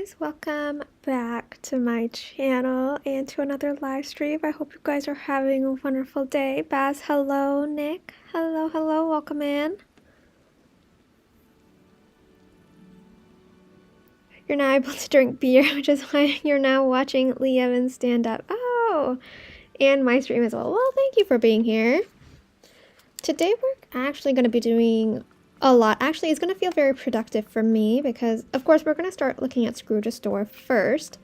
guys, welcome back to my channel and to another live stream. I hope you guys are having a wonderful day. Baz, hello. Nick, hello, welcome in. You're now able to drink beer, which is why you're now watching Lee Evans stand up. Oh, and my stream as well. Well, thank you for being here. Today we're actually going to be doing a lot. Actually, it's going to feel very productive for me because, of course, we're going to start looking at Scrooge's store first.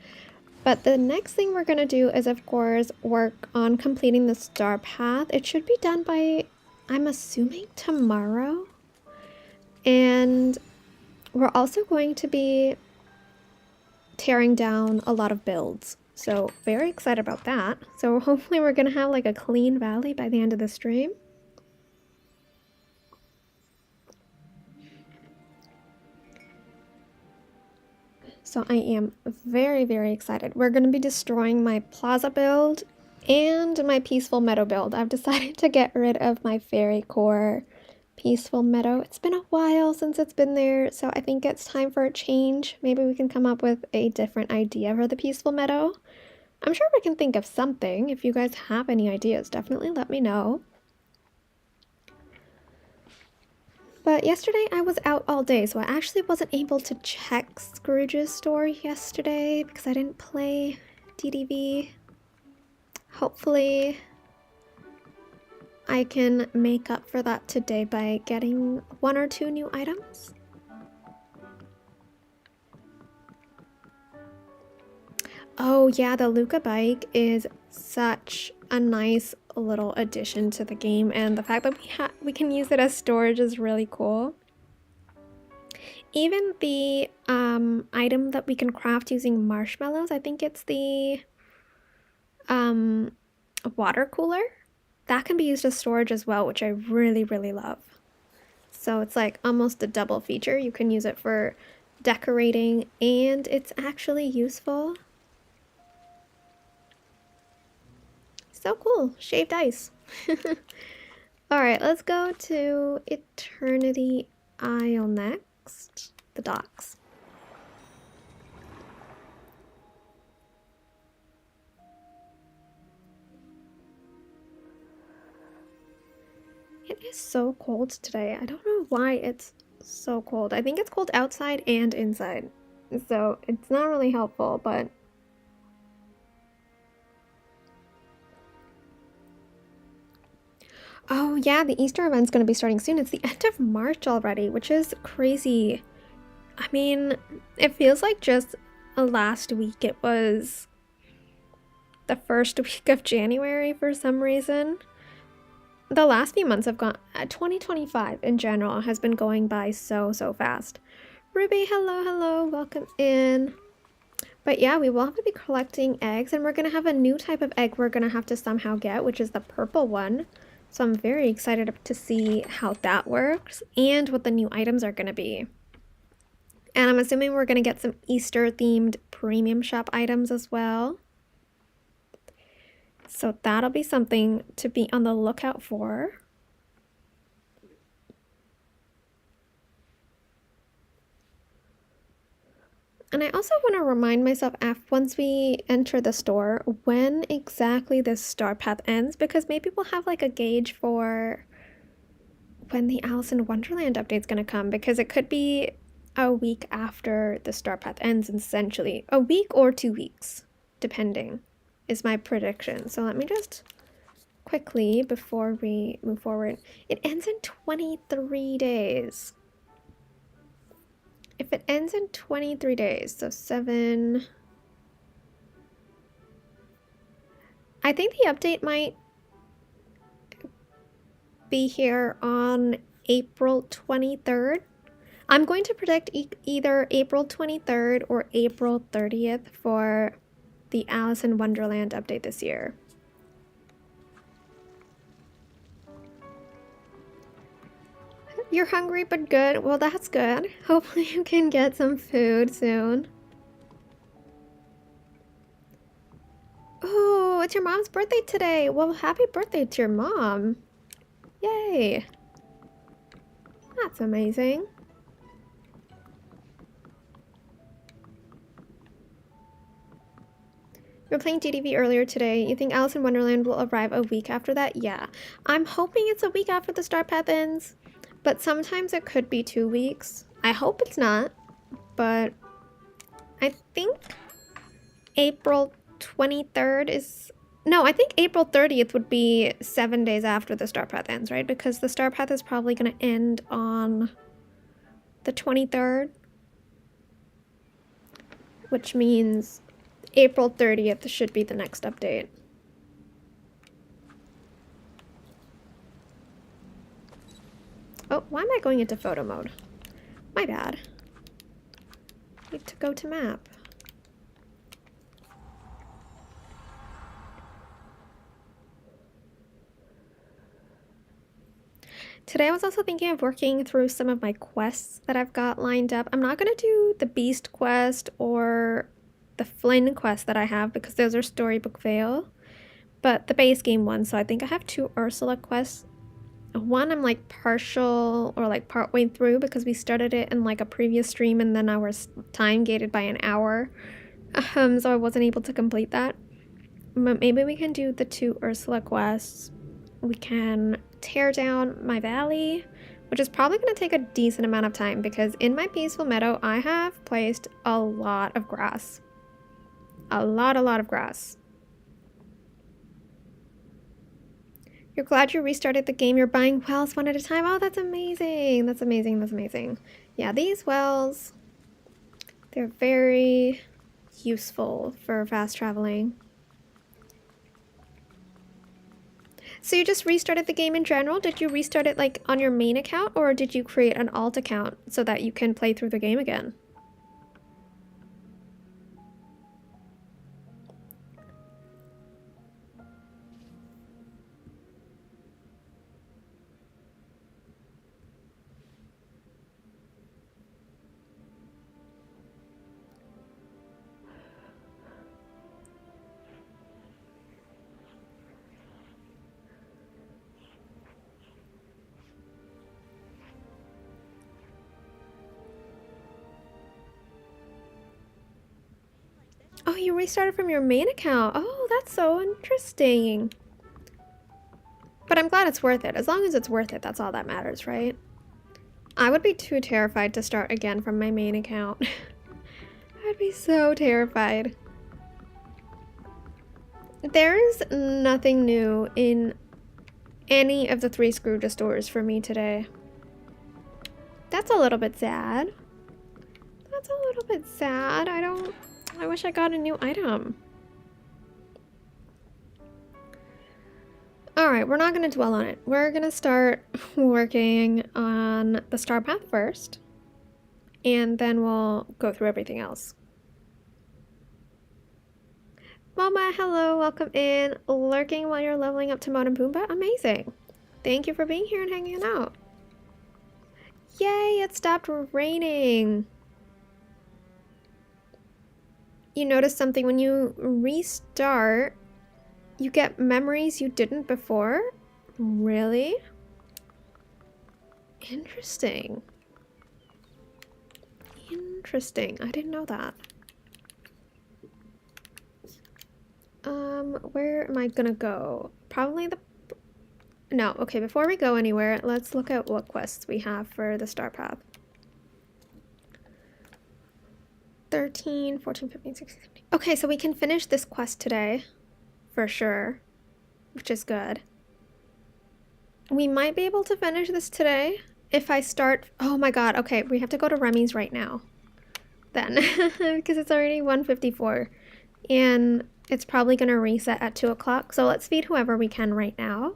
But the next thing we're going to do is, of course, work on completing the star path. It should be done by, I'm assuming, tomorrow. And we're also going to be tearing down a lot of builds. So very excited about that. So hopefully we're going to have like a clean valley by the end of the stream. So I am very, very excited. We're going to be destroying my plaza build and my peaceful meadow build. I've decided to get rid of my fairy core peaceful meadow. It's been a while since it's been there, so I think it's time for a change. Maybe we can come up with a different idea for the peaceful meadow. I'm sure we can think of something. If you guys have any ideas, definitely let me know. But yesterday I was out all day, so I actually wasn't able to check Scrooge's store yesterday because I didn't play DDV. Hopefully I can make up for that today by getting 1 or 2 new items. Oh yeah, the Luca bike is such a nice little addition to the game, and the fact that we can use it as storage is really cool. Even the item that we can craft using marshmallows, I think it's the water cooler, that can be used as storage as well, which I really, really love. So it's like almost a double feature. You can use it for decorating and it's actually useful. So cool. Shaved ice. Alright, let's go to Eternity Isle next. The docks. It is so cold today. I don't know why it's so cold. I think it's cold outside and inside. So it's not really helpful, but oh yeah, the Easter event's going to be starting soon. It's the end of March already, which is crazy. I mean, it feels like just last week it was the first week of January for some reason. The last few months have gone, 2025 in general has been going by so fast. Ruby, hello, welcome in. But yeah, we will have to be collecting eggs, and we're going to have a new type of egg we're going to have to somehow get, which is the purple one. So I'm very excited to see how that works and what the new items are going to be. And I'm assuming we're going to get some Easter themed premium shop items as well. So that'll be something to be on the lookout for. And I also want to remind myself once we enter the store when exactly this star path ends, because maybe we'll have like a gauge for when the Alice in Wonderland update's going to come, because it could be a week after the star path ends, essentially. A week or 2 weeks, depending, is my prediction. So let me just quickly, before we move forward, it ends in 23 days. If it ends in 23 days, so 7... I think the update might be here on April 23rd. I'm going to predict either April 23rd or April 30th for the Alice in Wonderland update this year. You're hungry but good. Well, that's good. Hopefully you can get some food soon. Oh, it's your mom's birthday today. Well, happy birthday to your mom. Yay. That's amazing. We were playing GDV earlier today. You think Alice in Wonderland will arrive a week after that? Yeah. I'm hoping it's a week after the Star Path ends, but sometimes it could be 2 weeks. I hope it's not, but I think April 23rd is... No, I think April 30th would be 7 days after the Star Path ends, right? Because the Star Path is probably going to end on the 23rd, which means April 30th should be the next update. Oh, why am I going into photo mode? My bad. Need to go to map. Today I was also thinking of working through some of my quests that I've got lined up. I'm not going to do the Beast quest or the Flynn quest that I have because those are storybook fail, but the base game one. So I think I have 2 Ursula quests. One I'm like partial or like part way through because we started it in like a previous stream and then I was time gated by an hour. So I wasn't able to complete that. But maybe we can do the 2 Ursula quests. We can tear down my valley, which is probably going to take a decent amount of time because in my peaceful meadow I have placed a lot of grass. A lot of grass. You're glad you restarted the game. You're buying wells one at a time. Oh, that's amazing. That's amazing. That's amazing. Yeah, these wells, they're very useful for fast traveling. So you just restarted the game in general? Did you restart it like on your main account or did you create an alt account so that you can play through the game again? Oh, you restarted from your main account. Oh, that's so interesting. But I'm glad it's worth it. As long as it's worth it, that's all that matters, right? I would be too terrified to start again from my main account. I'd be so terrified. There is nothing new in any of the 3 Scrooge stores for me today. That's a little bit sad. That's a little bit sad. I wish I got a new item. Alright, we're not going to dwell on it. We're going to start working on the Star Path first. And then we'll go through everything else. Mama, hello, welcome in. Lurking while you're leveling up Timon and Pumbaa? Amazing. Thank you for being here and hanging out. Yay, it stopped raining. You notice something when you restart, you get memories you didn't before? Really? Interesting. Interesting. I didn't know that. Where am I gonna go? Probably the... No, okay, before we go anywhere, let's look at what quests we have for the Star Path. 13, 14, 15, 16, 17. Okay, so we can finish this quest today, for sure, which is good. We might be able to finish this today if I start... Oh my god, okay, we have to go to Remy's right now. Then, because it's already 1:54, and it's probably going to reset at 2 o'clock, so let's feed whoever we can right now.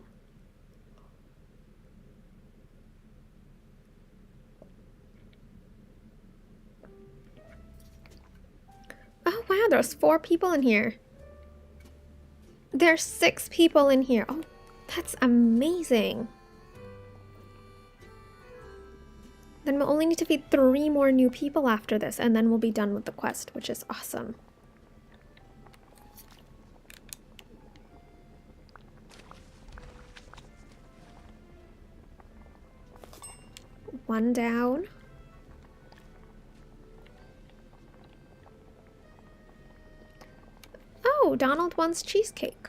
Oh wow, there's 4 people in here. There's 6 people in here. Oh, that's amazing. Then we'll only need to feed 3 more new people after this, and then we'll be done with the quest, which is awesome. One down. Oh, Oh, Donald wants cheesecake.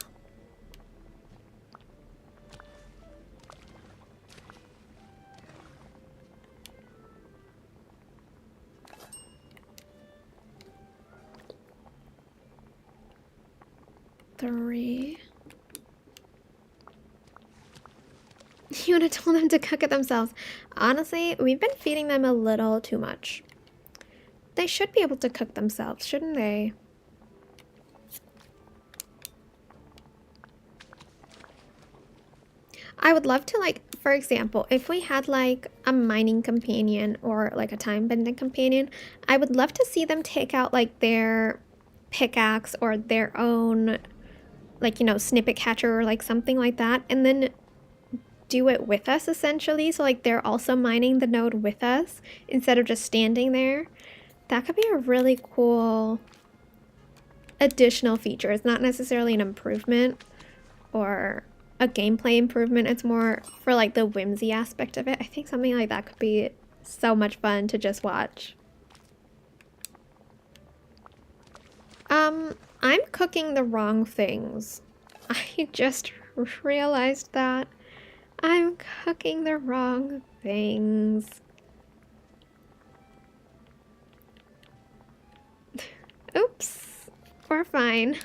Three. You would have told them to cook it themselves. Honestly, we've been feeding them a little too much. They should be able to cook themselves, shouldn't they? I would love to, like, for example, if we had like a mining companion or like a time bending companion, I would love to see them take out like their pickaxe or their own, like, you know, snippet catcher or like something like that, and then do it with us essentially. So like they're also mining the node with us instead of just standing there. That could be a really cool additional feature. It's not necessarily an improvement or a gameplay improvement. It's more for like the whimsy aspect of it. I think something like that could be so much fun to just watch. I'm cooking the wrong things. I just realized that. I'm cooking the wrong things. Oops. We're fine.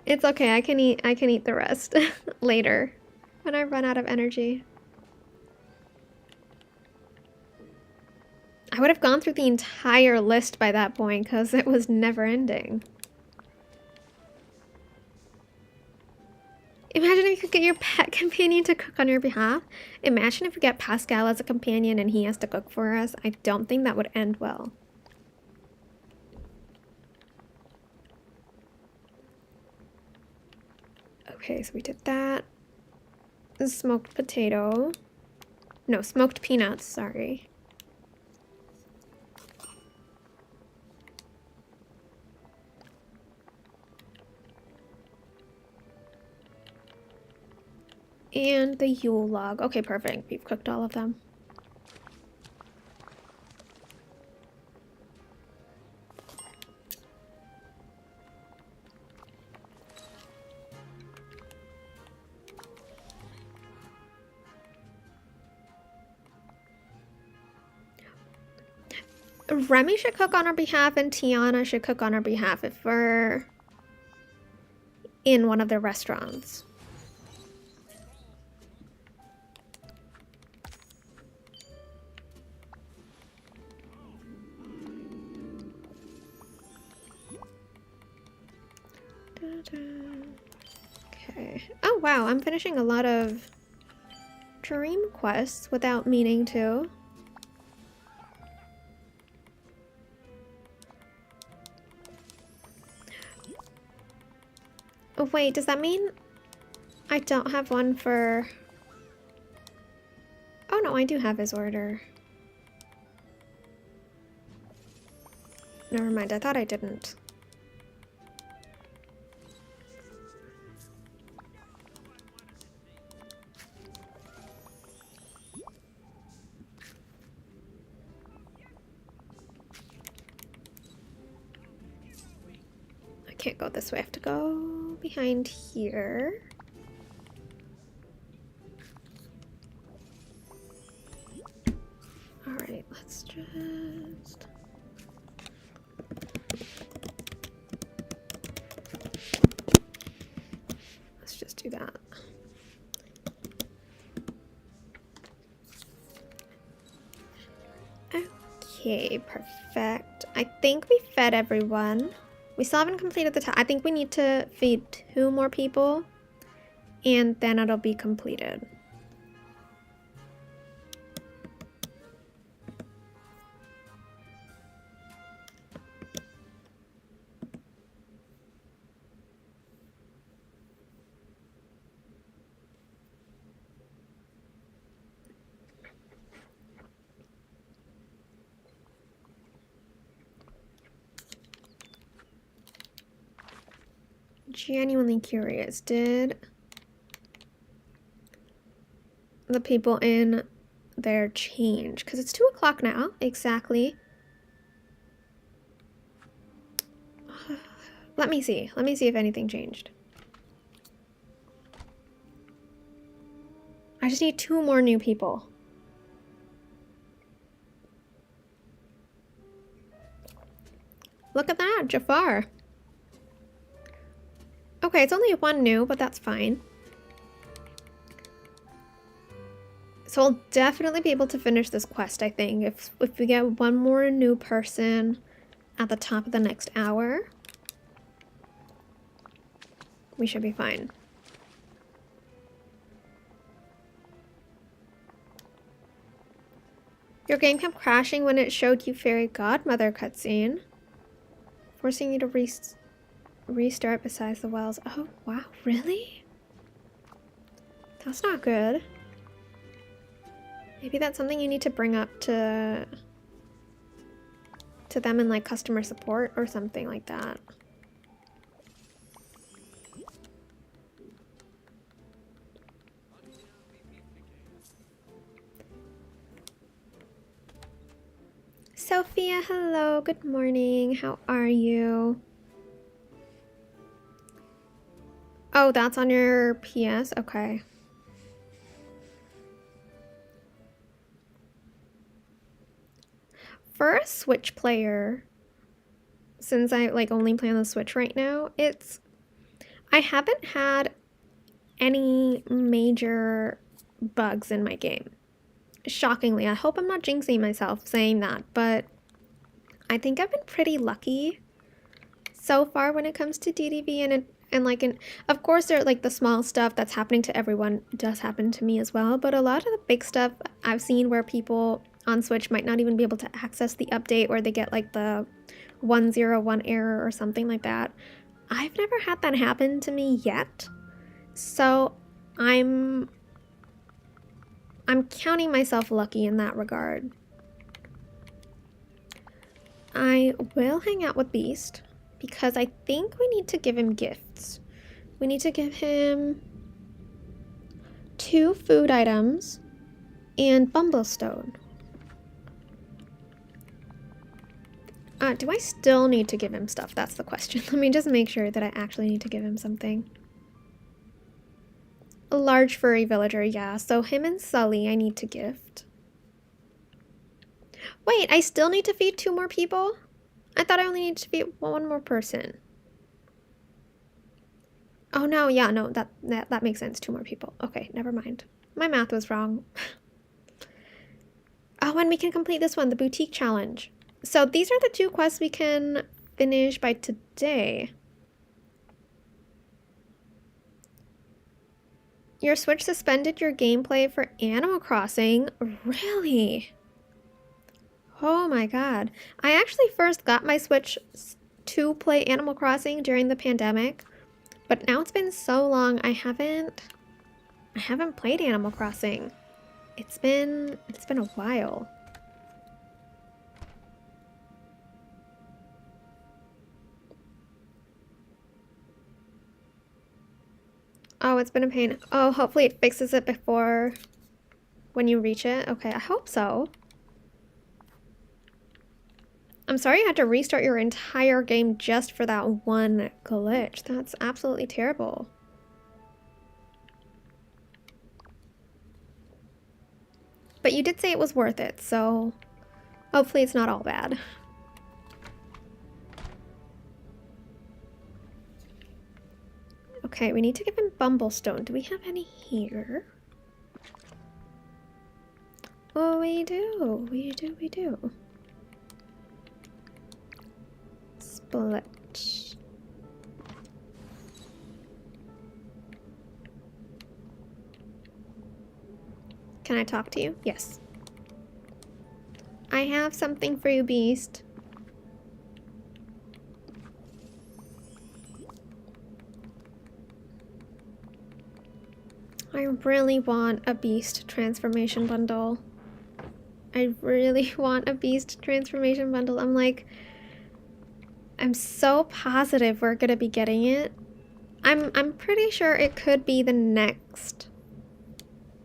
It's okay. I can eat the rest later when I run out of energy. I would have gone through the entire list by that point because it was never ending. Imagine if you could get your pet companion to cook on your behalf. Imagine if we get Pascal as a companion and he has to cook for us. I don't think that would end well. Okay, so we did that. Smoked potato. No, smoked peanuts, sorry. And the Yule log. Okay, perfect. We've cooked all of them. Remy should cook on our behalf and Tiana should cook on our behalf if we're in one of their restaurants. Okay. Oh wow, I'm finishing a lot of dream quests without meaning to. Oh wait, does that mean I don't have one for... Oh no, I do have his order. Never mind, I thought I didn't. I can't go this way, I have to go behind here. Alright, let's just... Let's just do that. Okay, perfect. I think we fed everyone. We still haven't completed the task. I think we need to feed 2 more people and then it'll be completed. Genuinely curious, did the people in there change? Because it's 2 o'clock now, exactly. Let me see. Let me see if anything changed. I just need 2 more new people. Look at that, Jafar. Okay, it's only 1 new, but that's fine. So I'll definitely be able to finish this quest, I think, if we get 1 more new person at the top of the next hour. We should be fine. Your game kept crashing when it showed you Fairy Godmother cutscene, forcing you to restart besides the wells. Oh, wow, really? That's not good. Maybe that's something you need to bring up to them in like customer support or something like that. Sophia, hello, good morning. How are you? Oh, that's on your PS? Okay. For a Switch player, since I like only play on the Switch right now, I haven't had any major bugs in my game. Shockingly, I hope I'm not jinxing myself saying that, but I think I've been pretty lucky so far when it comes to DDV and of course there like the small stuff that's happening to everyone does happen to me as well, but a lot of the big stuff I've seen where people on Switch might not even be able to access the update, or they get like the 101 error or something like that. I've never had that happen to me yet, so I'm counting myself lucky in that regard. I will hang out with Beast because I think we need to give him gifts. We need to give him 2 food items and Bumblestone. Do I still need to give him stuff? That's the question. Let me just make sure that I actually need to give him something. A large furry villager, yeah. So him and Sully I need to gift. Wait, I still need to feed 2 more people? I thought I only needed to feed 1 more person. Oh no, yeah, no, that makes sense. 2 more people. Okay, never mind. My math was wrong. Oh, and we can complete this one, the boutique challenge. So these are the 2 quests we can finish by today. Your Switch suspended your gameplay for Animal Crossing? Really? Oh my god. I actually first got my Switch to play Animal Crossing during the pandemic, but now it's been so long I haven't played Animal Crossing. It's been a while. Oh, it's been a pain. Oh, hopefully it fixes it before when you reach it. Okay, I hope so. I'm sorry you had to restart your entire game just for that one glitch. That's absolutely terrible. But you did say it was worth it, so hopefully it's not all bad. Okay, we need to give him Bumblestone. Do we have any here? Oh, we do. We do. Split. Can I talk to you? Yes. I have something for you, Beast. I really want a Beast transformation bundle. I really want a Beast transformation bundle. I'm so positive we're gonna be getting it. I'm pretty sure it could be the next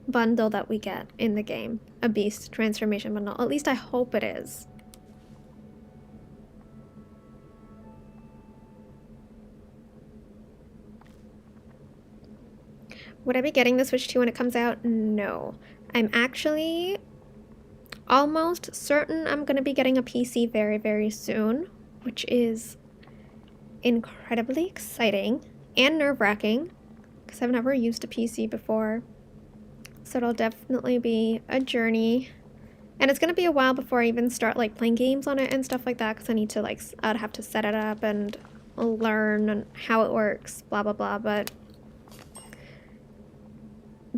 bundle that we get in the game. A Beast transformation bundle. At least I hope it is. Would I be getting the Switch 2 when it comes out? No. I'm actually almost certain I'm going to be getting a PC very, very soon, which is incredibly exciting and nerve-wracking because I've never used a PC before. So it'll definitely be a journey. And it's going to be a while before I even start like playing games on it and stuff like that because I need to like, I'd have to set it up and learn how it works, blah, blah, blah. But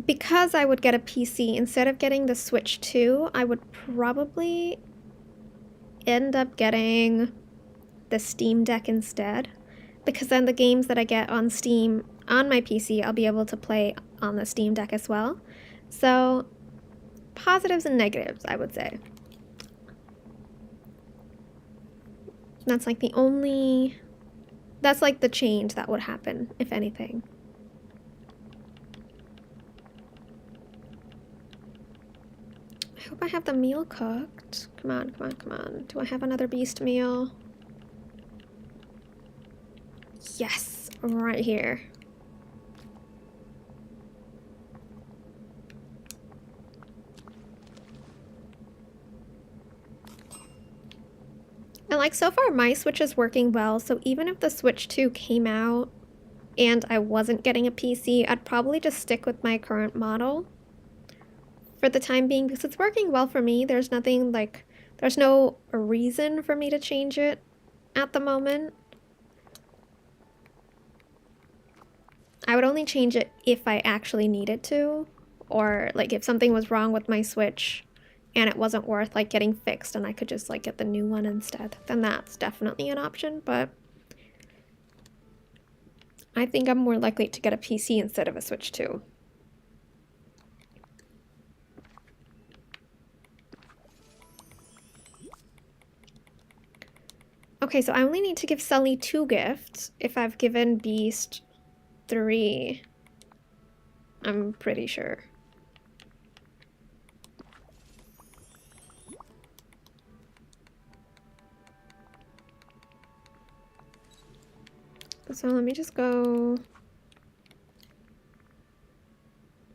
because I would get a PC, instead of getting the Switch 2, I would probably end up getting the Steam Deck instead. Because then the games that I get on Steam on my PC, I'll be able to play on the Steam Deck as well. So, positives and negatives, I would say. That's like the only... That's like the change that would happen, if anything. I hope I have the meal cooked. Come on, come on, come on. Do I have another beast meal? Yes, right here. And like so far my Switch is working well, so even if the Switch 2 came out and I wasn't getting a PC, I'd probably just stick with my current model for the time being because it's working well for me. There's nothing like, there's no reason for me to change it at the moment. I would only change it if I actually needed to, or like if something was wrong with my Switch and it wasn't worth like getting fixed and I could just like get the new one instead, then that's definitely an option. But I think I'm more likely to get a PC instead of a Switch 2. Okay, so I only need to give Sully 2 gifts if I've given Beast 3. I'm pretty sure. So let me just go...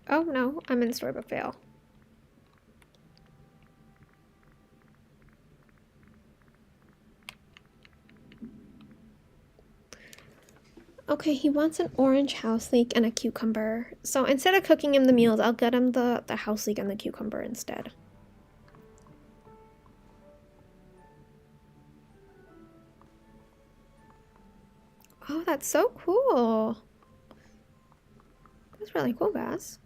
Oh no, I'm in Storybook Fail. Okay, he wants an orange house leek and a cucumber. So instead of cooking him the meals, I'll get him the house leek and the cucumber instead. Oh, that's so cool. That's really cool, guys.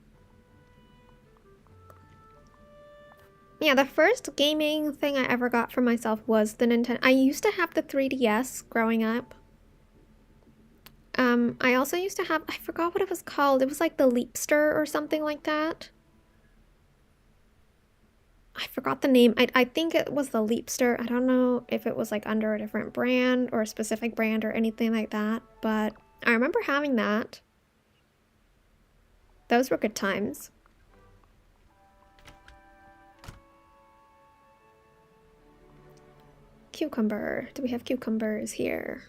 Yeah, the first gaming thing I ever got for myself was the Nintendo. I used to have the 3DS growing up. I also used to have, I forgot what it was called. It was like the Leapster or something like that. I forgot the name. I think it was the Leapster. I don't know if it was like under a different brand or a specific brand or anything like that, but I remember having that. Those were good times. Cucumber. Do we have cucumbers here?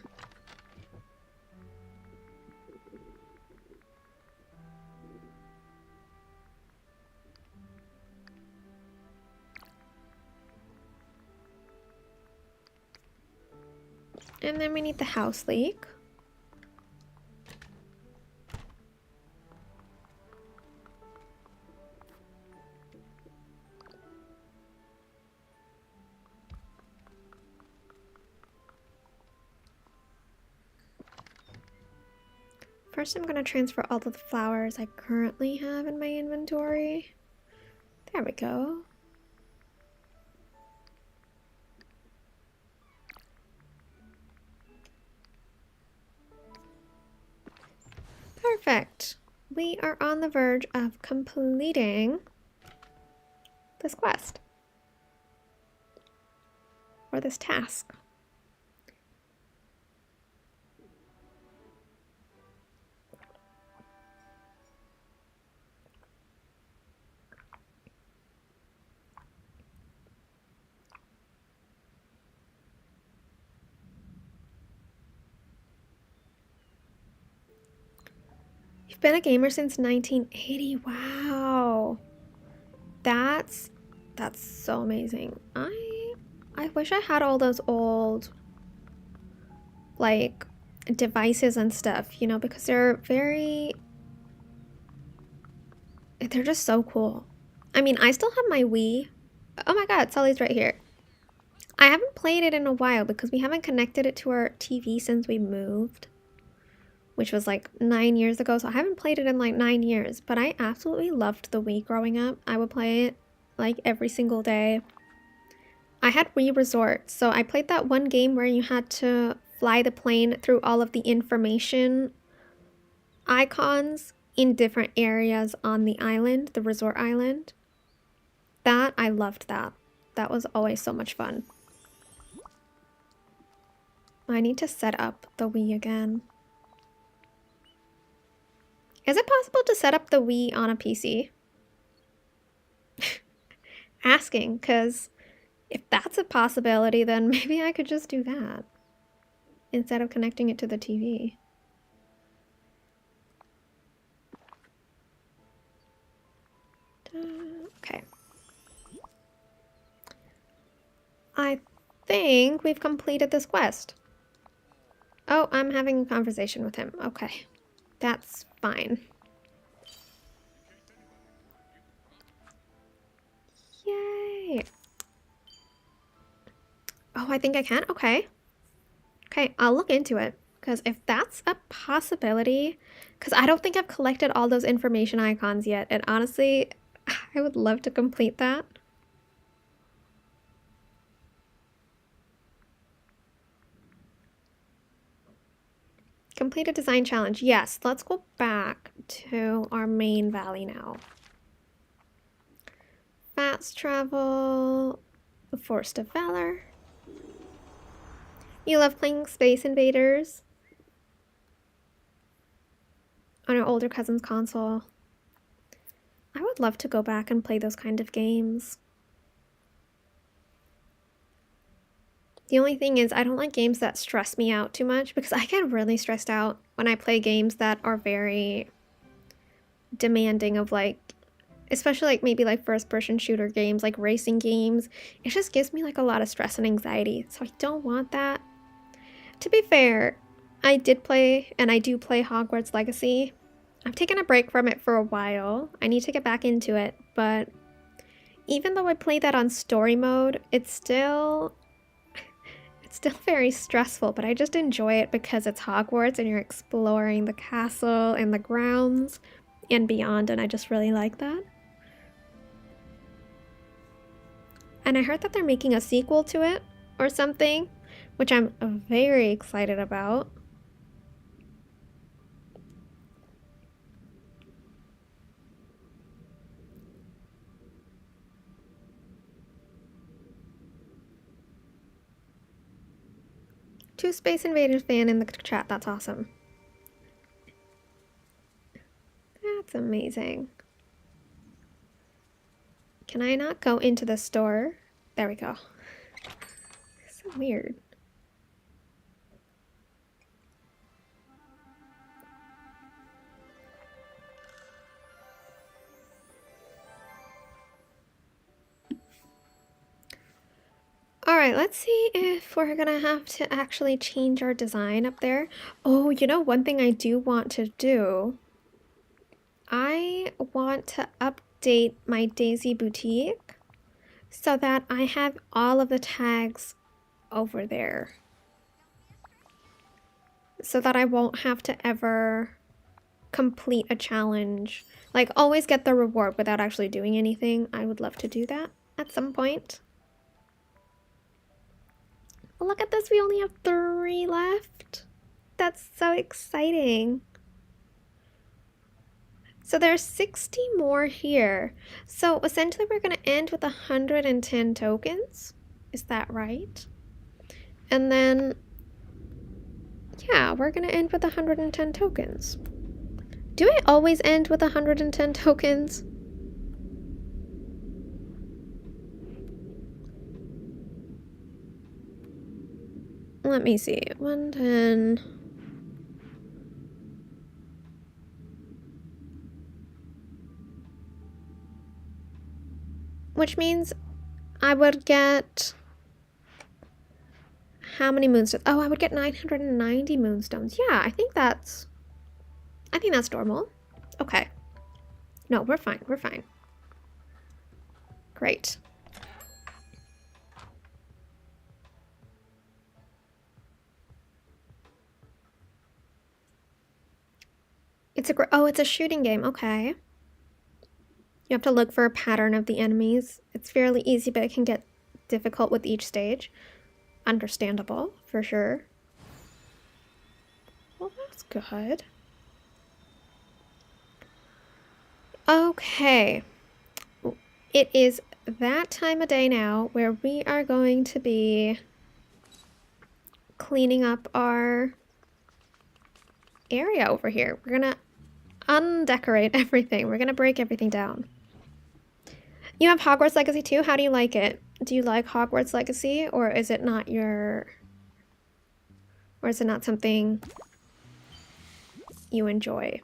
And then we need the house leek. First, I'm going to transfer all of the flowers I currently have in my inventory. There we go. Perfect. We are on the verge of completing this quest. Or this task. You've been a gamer since 1980. Wow. That's so amazing. I wish I had all those old like devices and stuff, you know, because they're just so cool. I mean, I still have my Wii. Oh my god, Sully's right here. I haven't played it in a while because we haven't connected it to our TV since we moved, which was like 9 years ago. So I haven't played it in like 9 years, but I absolutely loved the Wii growing up. I would play it like every single day. I had Wii Resort, so I played that one game where you had to fly the plane through all of the information icons in different areas on the island, the resort island. I loved that. That was always so much fun. I need to set up the Wii again. Is it possible to set up the Wii on a PC? Asking, because if that's a possibility, then maybe I could just do that instead of connecting it to the TV. Okay. I think we've completed this quest. Oh, I'm having a conversation with him. Okay. That's fine. Yay! Oh, I think I can? Okay. Okay, I'll look into it. Because if that's a possibility, because I don't think I've collected all those information icons yet. And honestly, I would love to complete that. Complete a design challenge. Yes, let's go back to our main valley now. Fast travel, the Forest of Valor. You love playing Space Invaders on your older cousin's console. I would love to go back and play those kind of games. The only thing is I don't like games that stress me out too much because I get really stressed out when I play games that are very demanding of like, especially like maybe like first-person shooter games, like racing games. It just gives me like a lot of stress and anxiety, so I don't want that. To be fair, I did play and I do play Hogwarts Legacy. I've taken a break from it for a while. I need to get back into it, but even though I play that on story mode, it's still very stressful, but I just enjoy it because it's Hogwarts and you're exploring the castle and the grounds and beyond, and I just really like that. And I heard that they're making a sequel to it or something, which I'm very excited about. Two Space Invaders fan in the chat, that's awesome. That's amazing. Can I not go into the store? There we go. So weird. Alright, let's see if we're gonna have to actually change our design up there. Oh, you know, one thing I do want to do, I want to update my Daisy boutique so that I have all of the tags over there. So that I won't have to ever complete a challenge. Like, always get the reward without actually doing anything. I would love to do that at some point. Look at this, we only have 3 left. That's so exciting. So there's 60 more here. So essentially we're gonna end with 110 tokens. Is that right? And then, yeah, we're gonna end with 110 tokens. Do I always end with 110 tokens? Let me see, 110. which means I would get how many moonstones? Oh, I would get 990 moonstones. Yeah, I think that's normal. Okay. No, we're fine. We're fine. Great. It's a shooting game. Okay. You have to look for a pattern of the enemies. It's fairly easy, but it can get difficult with each stage. Understandable, for sure. Well, that's good. Okay. It is that time of day now where we are going to be cleaning up our area over here. We're gonna undecorate everything. We're gonna break everything down. You have Hogwarts Legacy too? How do you like it? Do you like Hogwarts Legacy, or is it not something you enjoy?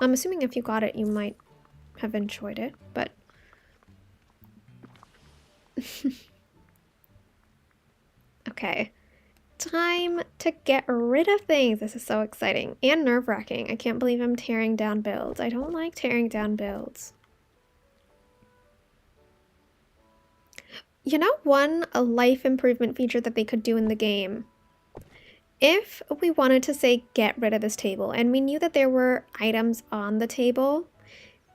I'm assuming if you got it, you might have enjoyed it, but okay. Time to get rid of things. This is so exciting and nerve-wracking. I can't believe I'm tearing down builds. I don't like tearing down builds. You know, a life improvement feature that they could do in the game, if we wanted to say get rid of this table and we knew that there were items on the table,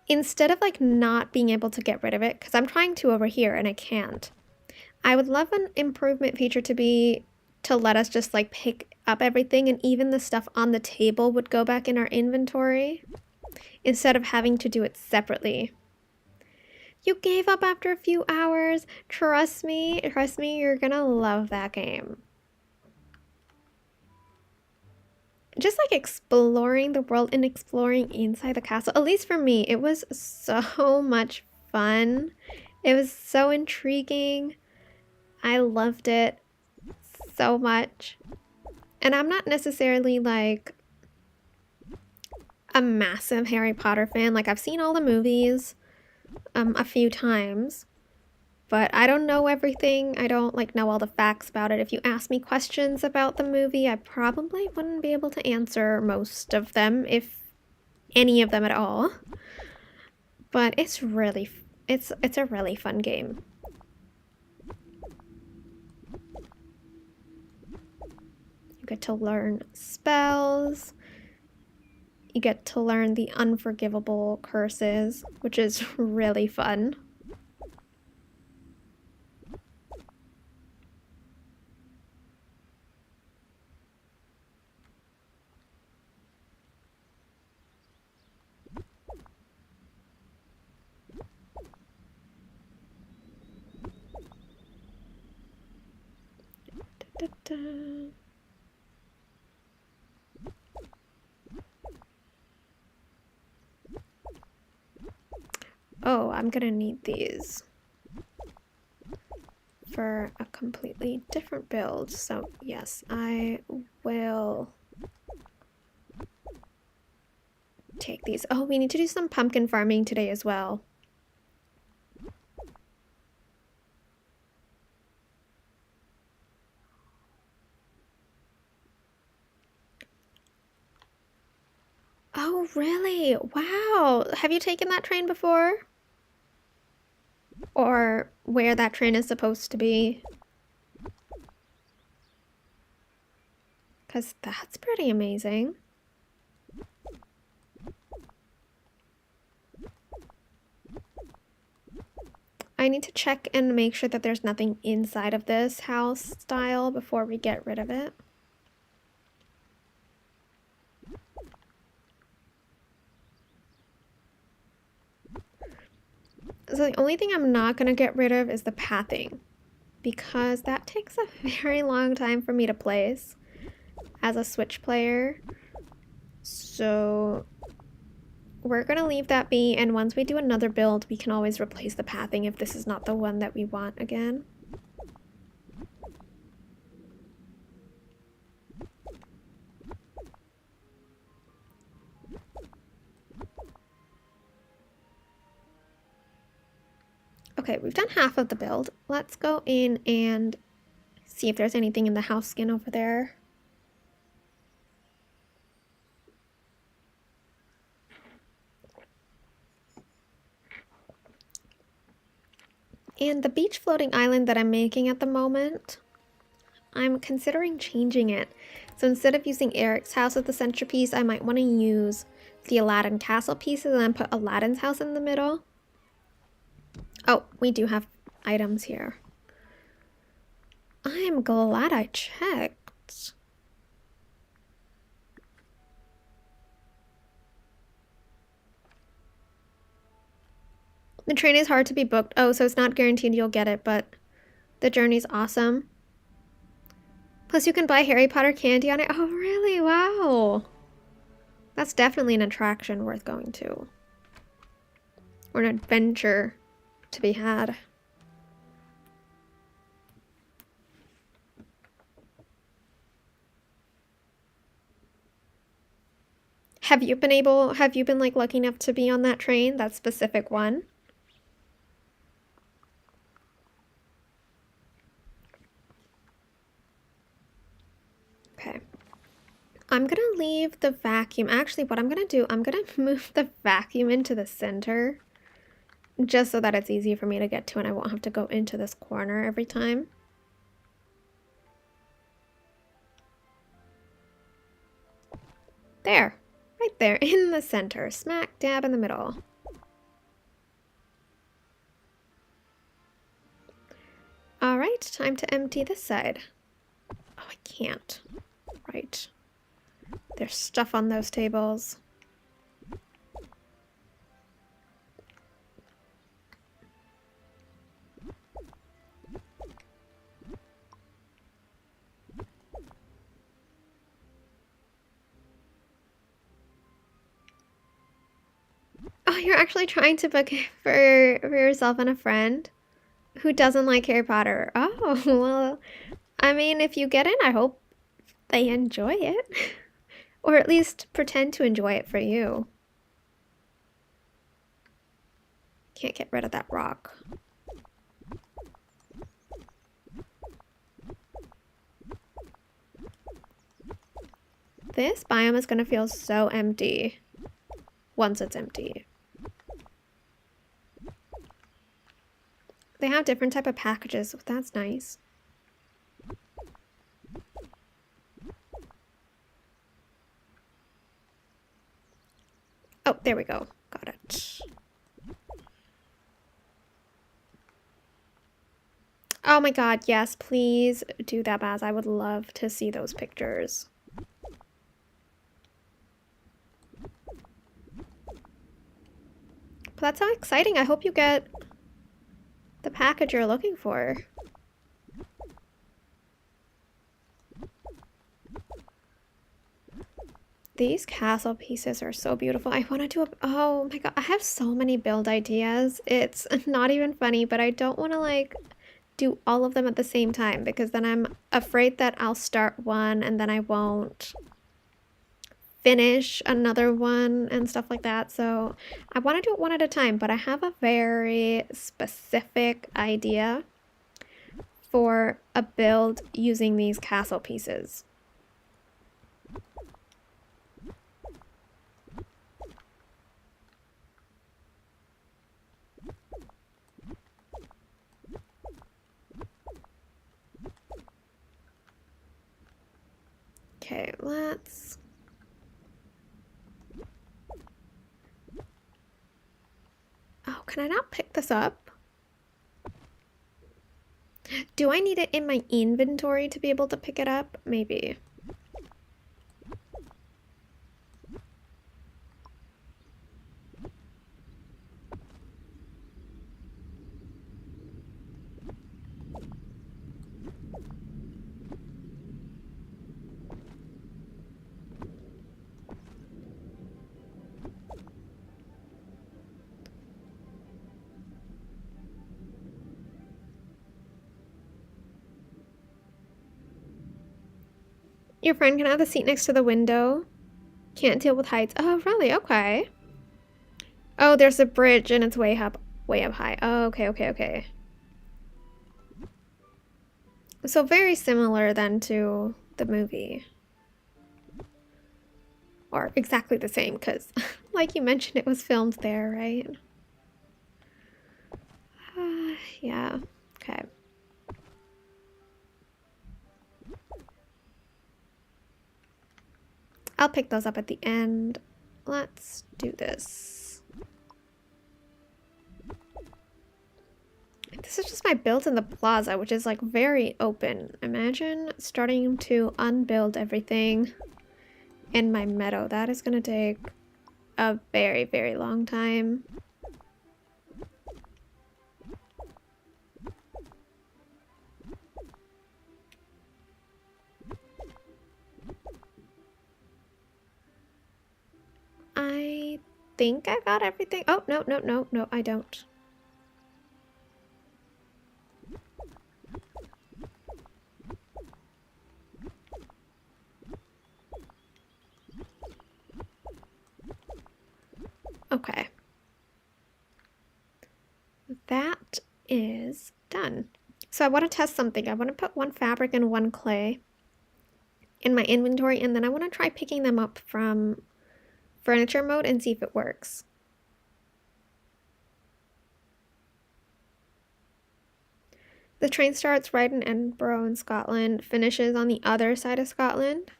instead of like not being able to get rid of it, because I'm trying to over here and I can't, I would love an improvement feature to let us just like pick up everything, and even the stuff on the table would go back in our inventory instead of having to do it separately. You gave up after a few hours. Trust me, you're gonna love that game. Just like exploring the world and exploring inside the castle, at least for me, it was so much fun. It was so intriguing. I loved it so much. And I'm not necessarily like a massive Harry Potter fan. Like, I've seen all the movies a few times, but I don't know everything. I don't like know all the facts about it. If you ask me questions about the movie, I probably wouldn't be able to answer most of them, if any of them at all. But it's a really fun game. You get to learn spells. You get to learn the unforgivable curses, which is really fun. Da, da, da. Oh, I'm gonna need these for a completely different build. So yes, I will take these. Oh, we need to do some pumpkin farming today as well. Oh, really? Wow. Have you taken that train before? Or where that train is supposed to be? Because that's pretty amazing. I need to check and make sure that there's nothing inside of this house style before we get rid of it. So the only thing I'm not going to get rid of is the pathing, because that takes a very long time for me to place as a Switch player. So we're going to leave that be, and once we do another build, we can always replace the pathing if this is not the one that we want again. Okay, we've done half of the build. Let's go in and see if there's anything in the house skin over there. And the beach floating island that I'm making at the moment, I'm considering changing it. So instead of using Eric's house as the centerpiece, I might want to use the Aladdin castle pieces and then put Aladdin's house in the middle. Oh, we do have items here. I am glad I checked. The train is hard to be booked. Oh, so it's not guaranteed you'll get it, but the journey's awesome. Plus you can buy Harry Potter candy on it. Oh, really? Wow. That's definitely an attraction worth going to. Or an adventure to be had. Have you been like lucky enough to be on that train, that specific one? Okay. I'm gonna leave the vacuum. Actually, what I'm gonna do, I'm gonna move the vacuum into the center just so that it's easy for me to get to and I won't have to go into this corner every time. There, right there in the center, smack dab in the middle. All right, time to empty this side. Oh, I can't. Right. There's stuff on those tables. Oh, you're actually trying to book it for yourself and a friend who doesn't like Harry Potter. Oh, well, I mean, if you get in, I hope they enjoy it. Or at least pretend to enjoy it for you. Can't get rid of that rock. This biome is going to feel so empty once it's empty. They have different type of packages, so that's nice. Oh, there we go. Got it. Oh my god, yes, please do that, Baz. I would love to see those pictures. But that's so exciting. I hope you get the package you're looking for. These castle pieces are so beautiful. I want to do a... Oh my god, I have so many build ideas. It's not even funny, but I don't want to like do all of them at the same time because then I'm afraid that I'll start one and then I won't finish another one and stuff like that. So I want to do it one at a time, but I have a very specific idea for a build using these castle pieces. Okay, let's... Oh, can I not pick this up? Do I need it in my inventory to be able to pick it up? Maybe. Your friend can have the seat next to the window. Can't deal with heights. Oh, really? Okay. Oh, there's a bridge and it's way up. way up high. Oh, okay, okay, okay. So very similar then to the movie. Or exactly the same, because like you mentioned, it was filmed there, right? Yeah, okay. I'll pick those up at the end. Let's do this. This is just my build in the plaza, which is like very open. Imagine starting to unbuild everything in my meadow. That is gonna take a very, very long time. I think I got everything. Oh, no, no, no, no, I don't. Okay. That is done. So I want to test something. I want to put one fabric and one clay in my inventory, and then I want to try picking them up from furniture mode and see if it works. The train starts right in Edinburgh in Scotland, finishes on the other side of Scotland,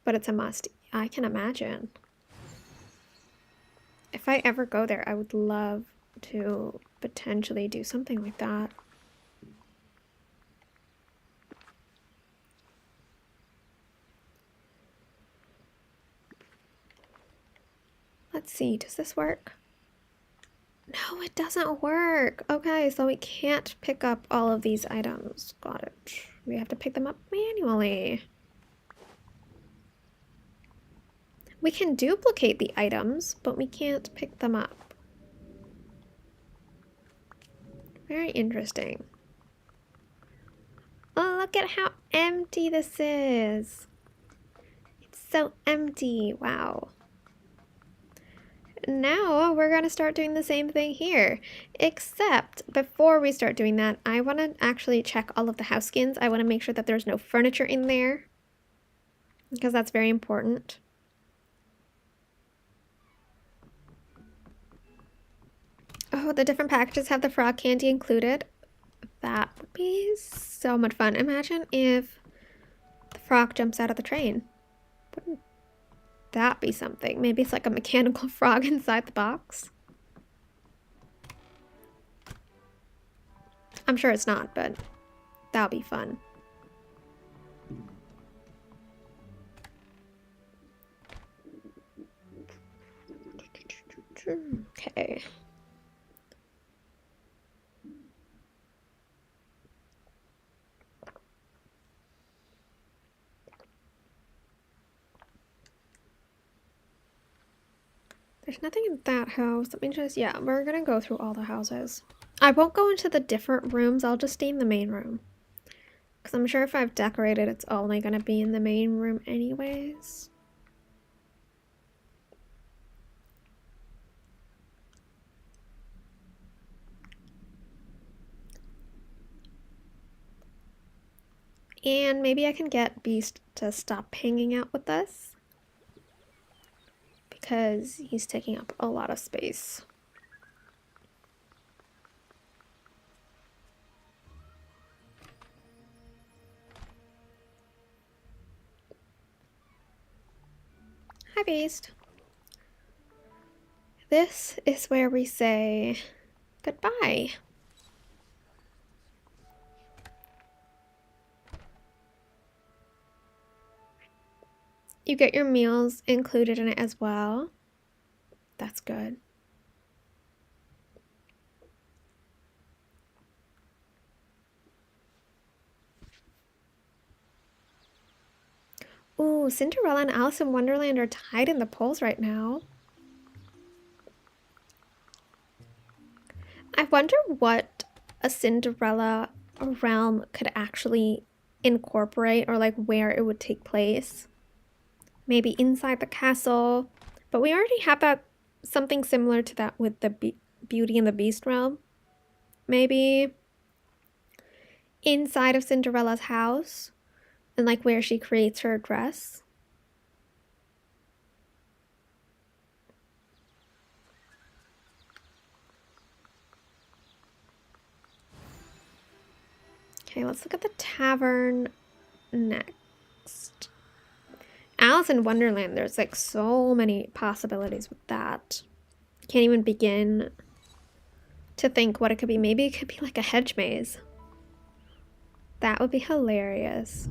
but it's a must. I can imagine. If I ever go there, I would love to potentially do something like that. Let's see, does this work? No, it doesn't work. Okay, so we can't pick up all of these items. Got it. We have to pick them up manually. We can duplicate the items, but we can't pick them up. Very interesting. Oh, look at how empty this is. It's so empty. Wow. Now we're going to start doing the same thing here, except before we start doing that, I want to actually check all of the house skins. I want to make sure that there's no furniture in there, because that's very important. Oh, the different packages have the frog candy included. That would be so much fun. Imagine if the frog jumps out of the train. Wouldn't that be something? Maybe it's like a mechanical frog inside the box. I'm sure it's not, but that'll be fun. Okay. There's nothing in that house. Let me just, yeah, we're gonna go through all the houses. I won't go into the different rooms. I'll just stay in the main room. Because I'm sure if I've decorated, it's only gonna be in the main room anyways. And maybe I can get Beast to stop hanging out with us, because he's taking up a lot of space. Hi, Beast. This is where we say goodbye. You get your meals included in it as well. That's good. Ooh, Cinderella and Alice in Wonderland are tied in the polls right now. I wonder what a Cinderella realm could actually incorporate, or like where it would take place. Maybe inside the castle, but we already have that, something similar to that with the Beauty and the Beast realm. Maybe inside of Cinderella's house and like where she creates her dress. Okay, let's look at the tavern next. Alice in Wonderland, there's like so many possibilities with that. Can't even begin to think what it could be. Maybe it could be like a hedge maze. That would be hilarious.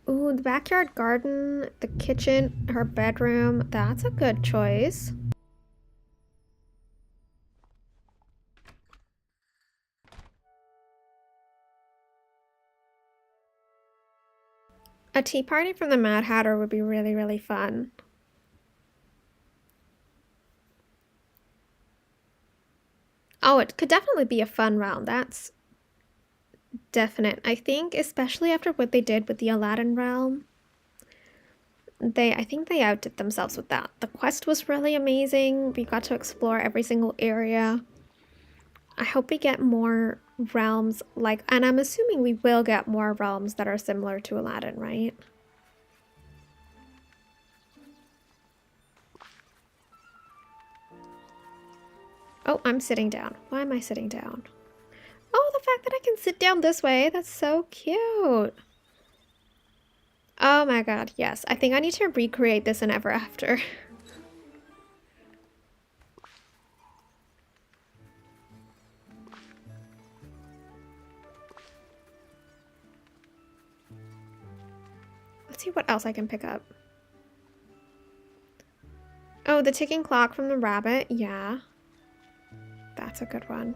Ooh, the backyard garden, the kitchen, her bedroom. That's a good choice. A tea party from the Mad Hatter would be really, really fun. Oh, it could definitely be a fun round. That's definite. I think, especially after what they did with the Aladdin realm, I think they outdid themselves with that. The quest was really amazing. We got to explore every single area. I hope we get more realms like, and I'm assuming we will get more realms that are similar to Aladdin, right? Oh, I'm sitting down. Why am I sitting down? Oh, the fact that I can sit down this way, that's so cute. Oh my god, yes. I think I need to recreate this in Ever After. Let's see what else I can pick up. Oh, the ticking clock from the rabbit. Yeah. That's a good one.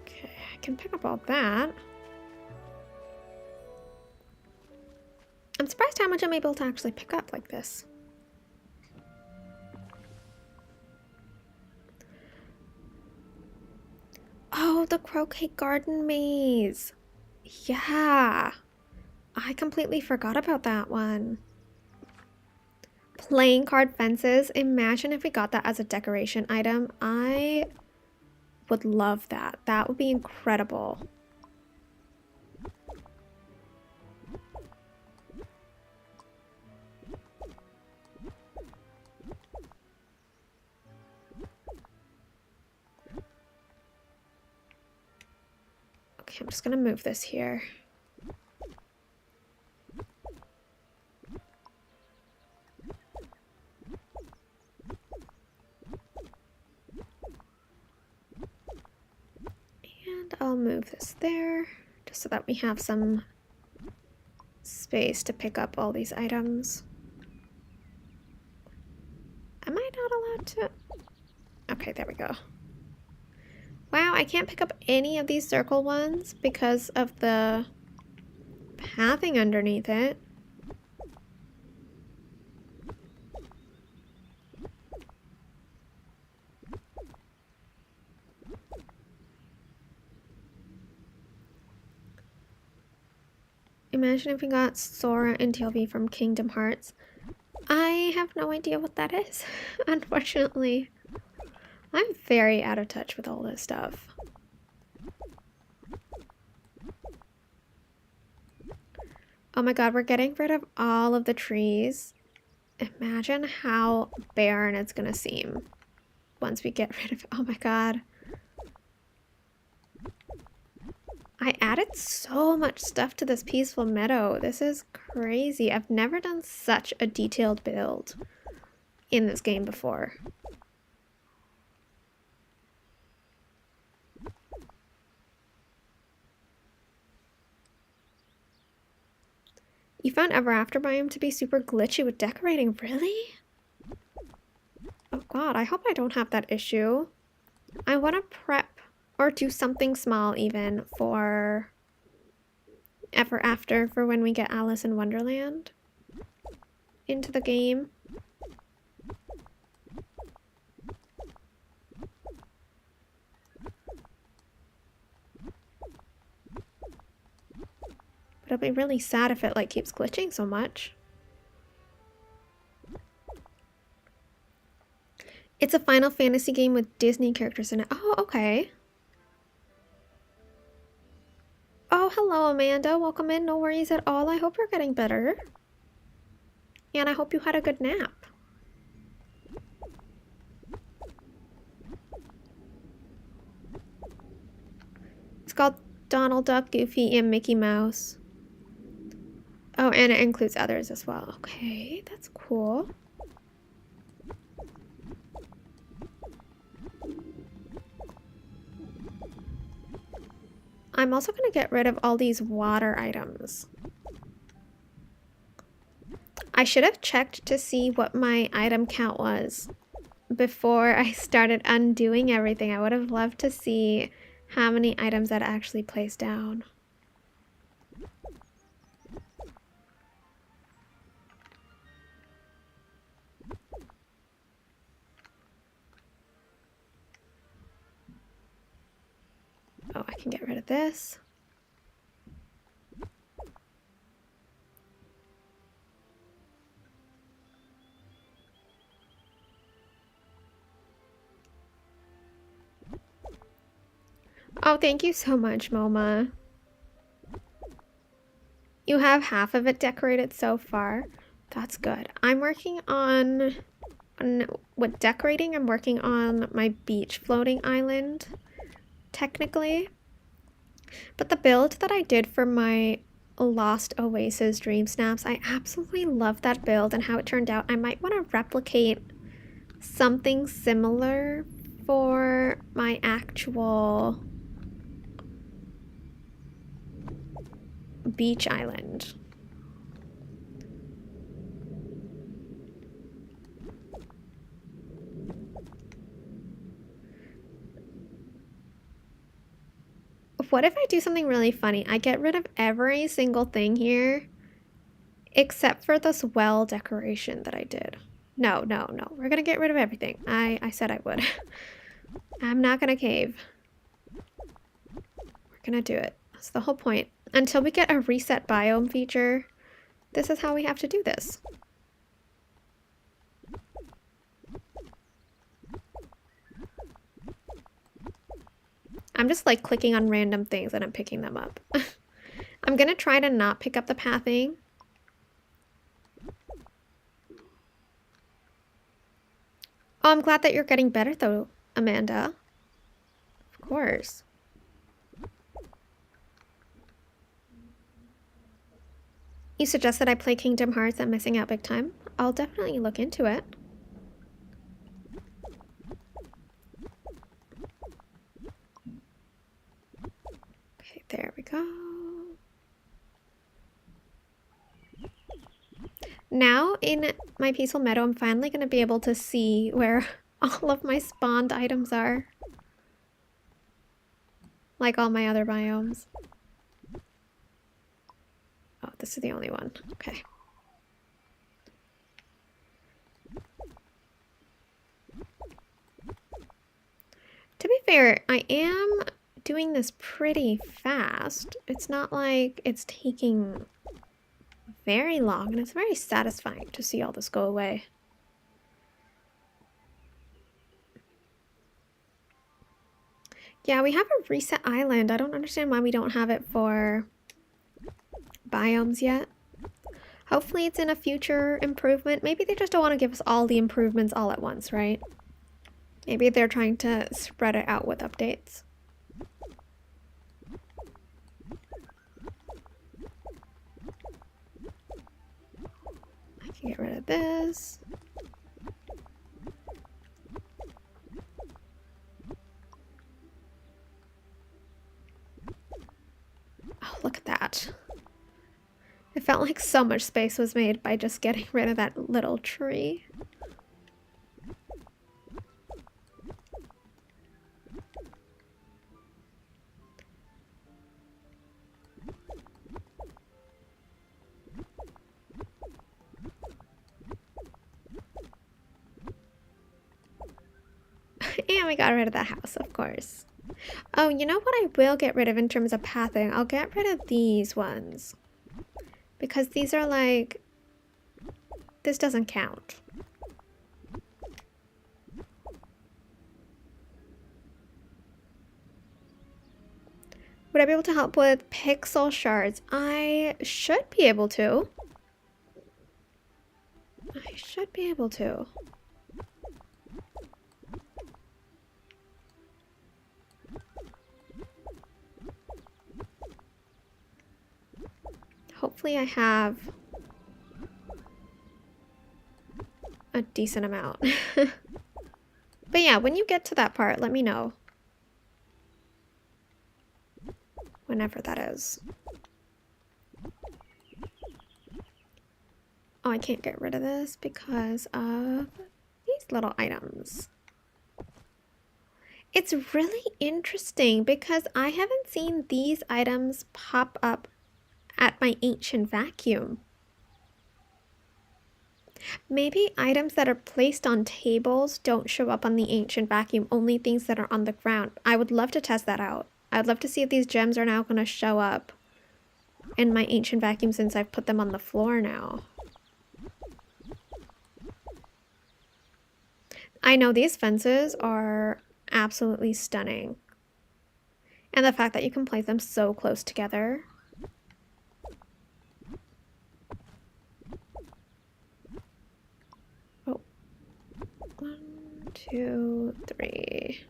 Okay, I can pick up all that. I'm surprised how much I'm able to actually pick up like this. Oh, the croquet garden maze. Yeah. I completely forgot about that one. Playing card fences. Imagine if we got that as a decoration item. I would love that. That would be incredible. Okay, I'm just gonna move this here. And I'll move this there, just so that we have some space to pick up all these items. Am I not allowed to? Okay, there we go. Wow, I can't pick up any of these circle ones because of the pathing underneath it. Imagine if we got Sora and TLV from Kingdom Hearts. I have no idea what that is, unfortunately. I'm very out of touch with all this stuff. Oh my god, we're getting rid of all of the trees. Imagine how barren it's gonna seem once we get rid of... Oh my god. I added so much stuff to this peaceful meadow. This is crazy. I've never done such a detailed build in this game before. You found Ever After biome to be super glitchy with decorating, really? Oh god, I hope I don't have that issue. I want to prep or do something small even for Ever After for when we get Alice in Wonderland into the game. But it'll be really sad if it like keeps glitching so much. It's a Final Fantasy game with Disney characters in it. Oh, okay. Oh, hello, Amanda. Welcome in. No worries at all. I hope you're getting better. And I hope you had a good nap. It's called Donald Duck, Goofy, and Mickey Mouse. Oh, and it includes others as well. Okay, that's cool. I'm also going to get rid of all these water items. I should have checked to see what my item count was before I started undoing everything. I would have loved to see how many items I'd actually placed down. Oh, I can get rid of this. Oh, thank you so much, Moma. You have half of it decorated so far. That's good. I'm working on with decorating. I'm working on my beach floating island, technically. But the build that I did for my Lost Oasis Dream Snaps, I absolutely love that build and how it turned out. I might want to replicate something similar for my actual beach island. What if I do something really funny? I get rid of every single thing here except for this well decoration that I did. No. We're gonna get rid of everything. I said I would. I'm not gonna cave. We're gonna do it. That's the whole point. Until we get a reset biome feature, this is how we have to do this. I'm just like clicking on random things and I'm picking them up. I'm gonna try to not pick up the pathing. Oh, I'm glad that you're getting better though, Amanda. Of course. You suggested I play Kingdom Hearts. I'm missing out big time. I'll definitely look into it. Okay, there we go. Now in my peaceful meadow, I'm finally going to be able to see where all of my spawned items are. Like all my other biomes. Oh, this is the only one. Okay. To be fair, I am doing this pretty fast. It's not like it's taking very long, and it's very satisfying to see all this go away. Yeah, we have a reset island. I don't understand why we don't have it for biomes yet. Hopefully it's in a future improvement. Maybe they just don't want to give us all the improvements all at once, right? Maybe they're trying to spread it out with updates. I can get rid of this. Oh, look at that. It felt like so much space was made by just getting rid of that little tree. And we got rid of the house, of course. Oh, you know what I will get rid of in terms of pathing? I'll get rid of these ones. Because these are like... This doesn't count. Would I be able to help with pixel shards? I should be able to. I should be able to. Hopefully I have a decent amount. But yeah, when you get to that part, let me know. Whenever that is. Oh, I can't get rid of this because of these little items. It's really interesting because I haven't seen these items pop up at my ancient vacuum. Maybe items that are placed on tables don't show up on the ancient vacuum, only things that are on the ground. I would love to test that out. I'd love to see if these gems are now going to show up in my ancient vacuum since I've put them on the floor now. I know these fences are absolutely stunning. And the fact that you can place them so close together. Oh. 1, 2, 3,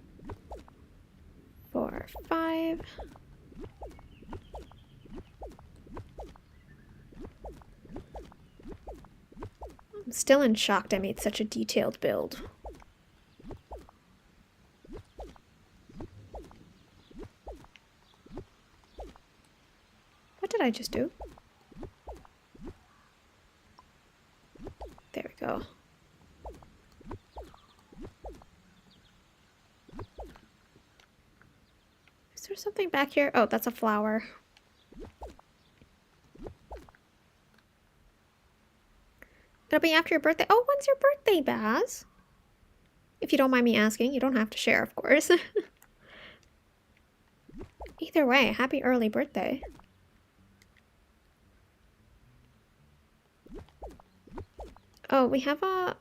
4, 5. I'm still in shock I made such a detailed build. What did I just do? There we go. Is there something back here? Oh, that's a flower. It'll be after your birthday. Oh, when's your birthday, Baz? If you don't mind me asking, you don't have to share, of course. Either way, happy early birthday. Oh, we have a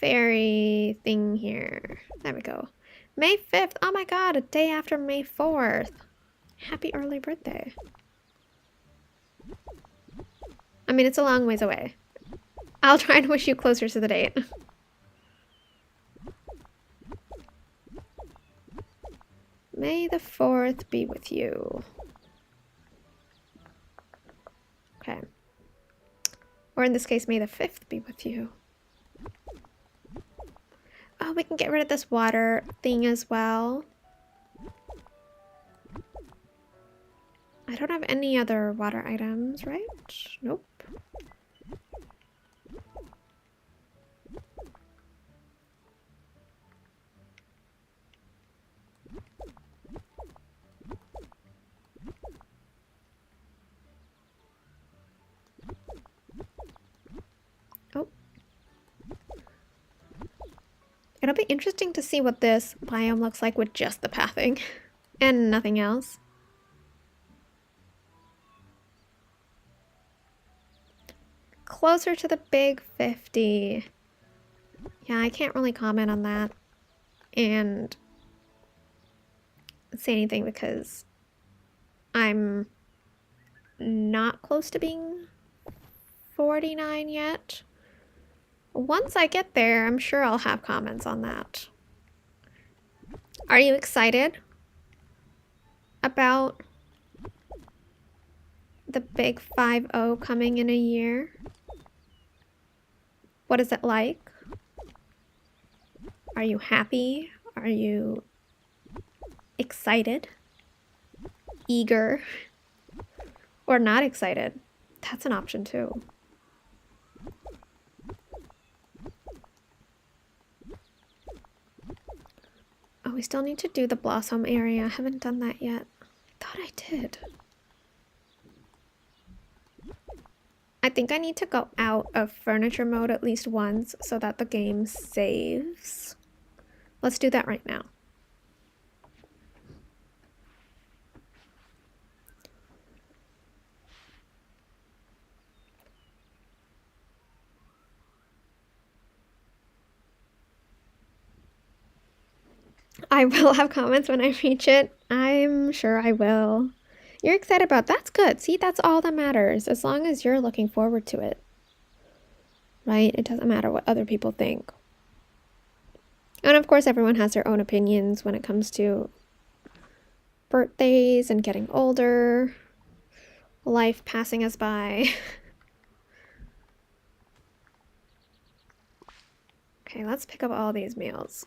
fairy thing here. There we go. May 5th. Oh my god, a day after May 4th. Happy early birthday. I mean, it's a long ways away. I'll try and wish you closer to the date. May the 4th be with you. Okay. Or in this case, may the 5th be with you. Oh, we can get rid of this water thing as well. I don't have any other water items, right? Nope. Oh. It'll be interesting to see what this biome looks like with just the pathing and nothing else. Closer to the big 50. Yeah, I can't really comment on that and say anything because I'm not close to being $49 yet. Once I get there, I'm sure I'll have comments on that. Are you excited about the big 5-0 coming in a year? What is it like? Are you happy? Are you excited? Eager? Or not excited? That's an option too. Oh, we still need to do the blossom area. I haven't done that yet. I thought I did. I think I need to go out of furniture mode at least once so that the game saves. Let's do that right now. I will have comments when I reach it. I'm sure I will. You're excited about that's good. See, that's all that matters. As long as you're looking forward to it. Right? It doesn't matter what other people think. And of course, everyone has their own opinions when it comes to birthdays and getting older, life passing us by. Okay, let's pick up all these meals.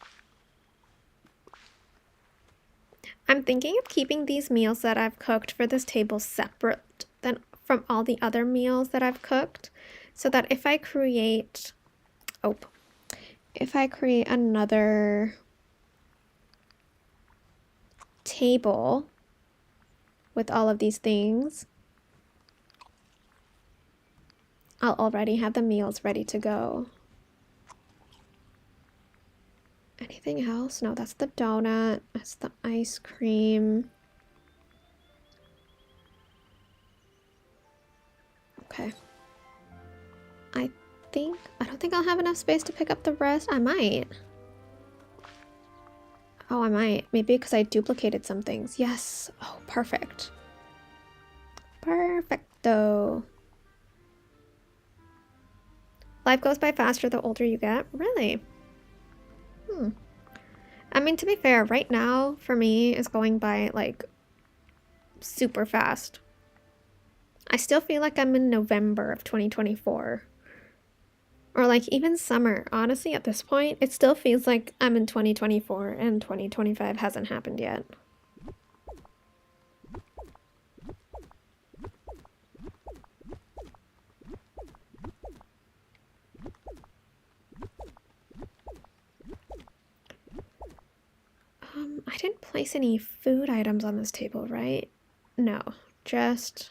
I'm thinking of keeping these meals that I've cooked for this table separate than from all the other meals that I've cooked, so that if I create another table with all of these things, I'll already have the meals ready to go. Anything else? No, that's the donut. That's the ice cream. Okay. I don't think I'll have enough space to pick up the rest. I might. Oh, I might. Maybe because I duplicated some things. Yes. Oh, perfect. Perfecto. Life goes by faster the older you get. Really? I mean, to be fair, right now, for me, is going by, like, super fast. I still feel like I'm in November of 2024. Or, like, even summer. Honestly, at this point, it still feels like I'm in 2024 and 2025 hasn't happened yet. I didn't place any food items on this table, right? No, just...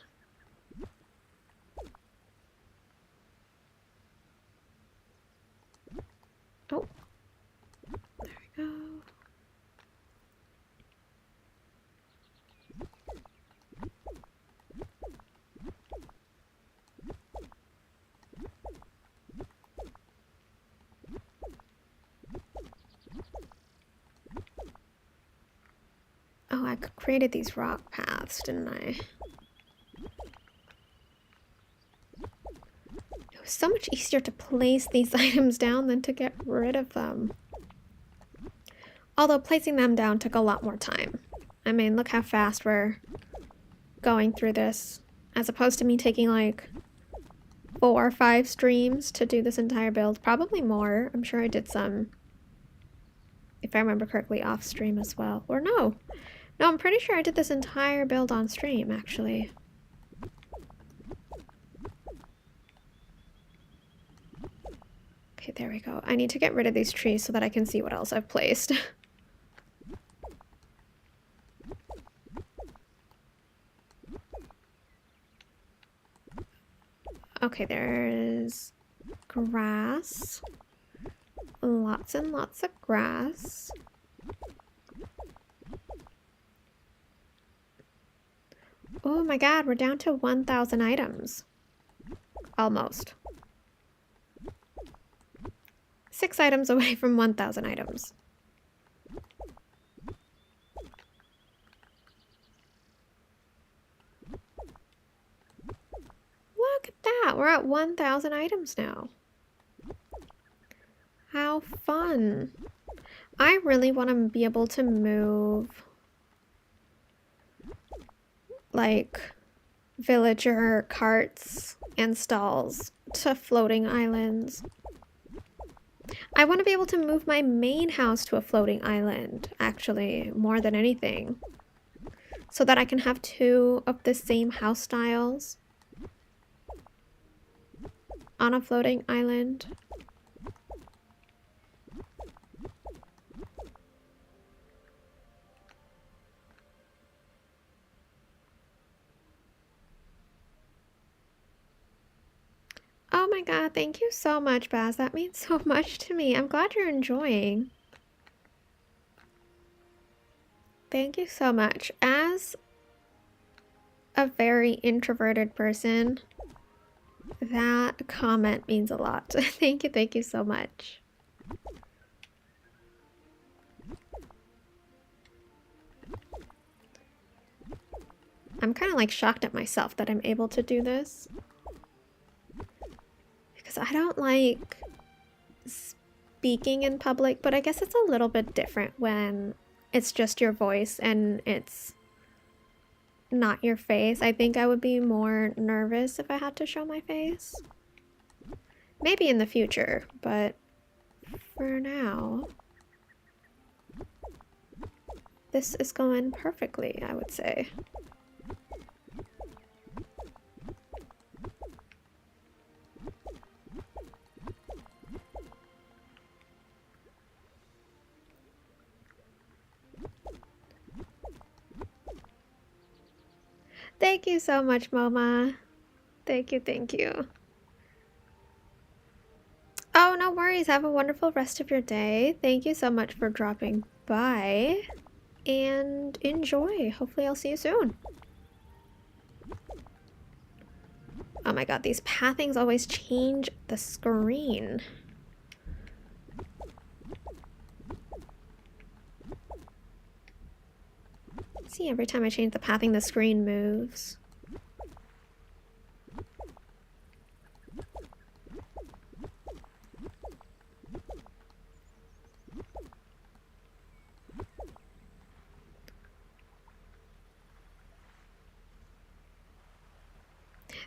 Oh, there we go. Oh, I created these rock paths, didn't I? It was so much easier to place these items down than to get rid of them. Although placing them down took a lot more time. I mean, look how fast we're going through this, as opposed to me taking like 4 or 5 streams to do this entire build. Probably more. I'm sure I did some, if I remember correctly, off stream as well. Or no. No, I'm pretty sure I did this entire build on stream, actually. Okay, there we go. I need to get rid of these trees so that I can see what else I've placed. Okay, there's grass. Lots and lots of grass. Oh my god, we're down to 1,000 items. Almost. 6 items away from 1,000 items. Look at that! We're at 1,000 items now. How fun. I really want to be able to move like villager carts and stalls to floating islands. I want to be able to move my main house to a floating island, actually, more than anything. So that I can have 2 of the same house styles on a floating island. Oh my god, thank you so much, Baz. That means so much to me. I'm glad you're enjoying. Thank you so much. As a very introverted person, that comment means a lot. Thank you so much. I'm kind of like shocked at myself that I'm able to do this. Because I don't like speaking in public, but I guess it's a little bit different when it's just your voice and it's not your face. I think I would be more nervous if I had to show my face. Maybe in the future, but for now, this is going perfectly, I would say. Thank you so much, Moma. Thank you. Oh, no worries. Have a wonderful rest of your day. Thank you so much for dropping by. And enjoy. Hopefully I'll see you soon. Oh my god, these pathings always change the screen. See, every time I change the pathing, the screen moves.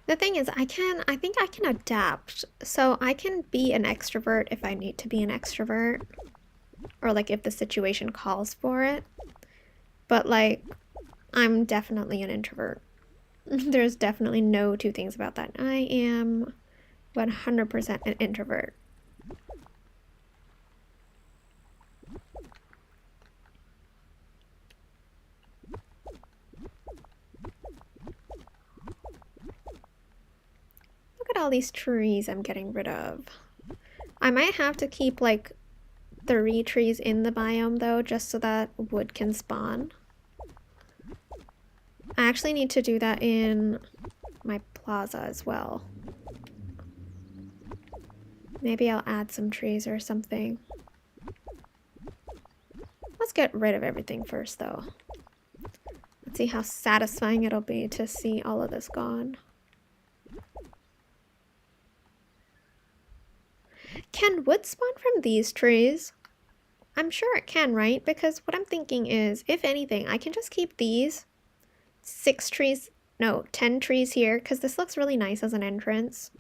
The thing is, I think I can adapt. So I can be an extrovert if I need to be an extrovert. Or like if the situation calls for it. But like, I'm definitely an introvert. There's definitely no two things about that. I am 100% an introvert. Look at all these trees I'm getting rid of. I might have to keep like 3 trees in the biome though, just so that wood can spawn. I actually need to do that in my plaza as well. Maybe I'll add some trees or something. Let's get rid of everything first though. Let's see how satisfying it'll be to see all of this gone. Can wood spawn from these trees? I'm sure it can, right? Because what I'm thinking is, if anything, I can just keep these 10 trees here, because this looks really nice as an entrance.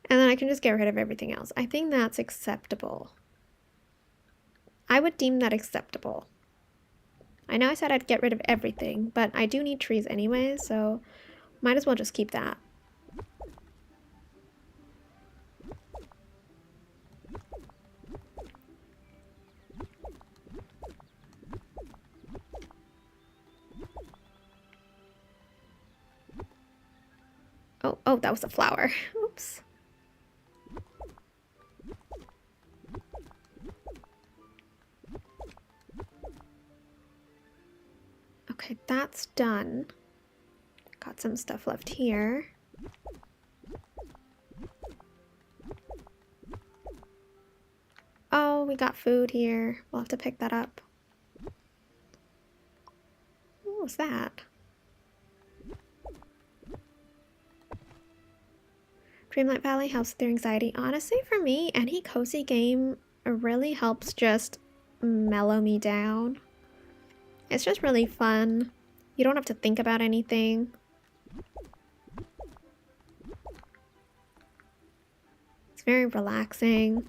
And then I can just get rid of everything else. I think that's acceptable. I would deem that acceptable. I know I said I'd get rid of everything, but I do need trees anyway, so might as well just keep that. Oh, that was a flower. Oops. Okay, that's done. Got some stuff left here. Oh, we got food here. We'll have to pick that up. What was that? Dreamlight Valley helps with their anxiety. Honestly, for me, any cozy game really helps just mellow me down. It's just really fun. You don't have to think about anything. It's very relaxing.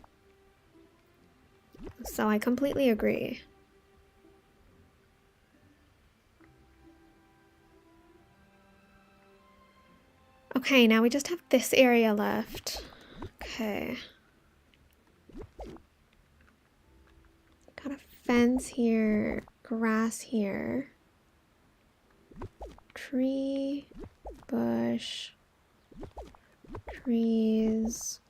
So I completely agree. Okay, now we just have this area left. Okay. Got a fence here, grass here, tree, bush, trees.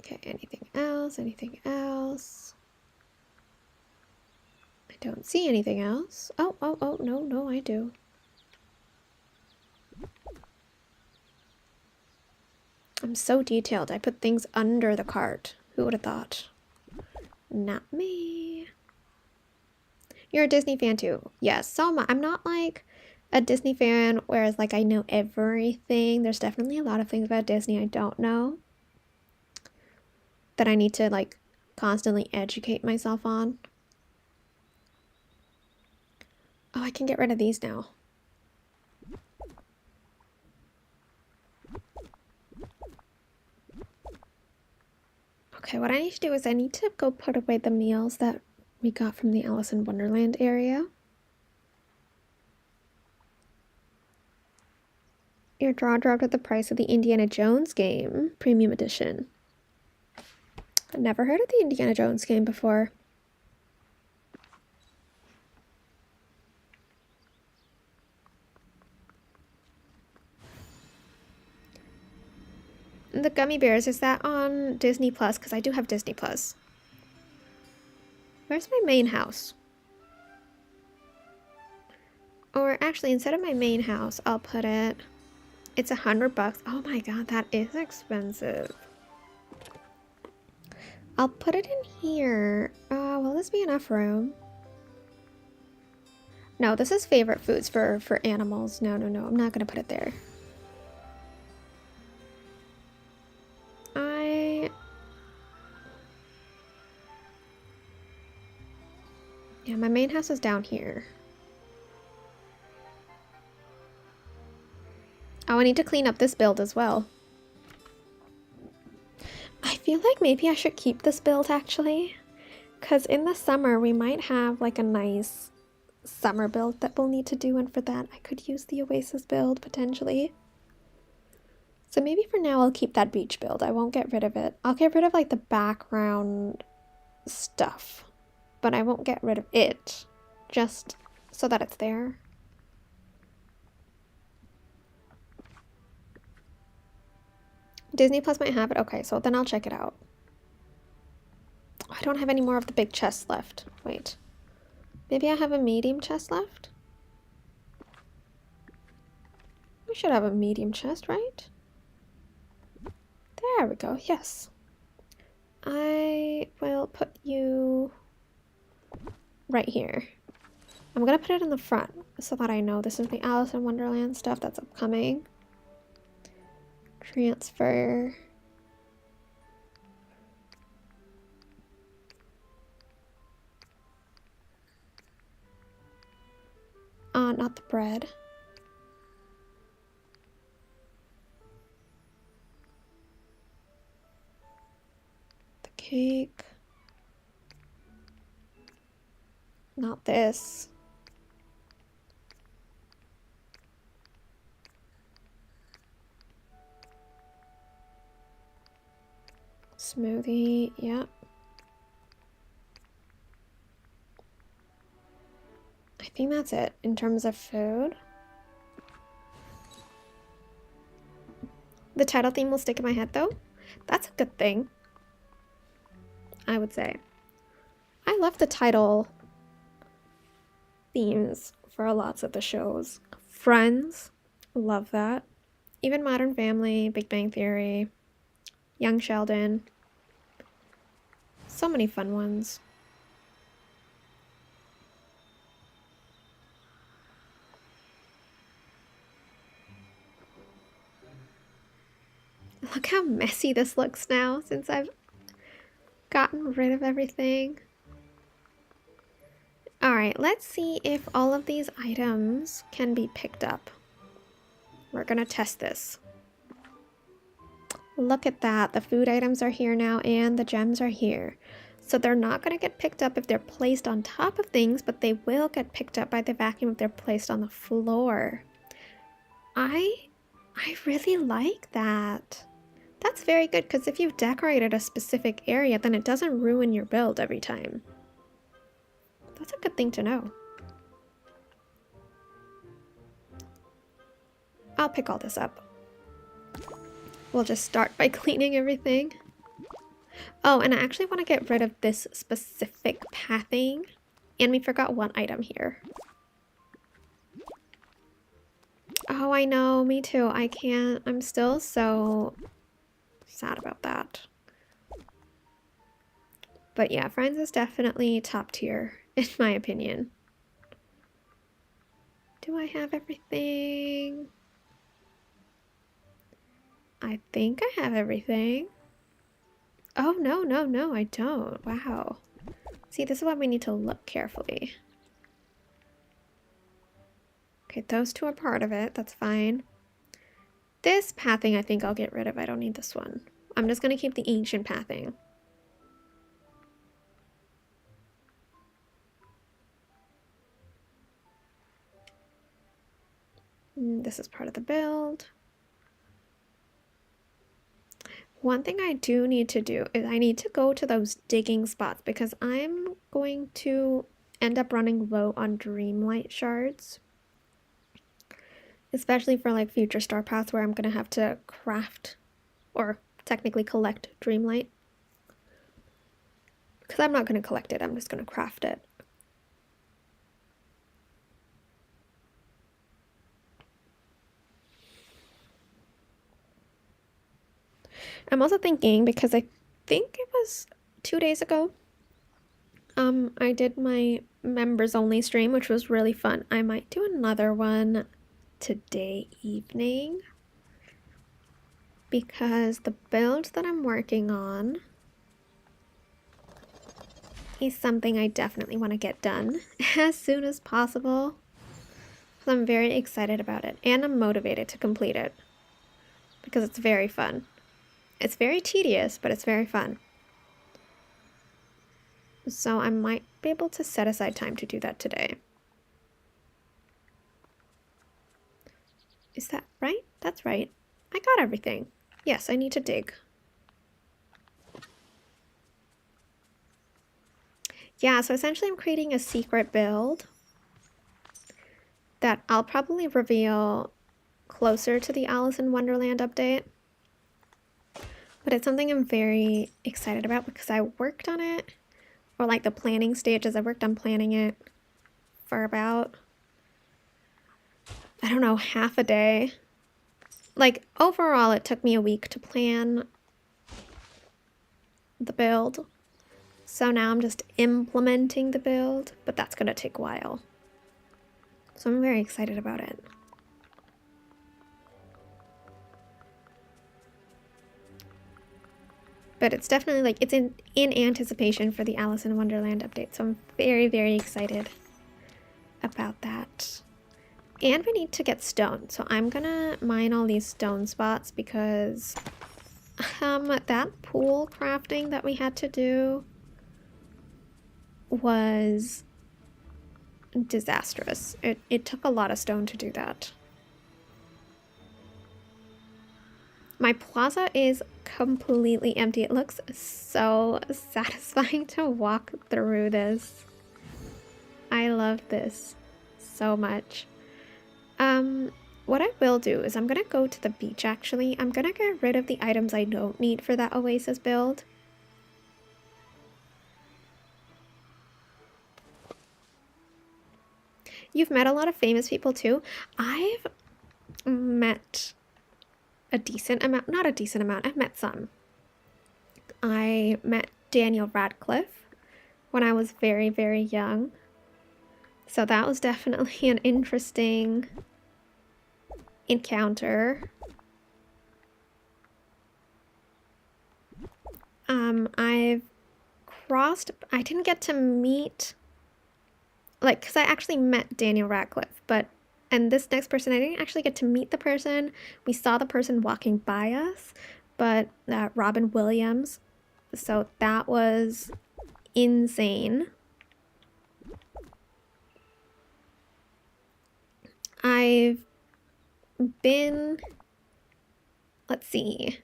Okay, anything else? Anything else? I don't see anything else. Oh, no, I do. I'm so detailed. I put things under the cart. Who would have thought? Not me. You're a Disney fan too. Yes, so am I. I'm not like a Disney fan, whereas like I know everything. There's definitely a lot of things about Disney I don't know that I need to like constantly educate myself on. Oh, I can get rid of these now. Okay, what I need to do is I need to go put away the meals that we got from the Alice in Wonderland area. Your draw dropped at the price of the Indiana Jones game, Premium Edition. I've never heard of the Indiana Jones game before. The Gummy Bears, is that on Disney Plus? Because I do have Disney Plus. Where's my main house? Or actually, instead of my main house, I'll put it... It's $100. Oh my god, that is expensive. I'll put it in here. Will this be enough room? No, this is favorite foods for animals. No, I'm not gonna put it there. Yeah, my main house is down here. Oh, I need to clean up this build as well. I feel like maybe I should keep this build actually, because in the summer we might have like a nice summer build that we'll need to do, and for that I could use the Oasis build potentially. So maybe for now I'll keep that beach build. I won't get rid of it. I'll get rid of like the background stuff, but I won't get rid of it, just so that it's there. Disney Plus might have it. Okay, so then I'll check it out. I don't have any more of the big chest left. Wait. Maybe I have a medium chest left? We should have a medium chest, right? There we go, yes. I will put you right here. I'm gonna put it in the front so that I know this is the Alice in Wonderland stuff that's upcoming. Transfer. Not the bread. The cake. Not this. Smoothie, yep. I think that's it in terms of food. The title theme will stick in my head though. That's a good thing, I would say. I love the title themes for lots of the shows. Friends, love that. Even Modern Family, Big Bang Theory, Young Sheldon. So many fun ones. Look how messy this looks now since I've gotten rid of everything. Alright, let's see if all of these items can be picked up. We're gonna test this. Look at that. The food items are here now and the gems are here. So they're not going to get picked up if they're placed on top of things, but they will get picked up by the vacuum if they're placed on the floor. I really like that. That's very good because if you've decorated a specific area, then it doesn't ruin your build every time. That's a good thing to know. I'll pick all this up. We'll just start by cleaning everything. Oh, and I actually want to get rid of this specific pathing. And we forgot one item here. Oh, I know. Me too. I can't. I'm still so sad about that. But yeah, Friends is definitely top tier, in my opinion. Do I have everything? I think I have everything. Oh, no, I don't. Wow. See, this is why we need to look carefully. Okay, those two are part of it. That's fine. This pathing I think I'll get rid of. I don't need this one. I'm just going to keep the ancient pathing. This is part of the build. One thing I do need to do is I need to go to those digging spots because I'm going to end up running low on Dreamlight shards. Especially for like future star paths where I'm going to have to craft or technically collect Dreamlight. Because I'm not going to collect it, I'm just going to craft it. I'm also thinking, because I think it was 2 days ago, I did my members only stream, which was really fun. I might do another one today evening, because the build that I'm working on is something I definitely want to get done as soon as possible. So I'm very excited about it, and I'm motivated to complete it, because it's very fun. It's very tedious, but it's very fun. So I might be able to set aside time to do that today. Is that right? That's right. I got everything. Yes, I need to dig. Yeah, so essentially I'm creating a secret build that I'll probably reveal closer to the Alice in Wonderland update. But it's something I'm very excited about because I worked on it, or like the planning stages, I worked on planning it for about, I don't know, half a day. Like overall, it took me a week to plan the build. So now I'm just implementing the build, but that's going to take a while. So I'm very excited about it. But it's definitely like, it's in anticipation for the Alice in Wonderland update. So I'm very, very excited about that. And we need to get stone. So I'm gonna mine all these stone spots because that pool crafting that we had to do was disastrous. It took a lot of stone to do that. My plaza is completely empty. It looks so satisfying to walk through this. I love this so much. What I will do is I'm gonna go to the beach actually. I'm gonna get rid of the items I don't need for that Oasis build. You've met a lot of famous people too. I've met a decent amount, not a decent amount, I've met some. I met Daniel Radcliffe when I was very, very young. So that was definitely an interesting encounter. I've crossed, I didn't get to meet, like, because I actually met Daniel Radcliffe, and this next person, I didn't actually get to meet the person. We saw the person walking by us, but Robin Williams. So that was insane. I've been, let's see,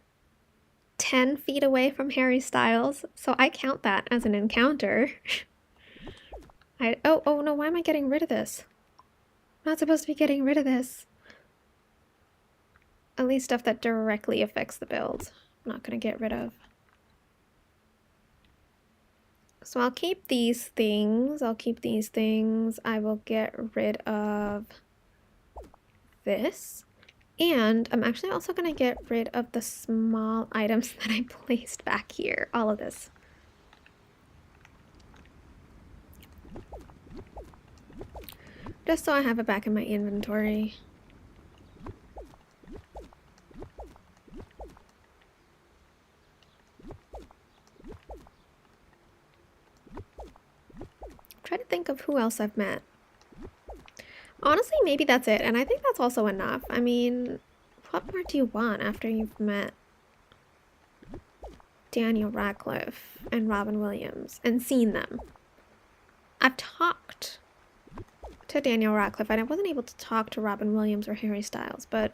10 feet away from Harry Styles, so I count that as an encounter. Oh no, why am I getting rid of this? I'm not supposed to be getting rid of this. At least stuff that directly affects the build. I'm not gonna get rid of. So I'll keep these things. I will get rid of this. And I'm actually also gonna get rid of the small items that I placed back here. All of this. Just so I have it back in my inventory. Try to think of who else I've met. Honestly, maybe that's it, and I think that's also enough. I mean, what more do you want after you've met Daniel Radcliffe and Robin Williams and seen them? I've talked to Daniel Radcliffe, and I wasn't able to talk to Robin Williams or Harry Styles, but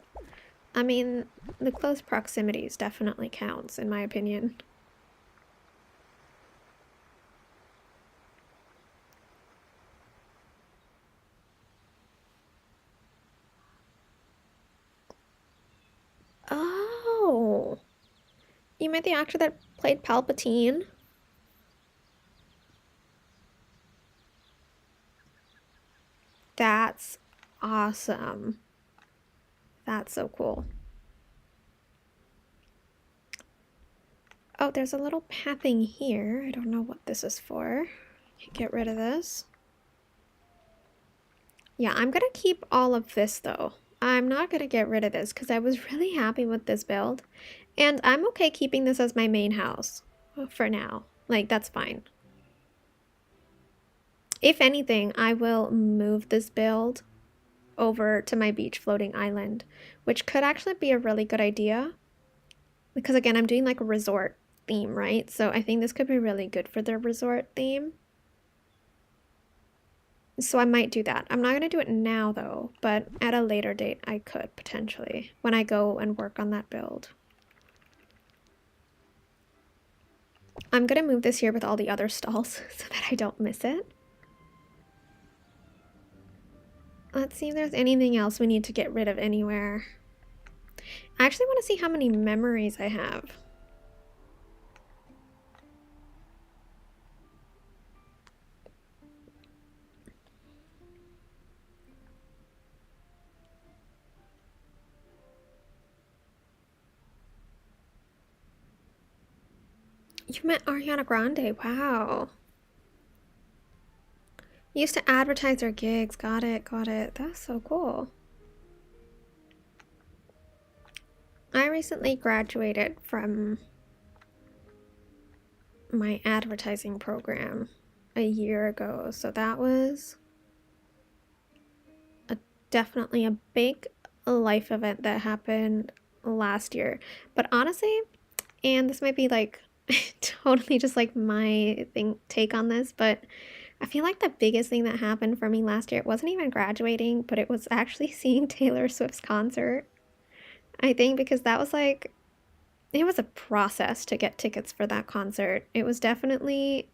I mean, the close proximities definitely counts, in my opinion. Oh, you met the actor that played Palpatine? That's awesome. That's so cool. Oh, there's a little pathing here. I don't know what this is for. Get rid of this. Yeah, I'm gonna keep all of this though. I'm not gonna get rid of this because I was really happy with this build. And I'm okay keeping this as my main house for now. Like, that's fine. If anything, I will move this build over to my beach floating island, which could actually be a really good idea. Because again, I'm doing like a resort theme, right? So I think this could be really good for the resort theme. So I might do that. I'm not going to do it now though, but at a later date I could potentially when I go and work on that build. I'm going to move this here with all the other stalls so that I don't miss it. Let's see if there's anything else we need to get rid of anywhere. I actually want to see how many memories I have. You met Ariana Grande, wow. You used to advertise their gigs, got it. That's so cool. I recently graduated from my advertising program a year ago, so that was definitely a big life event that happened last year. But honestly, and this might be like totally just like my take on this, but I feel like the biggest thing that happened for me last year, it wasn't even graduating, but it was actually seeing Taylor Swift's concert. I think because that was like, it was a process to get tickets for that concert. It was definitely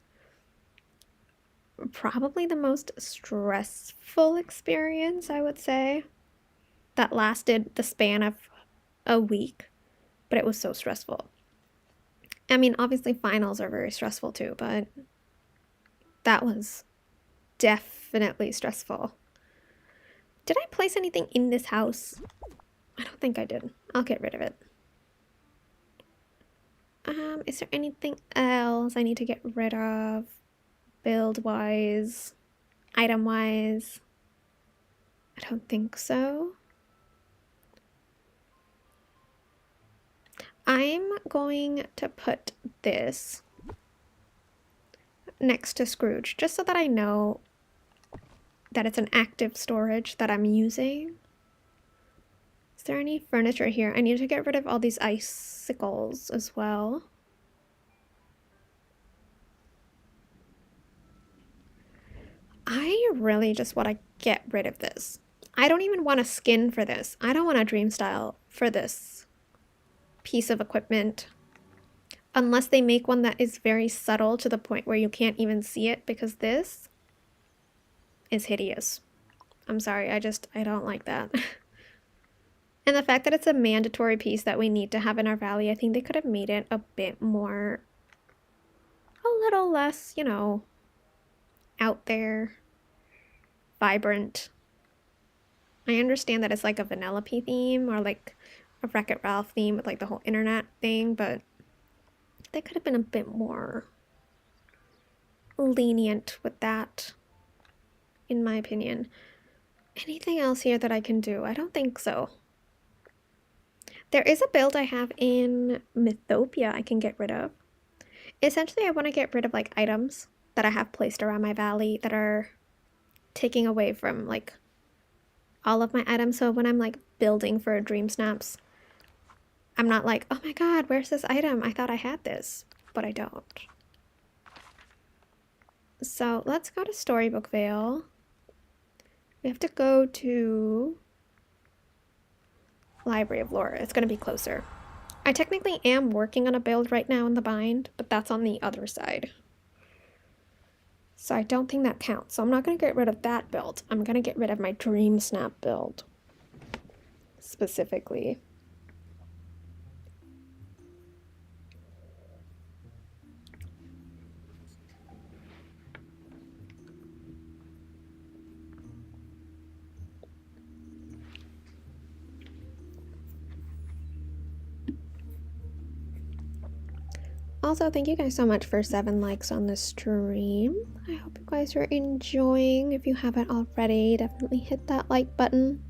probably the most stressful experience, I would say, that lasted the span of a week, but it was so stressful. I mean, obviously finals are very stressful too, but that was definitely stressful. Did I place anything in this house? I don't think I did. I'll get rid of it. Is there anything else I need to get rid of? Build-wise, item-wise? I don't think so. I'm going to put this next to Scrooge, just so that I know that it's an active storage that I'm using. Is there any furniture here? I need to get rid of all these icicles as well. I really just want to get rid of this. I don't even want a skin for this. I don't want a dream style for this piece of equipment. Unless they make one that is very subtle to the point where you can't even see it, because this is hideous. I'm sorry, I don't like that. And the fact that it's a mandatory piece that we need to have in our valley, I think they could have made it a bit more, a little less, you know, out there, vibrant. I understand that it's like a Vanellope theme or like a Wreck-It Ralph theme with like the whole internet thing, but they could have been a bit more lenient with that, in my opinion. Anything else here that I can do? I don't think so. There is a build I have in Mythopia I can get rid of. Essentially, I want to get rid of like items that I have placed around my valley that are taking away from like all of my items. So when I'm like building for Dream Snaps, I'm not like, oh my god, where's this item? I thought I had this, but I don't. So let's go to Storybook Vale. We have to go to Library of Lore. It's going to be closer. I technically am working on a build right now in the bind, but that's on the other side. So I don't think that counts. So I'm not going to get rid of that build. I'm going to get rid of my Dream Snap build. Specifically. Also, thank you guys so much for 7 likes on the stream. I hope you guys are enjoying. If you haven't already, definitely hit that like button.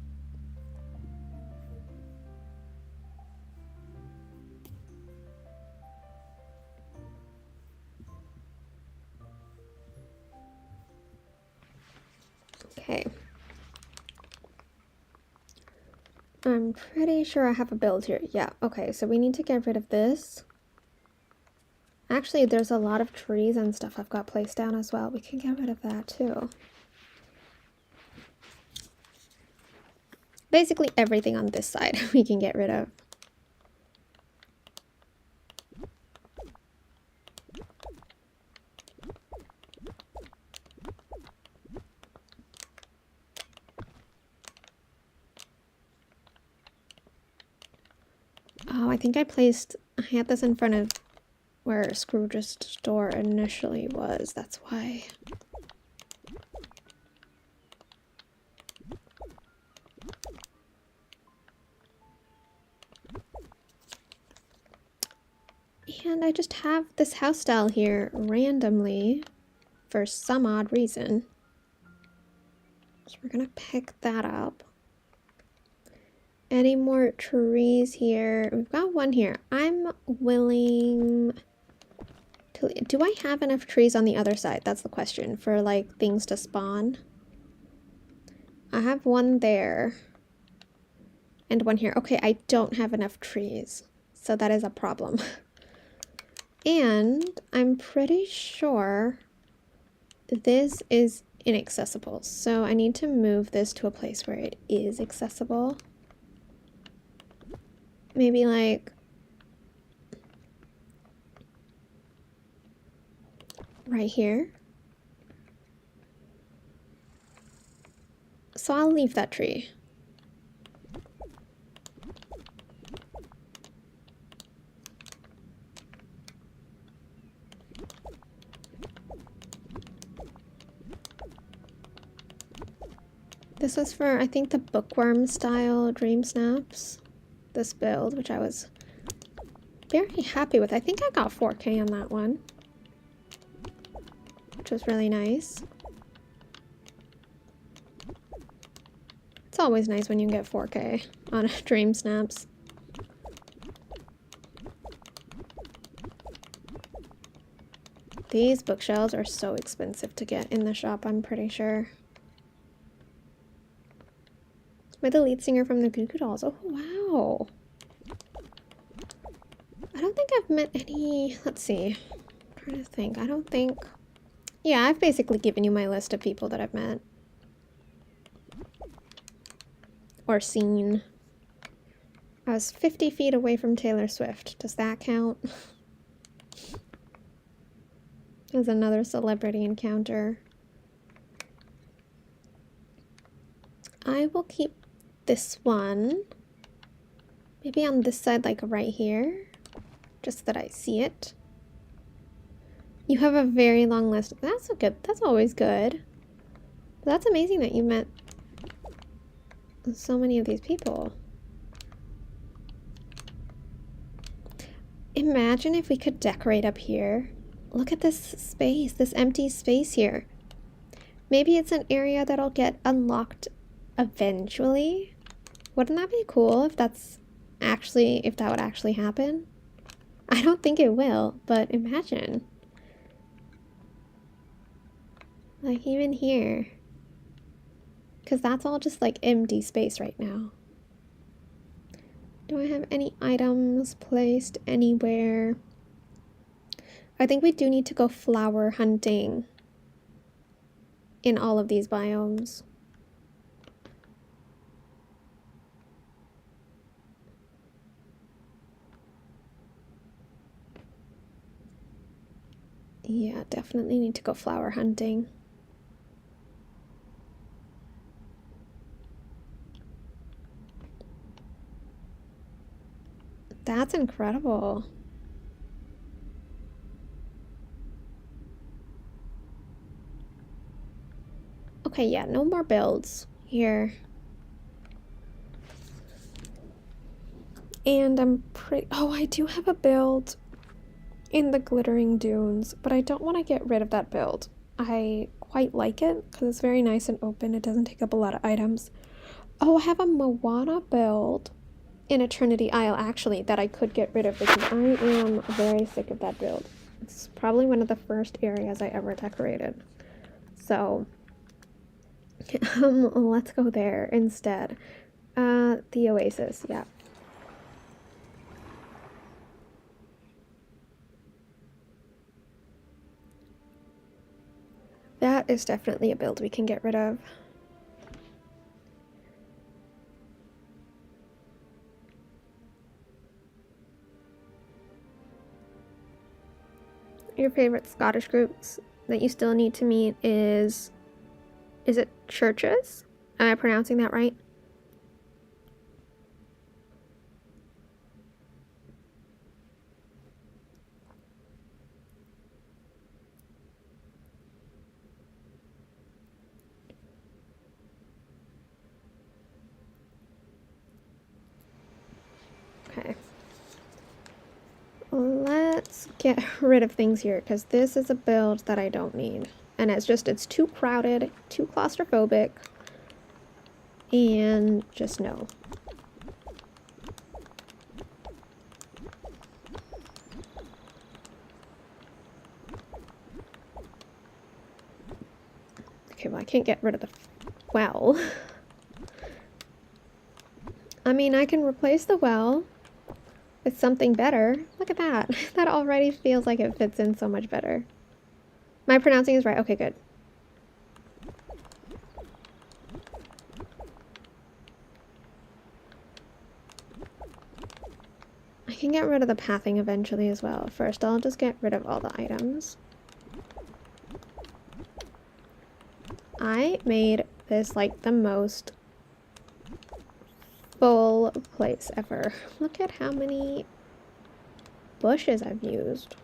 Okay. I'm pretty sure I have a build here. Yeah, okay, so we need to get rid of this. Actually, there's a lot of trees and stuff I've got placed down as well. We can get rid of that too. Basically everything on this side we can get rid of. Oh, I think I had this in front of where Scrooge's store initially was. That's why. And I just have this house style here randomly for some odd reason. So we're gonna pick that up. Any more trees here? We've got one here. I'm willing to... Do I have enough trees on the other side? That's the question for like things to spawn. I have one there. And one here. Okay, I don't have enough trees. So that is a problem. And I'm pretty sure this is inaccessible. So I need to move this to a place where it is accessible. Maybe like right here. So I'll leave that tree. This was for, I think, the bookworm style Dream Snaps. This build, which I was very happy with. I think I got 4K on that one, which was really nice. It's always nice when you get 4K on Dream Snaps. These bookshelves are so expensive to get in the shop, I'm pretty sure. Am I the lead singer from the Goo Goo Dolls? Oh, wow. I don't think I've met any... Let's see. I'm trying to think. I don't think... Yeah, I've basically given you my list of people that I've met. Or seen. I was 50 feet away from Taylor Swift. Does that count? There's another celebrity encounter. I will keep this one. Maybe on this side, like right here. Just so that I see it. You have a very long list. That's a good, that's always good. But that's amazing that you met so many of these people. Imagine if we could decorate up here. Look at this space, this empty space here. Maybe it's an area that'll get unlocked eventually. Wouldn't that be cool if that's actually, if that would actually happen? I don't think it will, but imagine. Like even here. Because that's all just like empty space right now. Do I have any items placed anywhere? I think we do need to go flower hunting in all of these biomes. Yeah, definitely need to go flower hunting. That's incredible. Okay, yeah, no more builds here. And I'm pretty... Oh, I do have a build in the Glittering Dunes, but I don't want to get rid of that build. I quite like it because it's very nice and open. It doesn't take up a lot of items. Oh, I have a Moana build in Eternity Isle, actually, that I could get rid of because I am very sick of that build. It's probably one of the first areas I ever decorated. So, let's go there instead. The Oasis, yeah. That is definitely a build we can get rid of. Your favorite Scottish groups that you still need to meet is it churches? Am I pronouncing that right? Okay. Let's get rid of things here because this is a build that I don't need. And it's too crowded, too claustrophobic, and just no. Okay, well, I can't get rid of the well. I mean, I can replace the well with something better. Look at that. That already feels like it fits in so much better. My pronouncing is right. Okay, good. I can get rid of the pathing eventually as well. First, I'll just get rid of all the items. I made this like the most full place ever. Look at how many bushes I've used.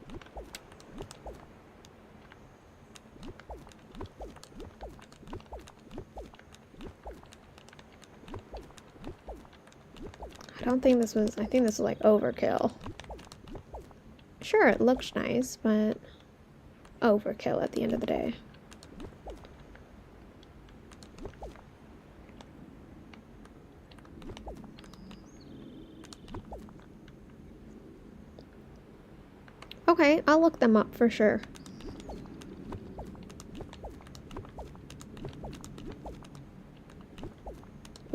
I think this was like overkill. Sure, it looks nice, but overkill at the end of the day. Okay, I'll look them up for sure.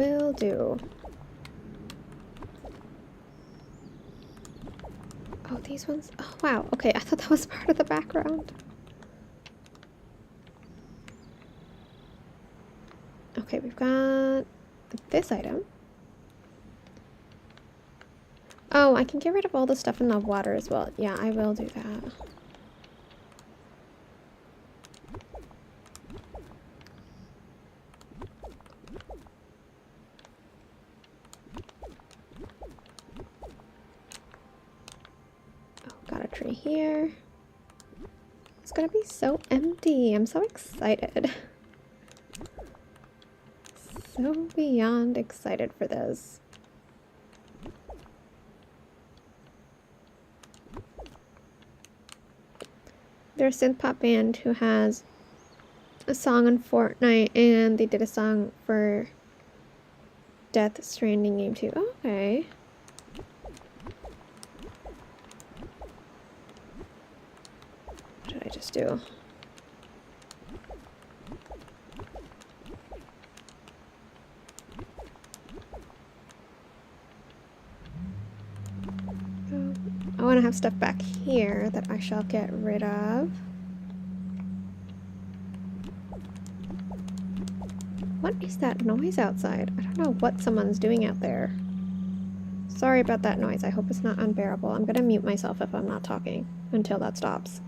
will do. Oh, these ones? Oh, wow. Okay, I thought that was part of the background. Okay, we've got this item. Oh, I can get rid of all the stuff in the water as well. Yeah, I will do that. Oh, got a tree here. It's gonna be so empty. I'm so excited. So beyond excited for this. They're a synth pop band who has a song on Fortnite, and they did a song for Death Stranding game too. Oh, okay. What did I just do? I want to have stuff back here that I shall get rid of. What is that noise outside? I don't know what someone's doing out there. Sorry about that noise. I hope it's not unbearable. I'm gonna mute myself if I'm not talking until that stops.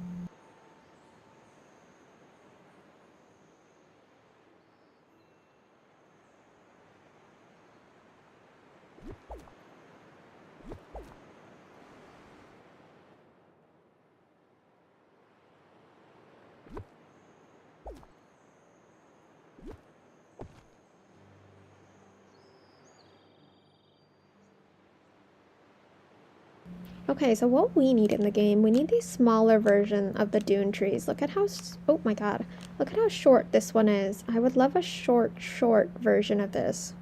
Okay, so what we need in the game, we need the smaller version of the dune trees. Look at how, oh my god, look at how short this one is. I would love a short version of this.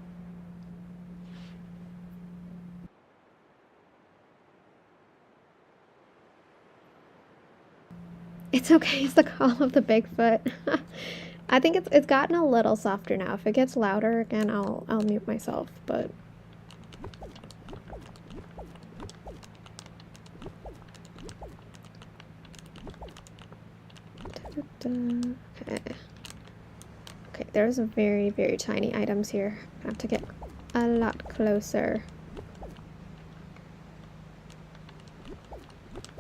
It's okay, it's the call of the Bigfoot. I think it's gotten a little softer now. If it gets louder again, I'll mute myself, but okay. Okay, there's a very tiny items here. I have to get a lot closer.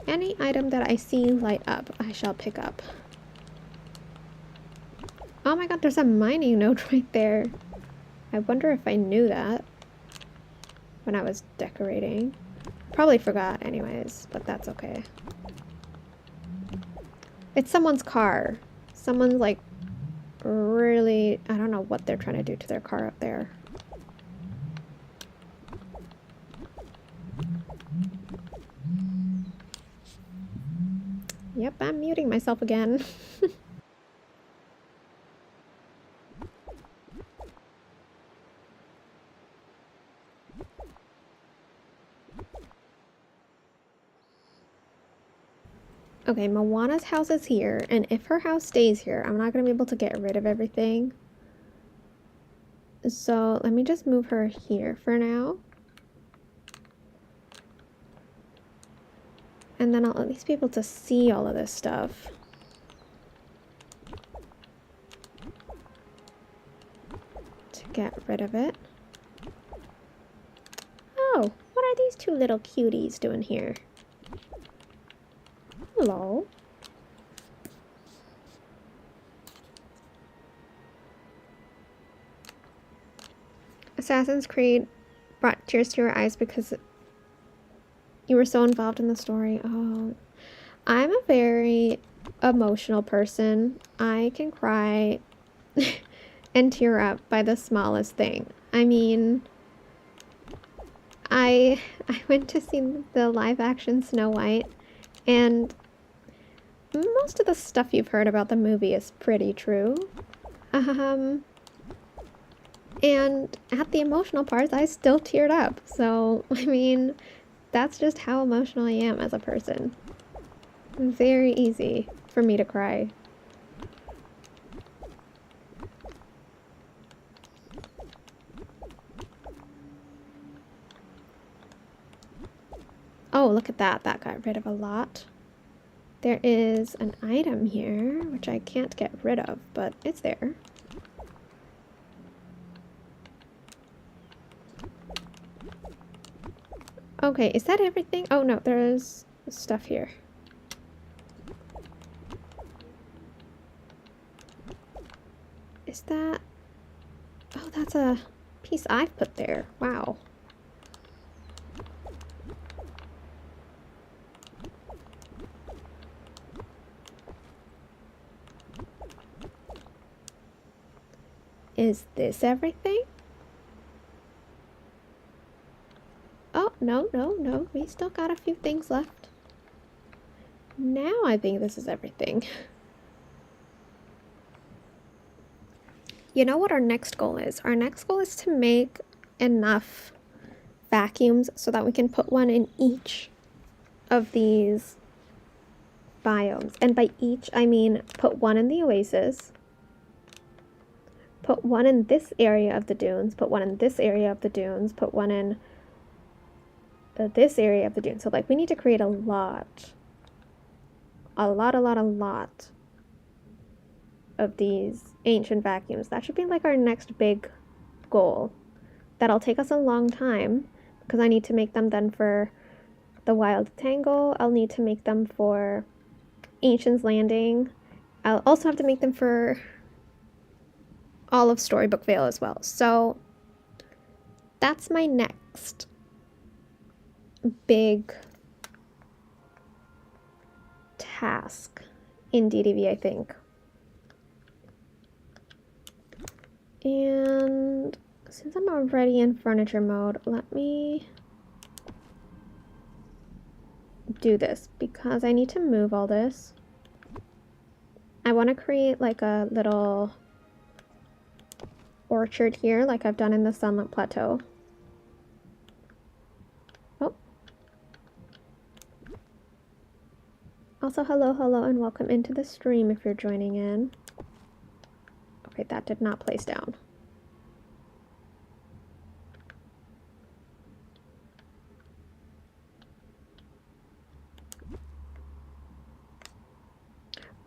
Any item that I see light up, I shall pick up. Oh my god, there's a mining node right there. I wonder if I knew that when I was decorating. Probably forgot anyways, but that's okay. It's someone's car. Someone's like really, I don't know what they're trying to do to their car up there. Yep, I'm muting myself again. Okay, Moana's house is here, and if her house stays here, I'm not going to be able to get rid of everything. So let me just move her here for now. And then I'll at least be able to see all of this stuff. To get rid of it. Oh, what are these two little cuties doing here? Hello. Assassin's Creed brought tears to your eyes because you were so involved in the story. Oh, I'm a very emotional person. I can cry and tear up by the smallest thing. I mean, I went to see the live action Snow White, and most of the stuff you've heard about the movie is pretty true. And at the emotional parts, I still teared up. So, I mean, that's just how emotional I am as a person. Very easy for me to cry. Oh, look at that. That got rid of a lot. There is an item here, which I can't get rid of, but it's there. Okay, is that everything? Oh no, there's stuff here. Is that... Oh, that's a piece I've put there. Wow. Is this everything? Oh, no, no, no. We still got a few things left. Now I think this is everything. You know what our next goal is? Our next goal is to make enough vacuums so that we can put one in each of these biomes. And by each, I mean put one in the oasis, put one in this area of the dunes, put one in this area of the dunes, put one in this area of the dunes. So like we need to create a lot of these ancient vacuums. That should be like our next big goal. That'll take us a long time because I need to make them then for the Wild Tangle. I'll need to make them for Ancient's Landing. I'll also have to make them for all of Storybook Vale as well. So that's my next big task in DDV, I think. And since I'm already in furniture mode, let me do this because I need to move all this. I want to create like a little orchard here like I've done in the Sunlit Plateau. Oh. Also, hello, and welcome into the stream if you're joining in. Okay, that did not place down.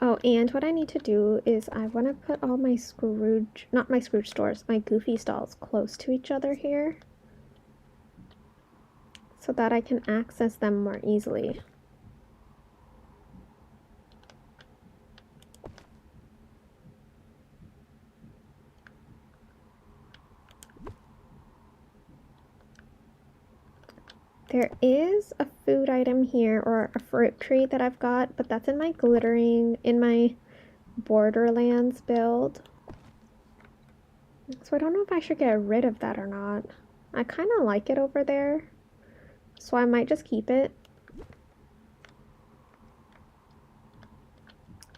Oh, and what I need to do is I want to put all my not my Scrooge stores, my Goofy stalls close to each other here so that I can access them more easily. There is a food item here, or a fruit tree that I've got, but that's in my Borderlands build. So I don't know if I should get rid of that or not. I kind of like it over there, so I might just keep it.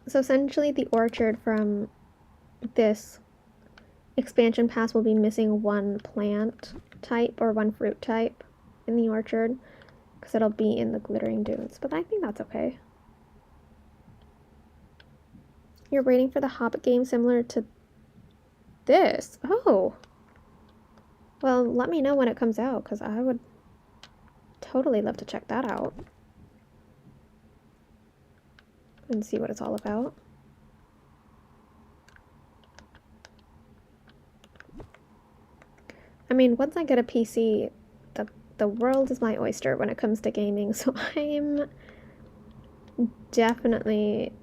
So essentially the orchard from this expansion pass will be missing one plant type or one fruit type in the orchard because it'll be in the Glittering Dunes, but I think that's okay. You're waiting for the Hobbit game similar to this? Oh, well, let me know when it comes out because I would totally love to check that out and see what it's all about. I mean, once I get a PC, the world is my oyster when it comes to gaming, so I'm definitely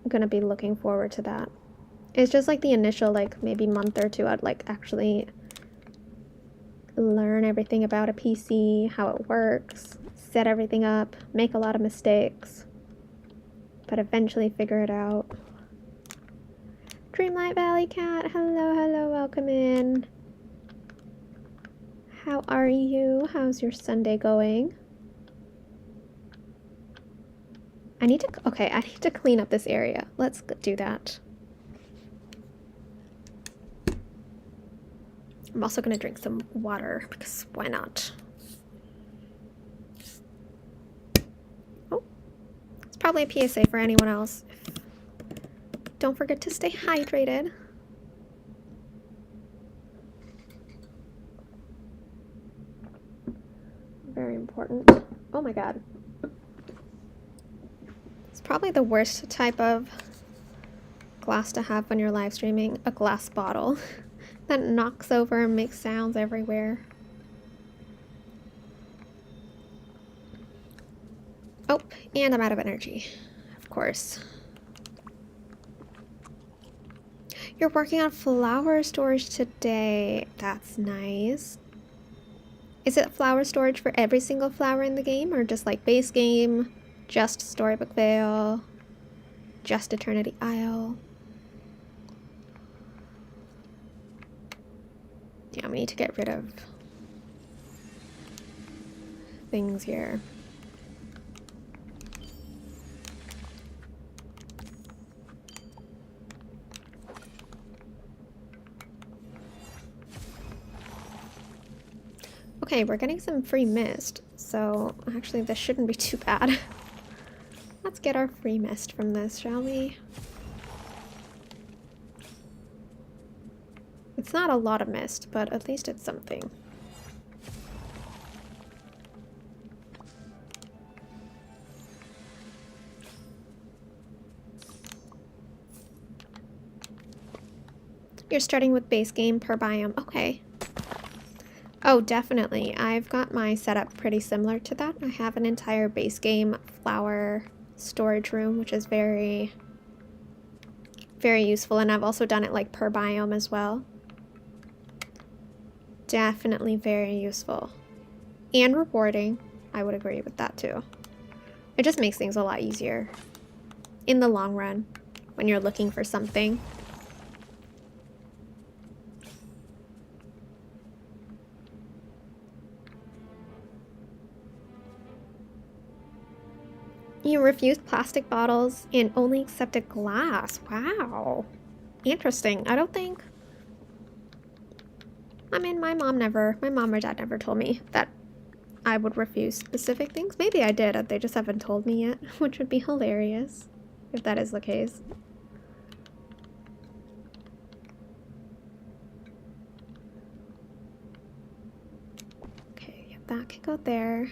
gonna be looking forward to that. It's just like the initial like maybe month or two I'd like actually learn everything about a PC, how it works, set everything up, make a lot of mistakes, but eventually figure it out. Dreamlight Valley Cat, hello, welcome in. How are you? How's your Sunday going? I need to clean up this area. Let's do that. I'm also gonna drink some water because why not? Oh, it's probably a PSA for anyone else. Don't forget to stay hydrated. Very important. Oh my god. It's probably the worst type of glass to have when you're live streaming, a glass bottle that knocks over and makes sounds everywhere. Oh, and I'm out of energy, of course. You're working on flower storage today. That's nice. Is it flower storage for every single flower in the game, or just like base game, just Storybook Vale, just Eternity Isle? Yeah, we need to get rid of things here. Okay, we're getting some free mist, so actually this shouldn't be too bad. Let's get our free mist from this, shall we? It's not a lot of mist, but at least it's something. You're starting with base game per biome. Okay. Oh, definitely. I've got my setup pretty similar to that. I have an entire base game flower storage room, which is very, very useful. And I've also done it like per biome as well. Definitely very useful. And rewarding. I would agree with that too. It just makes things a lot easier in the long run when you're looking for something. You refused plastic bottles and only accepted glass. Wow. Interesting. I don't think... I mean, my mom or dad never told me that I would refuse specific things. Maybe I did, they just haven't told me yet, which would be hilarious if that is the case. Okay, yeah, that can go there.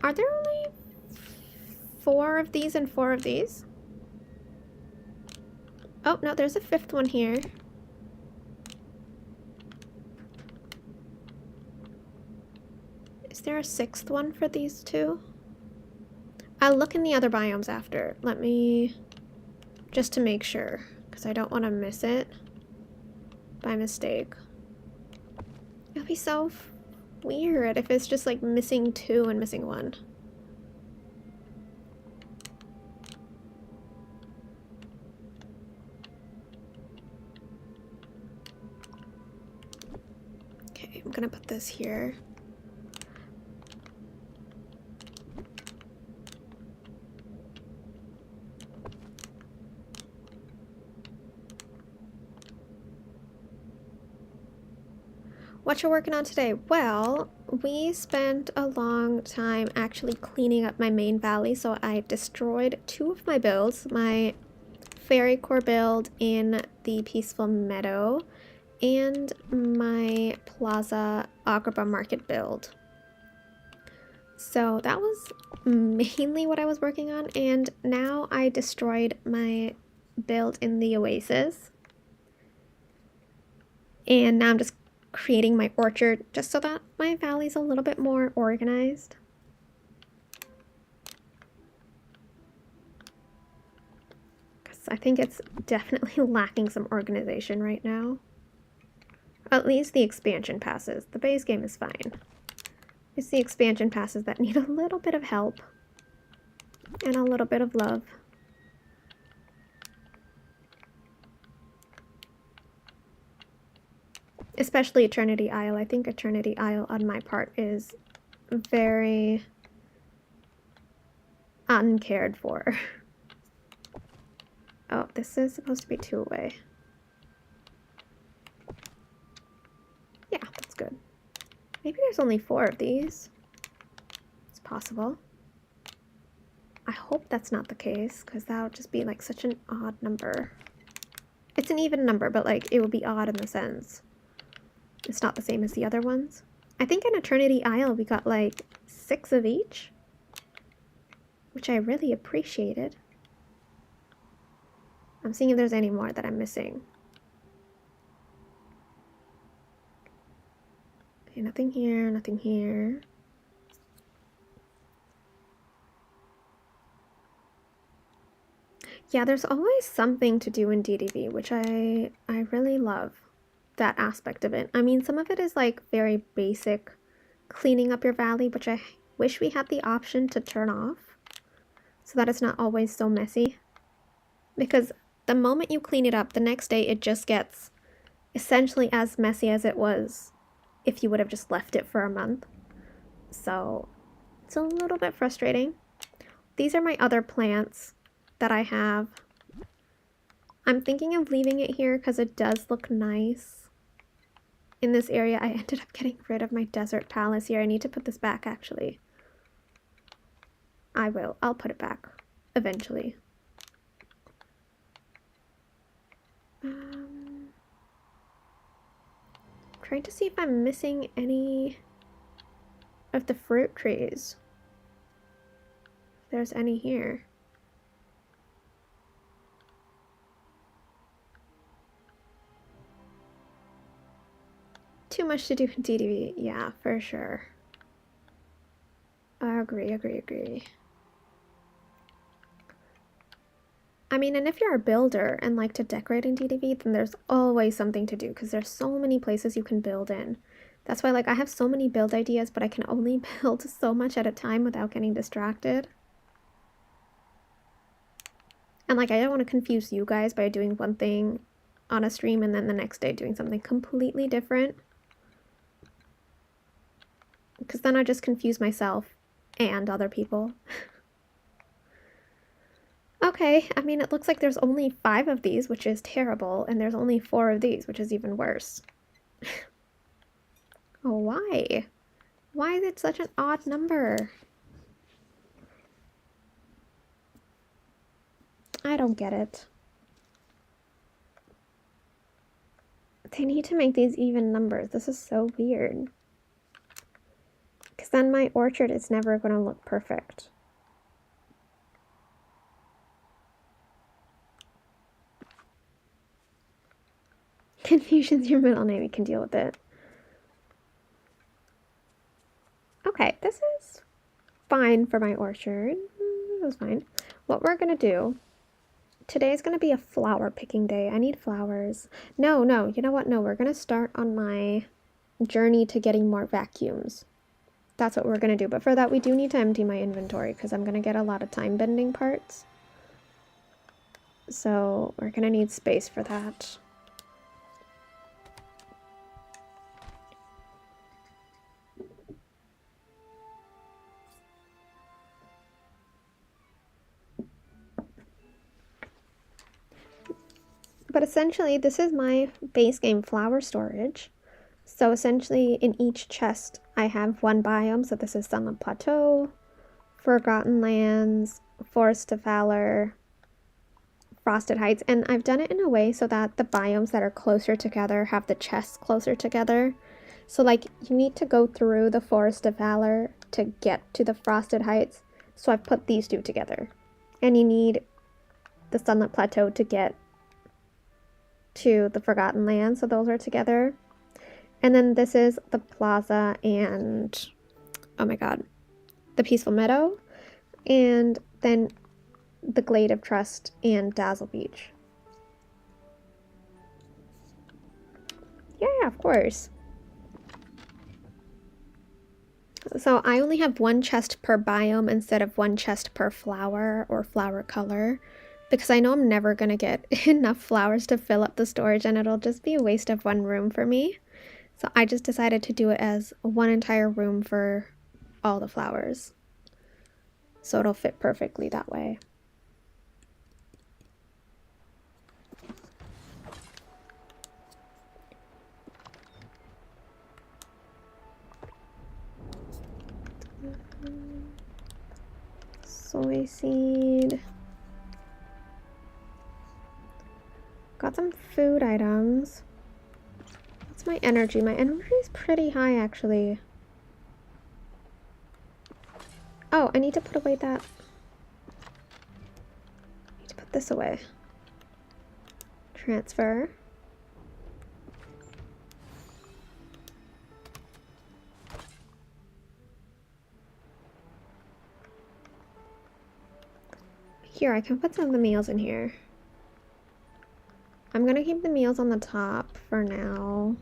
Are there only 4 of these and 4 of these? Oh, no, there's a 5th one here. Is there a 6th one for these 2? I'll look in the other biomes after. Let me... just to make sure, because I don't want to miss it by mistake. It would be so weird if it's just like missing 2 and missing 1. Okay, I'm gonna put this here. What you're working on today? Well, we spent a long time actually cleaning up my main valley, so I destroyed 2 of my builds, my Fairy Core build in the Peaceful Meadow and my Plaza Agrabah Market build. So that was mainly what I was working on, and now I destroyed my build in the Oasis. And now I'm just creating my orchard just so that my valley's a little bit more organized. Because I think it's definitely lacking some organization right now. At least the expansion passes. The base game is fine. It's the expansion passes that need a little bit of help and a little bit of love. Especially Eternity Isle. I think Eternity Isle on my part is very uncared for. Oh, this is supposed to be 2 away. Yeah, that's good. Maybe there's only 4 of these. It's possible. I hope that's not the case, because that would just be like such an odd number. It's an even number, but like it would be odd in the sense it's not the same as the other ones. I think in Eternity Isle we got like 6 of each, which I really appreciated. I'm seeing if there's any more that I'm missing. Okay, nothing here, nothing here. Yeah, there's always something to do in DDV, which I really love that aspect of it. I mean, some of it is like very basic cleaning up your valley, which I wish we had the option to turn off so that it's not always so messy. Because the moment you clean it up, the next day it just gets essentially as messy as it was if you would have just left it for a month. So it's a little bit frustrating. These are my other plants that I have. I'm thinking of leaving it here because it does look nice. In this area, I ended up getting rid of my desert palace here. I need to put this back, actually. I will. I'll put it back eventually. Trying to see if I'm missing any of the fruit trees. If there's any here. Too much to do in DDV. Yeah, for sure. I agree. I mean, and if you're a builder and like to decorate in DDV, then there's always something to do because there's so many places you can build in. That's why, like, I have so many build ideas, but I can only build so much at a time without getting distracted. And like, I don't want to confuse you guys by doing one thing on a stream and then the next day doing something completely different. Because then I just confuse myself and other people. Okay, I mean, it looks like there's only 5 of these, which is terrible, and there's only 4 of these, which is even worse. Oh, why? Why is it such an odd number? I don't get it. They need to make these even numbers. This is so weird. Because then my orchard is never going to look perfect. Confusion's your middle name. You can deal with it. Okay, this is fine for my orchard. This is fine. What we're going to do... Today's going to be a flower picking day. I need flowers. No, you know what? No, we're going to start on my journey to getting more vacuums. That's what we're going to do. But for that, we do need to empty my inventory because I'm going to get a lot of time bending parts. So we're going to need space for that. But essentially, this is my base game flower storage. So essentially, in each chest, I have one biome. So this is Sunlit Plateau, Forgotten Lands, Forest of Valor, Frosted Heights. And I've done it in a way so that the biomes that are closer together have the chests closer together. So like, you need to go through the Forest of Valor to get to the Frosted Heights. So I've put these 2 together. And you need the Sunlit Plateau to get to the Forgotten Lands, so those are together. And then this is the plaza and, oh my god, the Peaceful Meadow, and then the Glade of Trust and Dazzle Beach. Yeah, of course. So I only have 1 chest per biome instead of 1 chest per flower or flower color. Because I know I'm never going to get enough flowers to fill up the storage and it'll just be a waste of 1 room for me. So I just decided to do it as 1 entire room for all the flowers. So it'll fit perfectly that way. Soy seed. got some food items. What's my energy? My energy is pretty high, actually. Oh, I need to put away that. I need to put this away. Transfer. Here, I can put some of the meals in here. I'm gonna keep the meals on the top for now.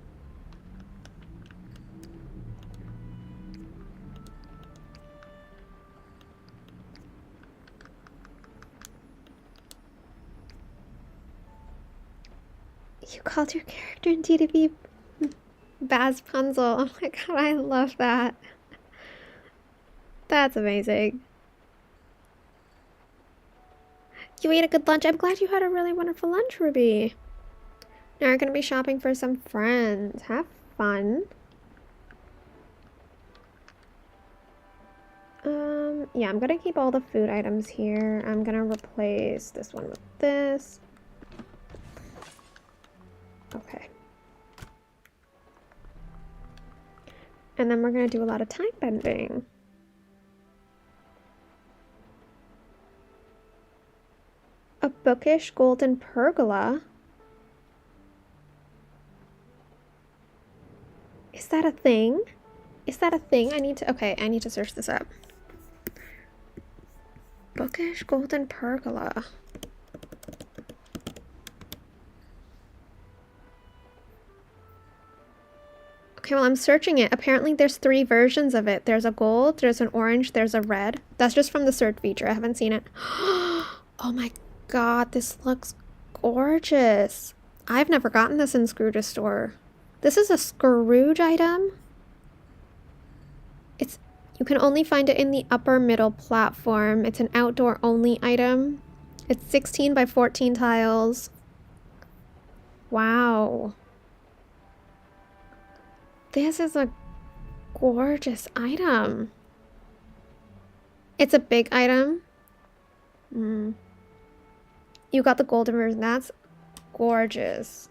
You called your character in DDB Bazpunzel. Oh my god, I love that. That's amazing. You ate a good lunch. I'm glad you had a really wonderful lunch, Ruby. Now we're gonna be shopping for some friends. Have fun. Yeah, I'm gonna keep all the food items here. I'm gonna replace this one with this. Okay. And then we're gonna do a lot of time bending. A bookish golden pergola? Is that a thing? Is that a thing? I need to search this up. Bookish golden pergola. Okay, well, I'm searching it. Apparently there's 3 versions of it. There's a gold, there's an orange, there's a red. That's just from the search feature. I haven't seen it. Oh my god, this looks gorgeous. I've never gotten this in Scrooge's store. This is a Scrooge item? You can only find it in the upper middle platform. It's an outdoor only item. It's 16 by 14 tiles. Wow. This is a gorgeous item. It's a big item. You got the golden version. That's gorgeous.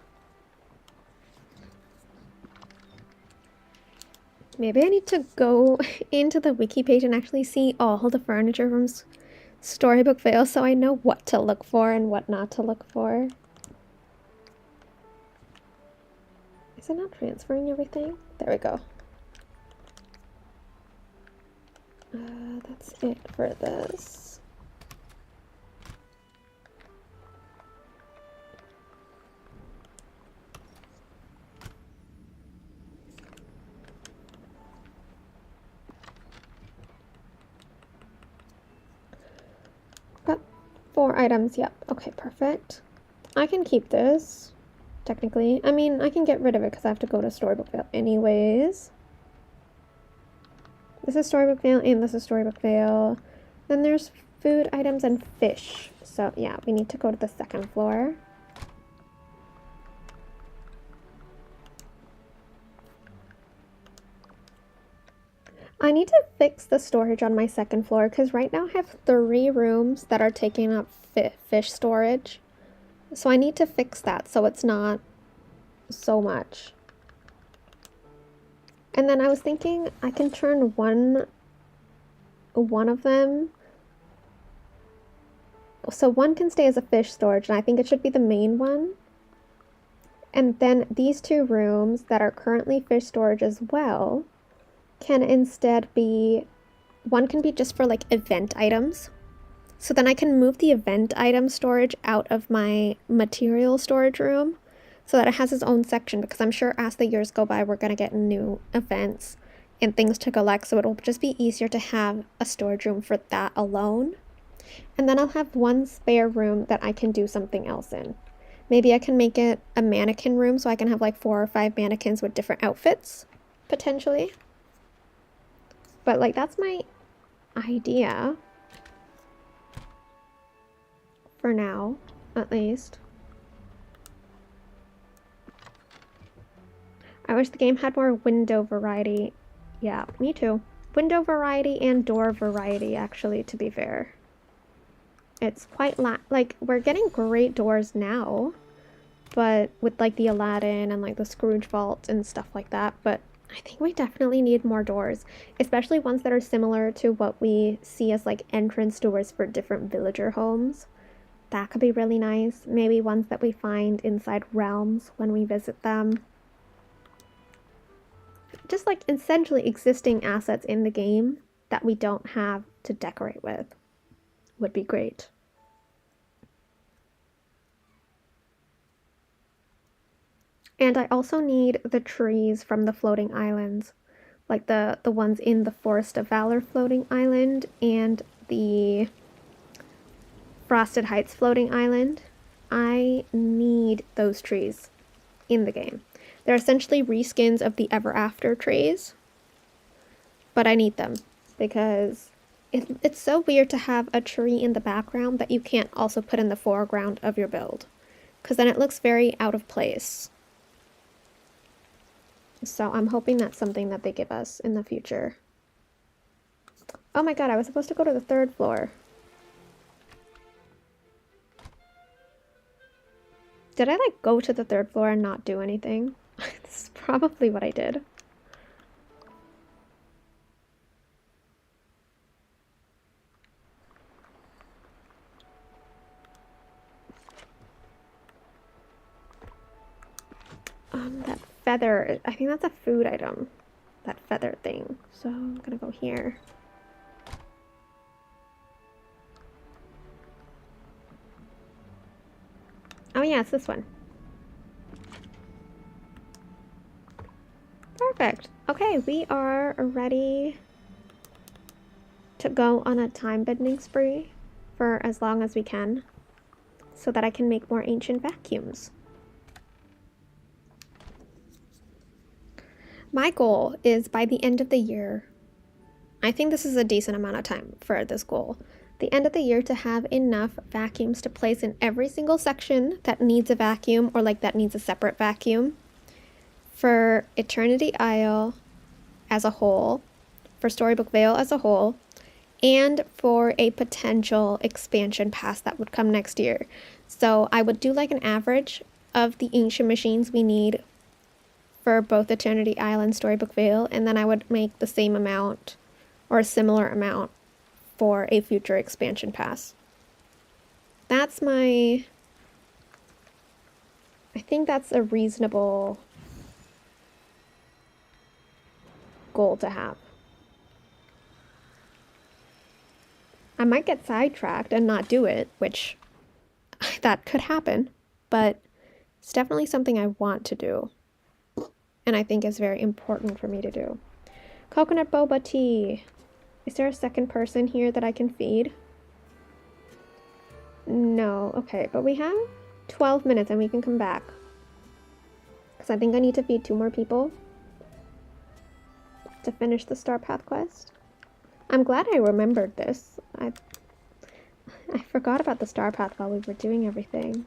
Maybe I need to go into the wiki page and actually see all the furniture from Storybook Vale so I know what to look for and what not to look for. Is it not transferring everything? There we go. That's it for this. Got 4 items, yep. Okay, perfect. I can keep this, technically. I mean, I can get rid of it because I have to go to Storybook Vale anyways. This is Storybook Vale and this is Storybook Vale. Then there's food items and fish. So yeah, we need to go to the 2nd floor. I need to fix the storage on my 2nd floor because right now I have 3 rooms that are taking up fish storage. So I need to fix that so it's not so much. And then I was thinking I can turn one of them. So one can stay as a fish storage, and I think it should be the main one. And then these 2 rooms that are currently fish storage as well can instead be, one can be just for like event items. So then I can move the event item storage out of my material storage room so that it has its own section, because I'm sure as the years go by we're going to get new events and things to collect, so it'll just be easier to have a storage room for that alone. And then I'll have one spare room that I can do something else in. Maybe I can make it a mannequin room so I can have like 4 or 5 mannequins with different outfits, potentially. But like, that's my idea. For now, at least. I wish the game had more window variety. Yeah, me too. Window variety and door variety, actually, to be fair. It's quite like, we're getting great doors now. but with like the Aladdin and like the Scrooge vault and stuff like that. But I think we definitely need more doors, especially ones that are similar to what we see as like entrance doors for different villager homes. That could be really nice. Maybe ones that we find inside realms when we visit them. Just like essentially existing assets in the game that we don't have to decorate with would be great. And I also need the trees from the floating islands, like the ones in the Forest of Valor floating island and the Frosted Heights floating island. I need those trees in the game. They're essentially reskins of the Ever After trees, but I need them because it's so weird to have a tree in the background that you can't also put in the foreground of your build, because then it looks very out of place. So I'm hoping that's something that they give us in the future. Oh my god, I was supposed to go to the 3rd floor. Did I like go to the 3rd floor and not do anything? This is probably what I did. That feather, I think that's a food item. That feather thing. So I'm gonna go here. Oh yeah, it's this one. Perfect. Okay, we are ready to go on a time bending spree for as long as we can so that I can make more ancient vacuums. My goal is by the end of the year, I think this is a decent amount of time for this goal, the end of the year to have enough vacuums to place in every single section that needs a vacuum or like that needs a separate vacuum for Eternity Isle as a whole, for Storybook Vale as a whole, and for a potential expansion pass that would come next year. So I would do like an average of the ancient machines we need for both Eternity Isle and Storybook Vale, and then I would make the same amount or a similar amount for a future expansion pass. That's my... I think that's a reasonable goal to have. I might get sidetracked and not do it, which that could happen, but it's definitely something I want to do. And I think is very important for me to do. Coconut boba tea. Is there a second person here that I can feed? No. Okay, but we have 12 minutes and we can come back. Because I think I need to feed 2 more people to finish the Star Path quest. I'm glad I remembered this. I forgot about the Star Path while we were doing everything.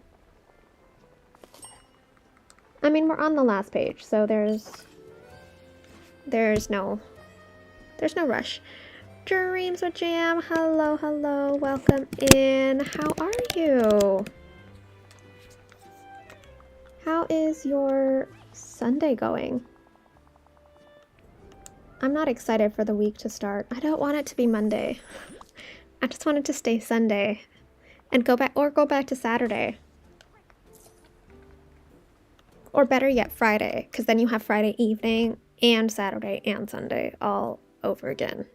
I mean, we're on the last page, so there's no rush. Dreams with Jam, hello, welcome in. How are you? How is your Sunday going? I'm not excited for the week to start. I don't want it to be Monday. I just want it to stay Sunday and go back to Saturday. Or better yet, Friday, because then you have Friday evening and Saturday and Sunday all over again,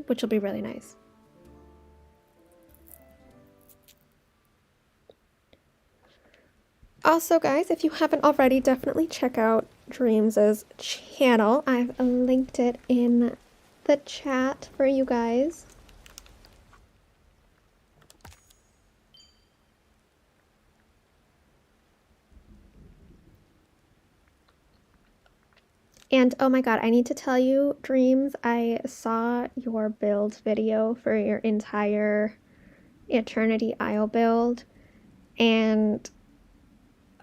which will be really nice. Also, guys, if you haven't already, definitely check out Dreams' channel. I've linked it in the chat for you guys. And oh my god, I need to tell you, Dreams, I saw your build video for your entire Eternity Isle build, and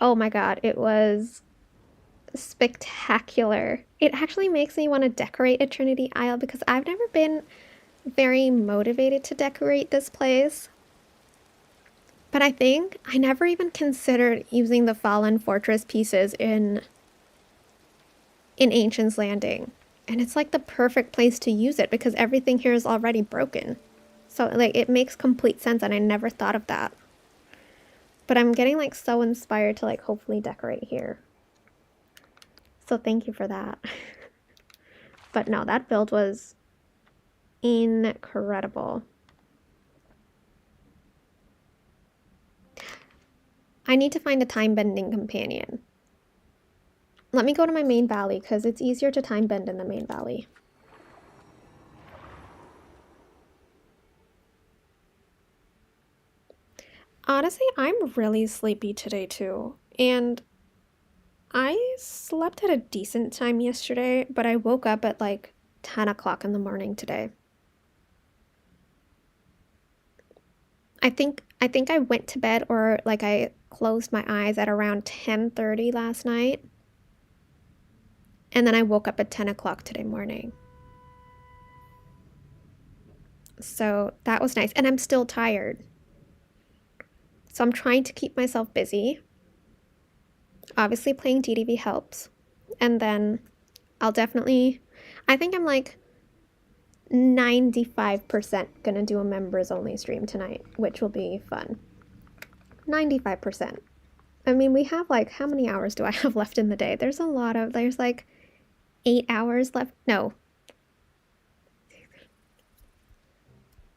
oh my god, it was spectacular. It actually makes me want to decorate Eternity Isle because I've never been very motivated to decorate this place. But I think I never even considered using the Fallen Fortress pieces in Ancient's Landing. And it's like the perfect place to use it because everything here is already broken. So like it makes complete sense and I never thought of that. But I'm getting like so inspired to like hopefully decorate here. So thank you for that. But no, that build was incredible. I need to find a time bending companion. Let me go to my main valley because it's easier to time bend in the main valley. Honestly, I'm really sleepy today too. And I slept at a decent time yesterday, but I woke up at like 10 o'clock in the morning today. I think I went to bed or like I closed my eyes at around 10:30 last night. And then I woke up at 10 o'clock today morning. So that was nice. And I'm still tired. So I'm trying to keep myself busy. Obviously playing DDV helps. And then I'll definitely, I think I'm like 95% gonna do a members only stream tonight, which will be fun. 95%. I mean, we have like, how many hours do I have left in the day? There's like 8 hours left. No.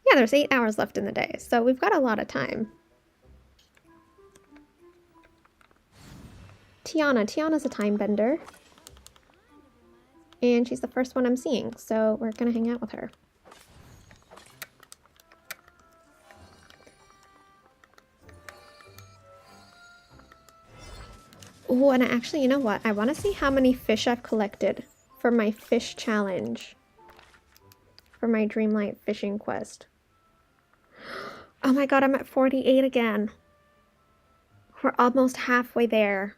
Yeah, there's 8 hours left in the day. So we've got a lot of time. Tiana's a time bender. And she's the first one I'm seeing. So we're gonna hang out with her. Oh, and actually, you know what? I want to see how many fish I've collected for my fish challenge. For my Dreamlight fishing quest. Oh my god, I'm at 48 again. We're almost halfway there.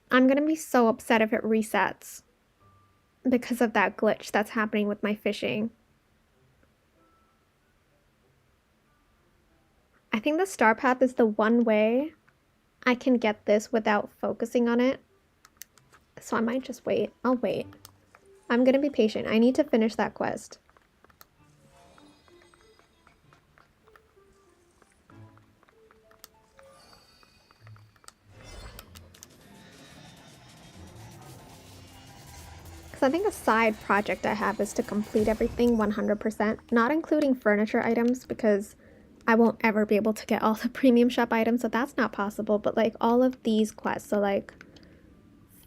I'm gonna be so upset if it resets. Because of that glitch that's happening with my fishing. I think the star path is the one way I can get this without focusing on it. So I might just wait. I'll wait. I'm gonna be patient. I need to finish that quest. Because I think a side project I have is to complete everything 100%, not including furniture items because I won't ever be able to get all the premium shop items, so that's not possible, but like all of these quests, so like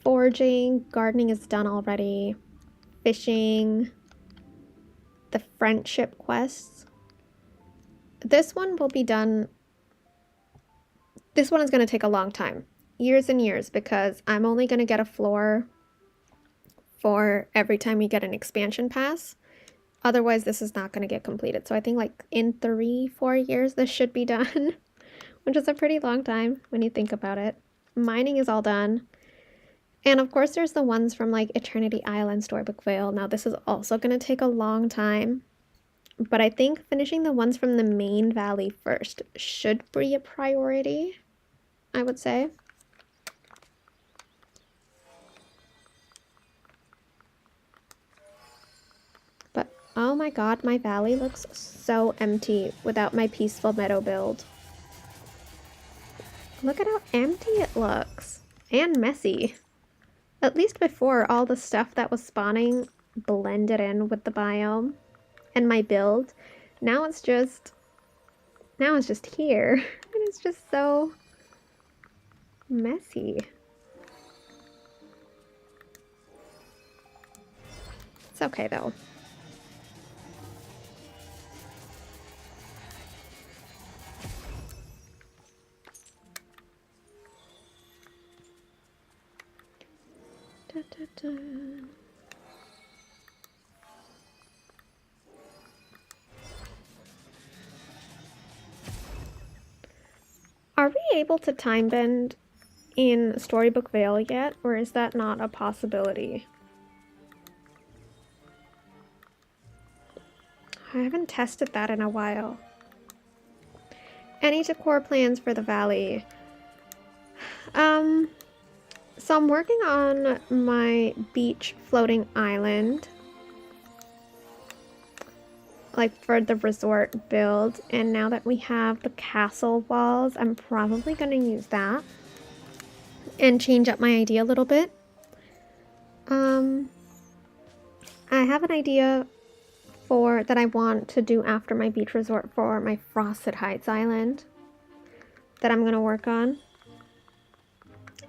foraging, gardening is done already, fishing, the friendship quests. This one will be done, this one is going to take a long time, years and years, because I'm only going to get a floor for every time we get an expansion pass. Otherwise, this is not going to get completed. So I think like in 3-4 years, this should be done, which is a pretty long time when you think about it. Mining is all done. And of course, there's the ones from like Eternity Island, Storybook Vale. Now, this is also going to take a long time. But I think finishing the ones from the main valley first should be a priority, I would say. But oh my god, my valley looks so empty without my peaceful meadow build. Look at how empty it looks. And messy. At least before, all the stuff that was spawning blended in with the biome and my build. Now it's just here. And it's just so messy. It's okay though. Da, da, da. Are we able to time bend in Storybook Vale yet, or is that not a possibility? I haven't tested that in a while. Any decor plans for the valley? So I'm working on my beach floating island, like for the resort build, and now that we have the castle walls, I'm probably going to use that and change up my idea a little bit. I have an idea for that I want to do after my beach resort for my Frosted Heights island that I'm going to work on.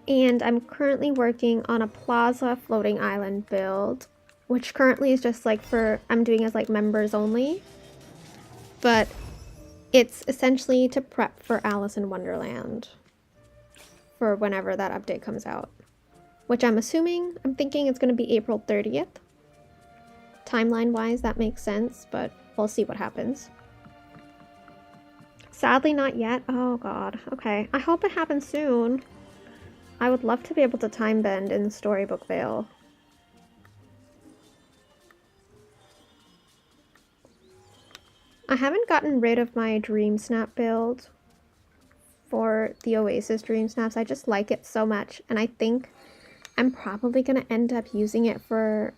And I'm currently working on a plaza floating island build, which currently is just like I'm doing as like members only, but it's essentially to prep for Alice in Wonderland for whenever that update comes out, which I'm thinking it's going to be April 30th. Timeline wise, that makes sense, but we'll see what happens. Sadly, not yet. Oh god. Okay. I hope it happens soon. I would love to be able to time bend in Storybook Vale. I haven't gotten rid of my Dream Snap build for the Oasis Dream Snaps. I just like it so much, and I think I'm probably going to end up using it for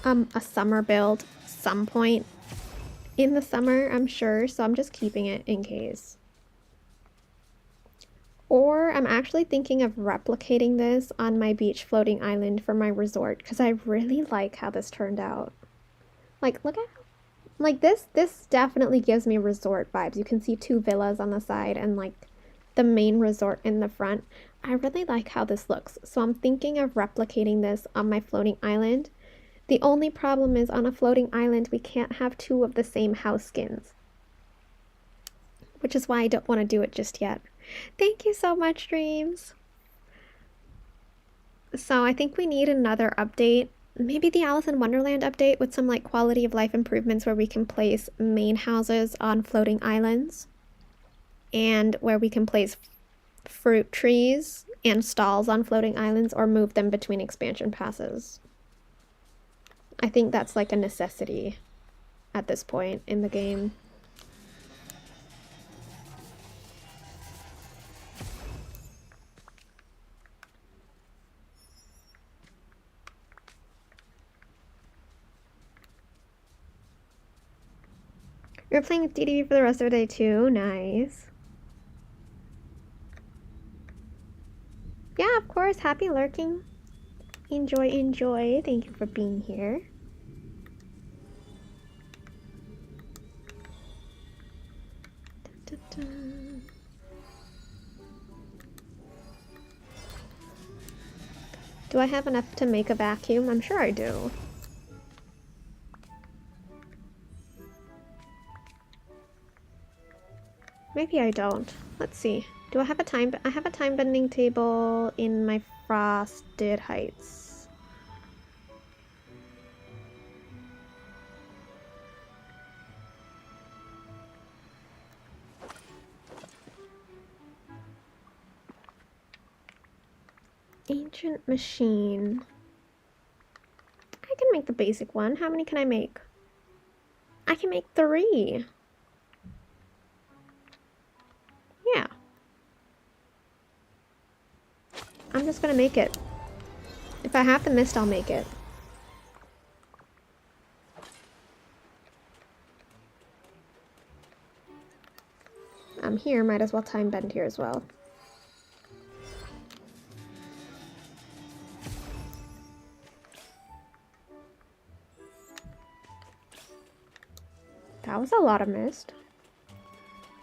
a summer build some point in the summer, I'm sure, so I'm just keeping it in case. Or I'm actually thinking of replicating this on my beach floating island for my resort, because I really like how this turned out. Like, look at, like, this definitely gives me resort vibes. You can see 2 villas on the side and like the main resort in the front. I really like how this looks, so I'm thinking of replicating this on my floating island. The only problem is on a floating island we can't have 2 of the same house skins, which is why I don't want to do it just yet. Thank you so much, Dreams. So I think we need another update, maybe the Alice in Wonderland update with some like quality of life improvements where we can place main houses on floating islands and where we can place fruit trees and stalls on floating islands or move them between expansion passes. I think that's like a necessity at this point in the game. You're playing with DDV for the rest of the day too? Nice. Yeah, of course. Happy lurking. Enjoy, enjoy. Thank you for being here. Da, da, da. Do I have enough to make a vacuum? I'm sure I do. Maybe I don't. Let's see. Do I have a time? I have a time bending table in my Frosted Heights. Ancient machine. I can make the basic one. How many can I make? I can make 3. Yeah. I'm just gonna make it. If I have the mist, I'll make it. I'm here, might as well time bend here as well. That was a lot of mist.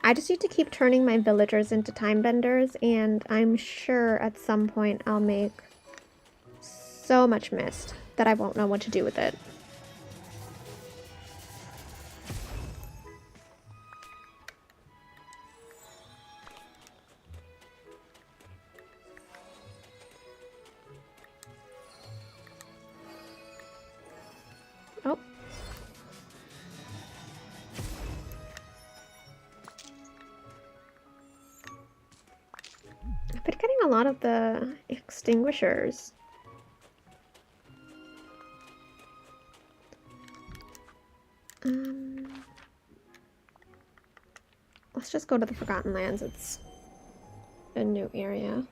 I just need to keep turning my villagers into time benders, and I'm sure at some point I'll make so much mist that I won't know what to do with it. Oh. I've been getting a lot of the extinguishers. Let's just go to the Forgotten Lands. It's a new area.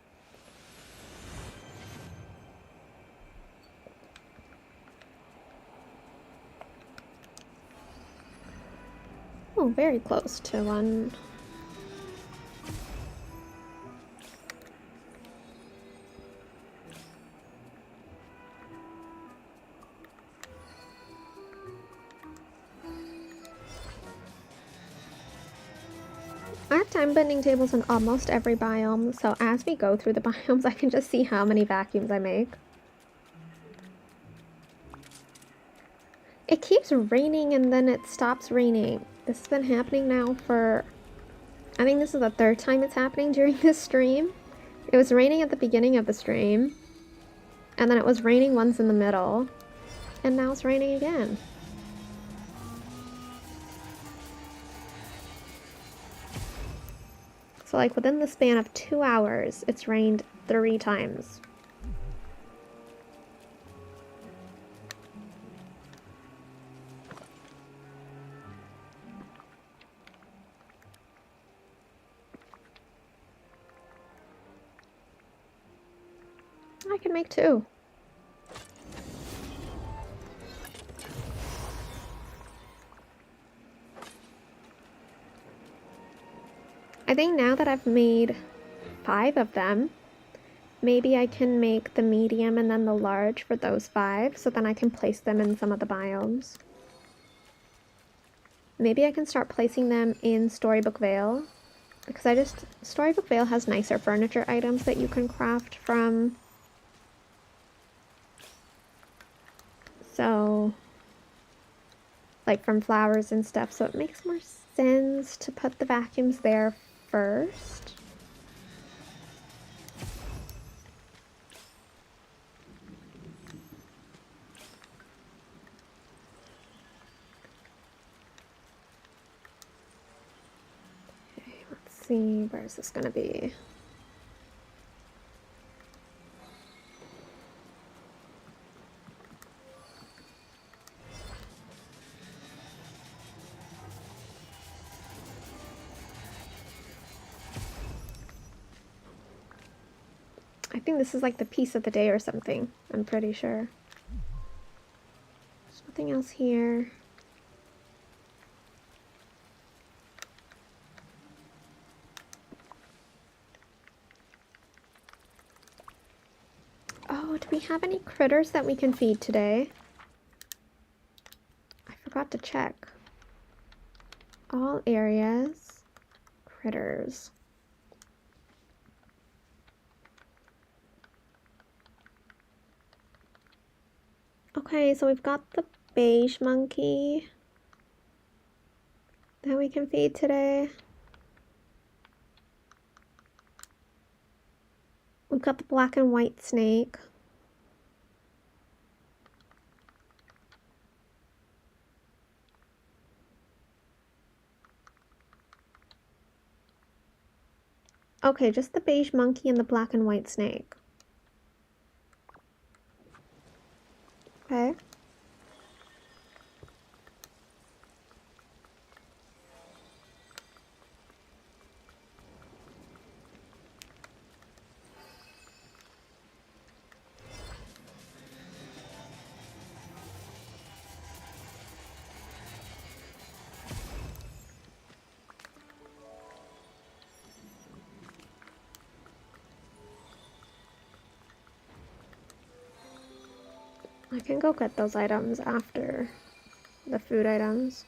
Oh, very close to one. I have time bending tables in almost every biome, so as we go through the biomes, I can just see how many vacuums I make. It keeps raining and then it stops raining. This has been happening now for... I think this is the third time it's happening during this stream. It was raining at the beginning of the stream, and then it was raining once in the middle, and now it's raining again. So like within the span of 2 hours, it's rained 3 times. I can make 2. I think now that I've made 5 of them, maybe I can make the medium and then the large for those 5, so then I can place them in some of the biomes. Maybe I can start placing them in Storybook Vale, because Storybook Vale has nicer furniture items that you can craft from. So, like from flowers and stuff, so it makes more sense to put the vacuums there first. Okay, let's see, where is this gonna be? I think this is like the piece of the day or something. I'm pretty sure. There's nothing else here. Oh, do we have any critters that we can feed today? I forgot to check. All areas. Critters. Okay, so we've got the beige monkey that we can feed today. We've got the black and white snake. Okay, just the beige monkey and the black and white snake. Okay. I can go get those items after the food items.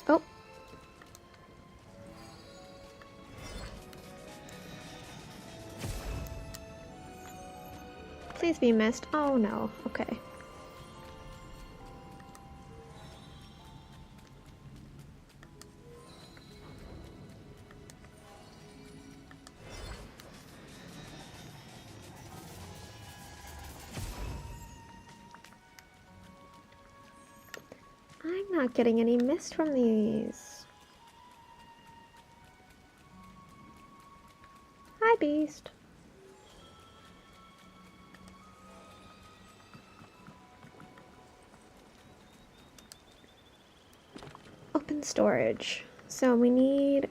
Oh. Please be missed. Oh no. Okay. not getting any mist from these. Hi, beast. Open storage. So we need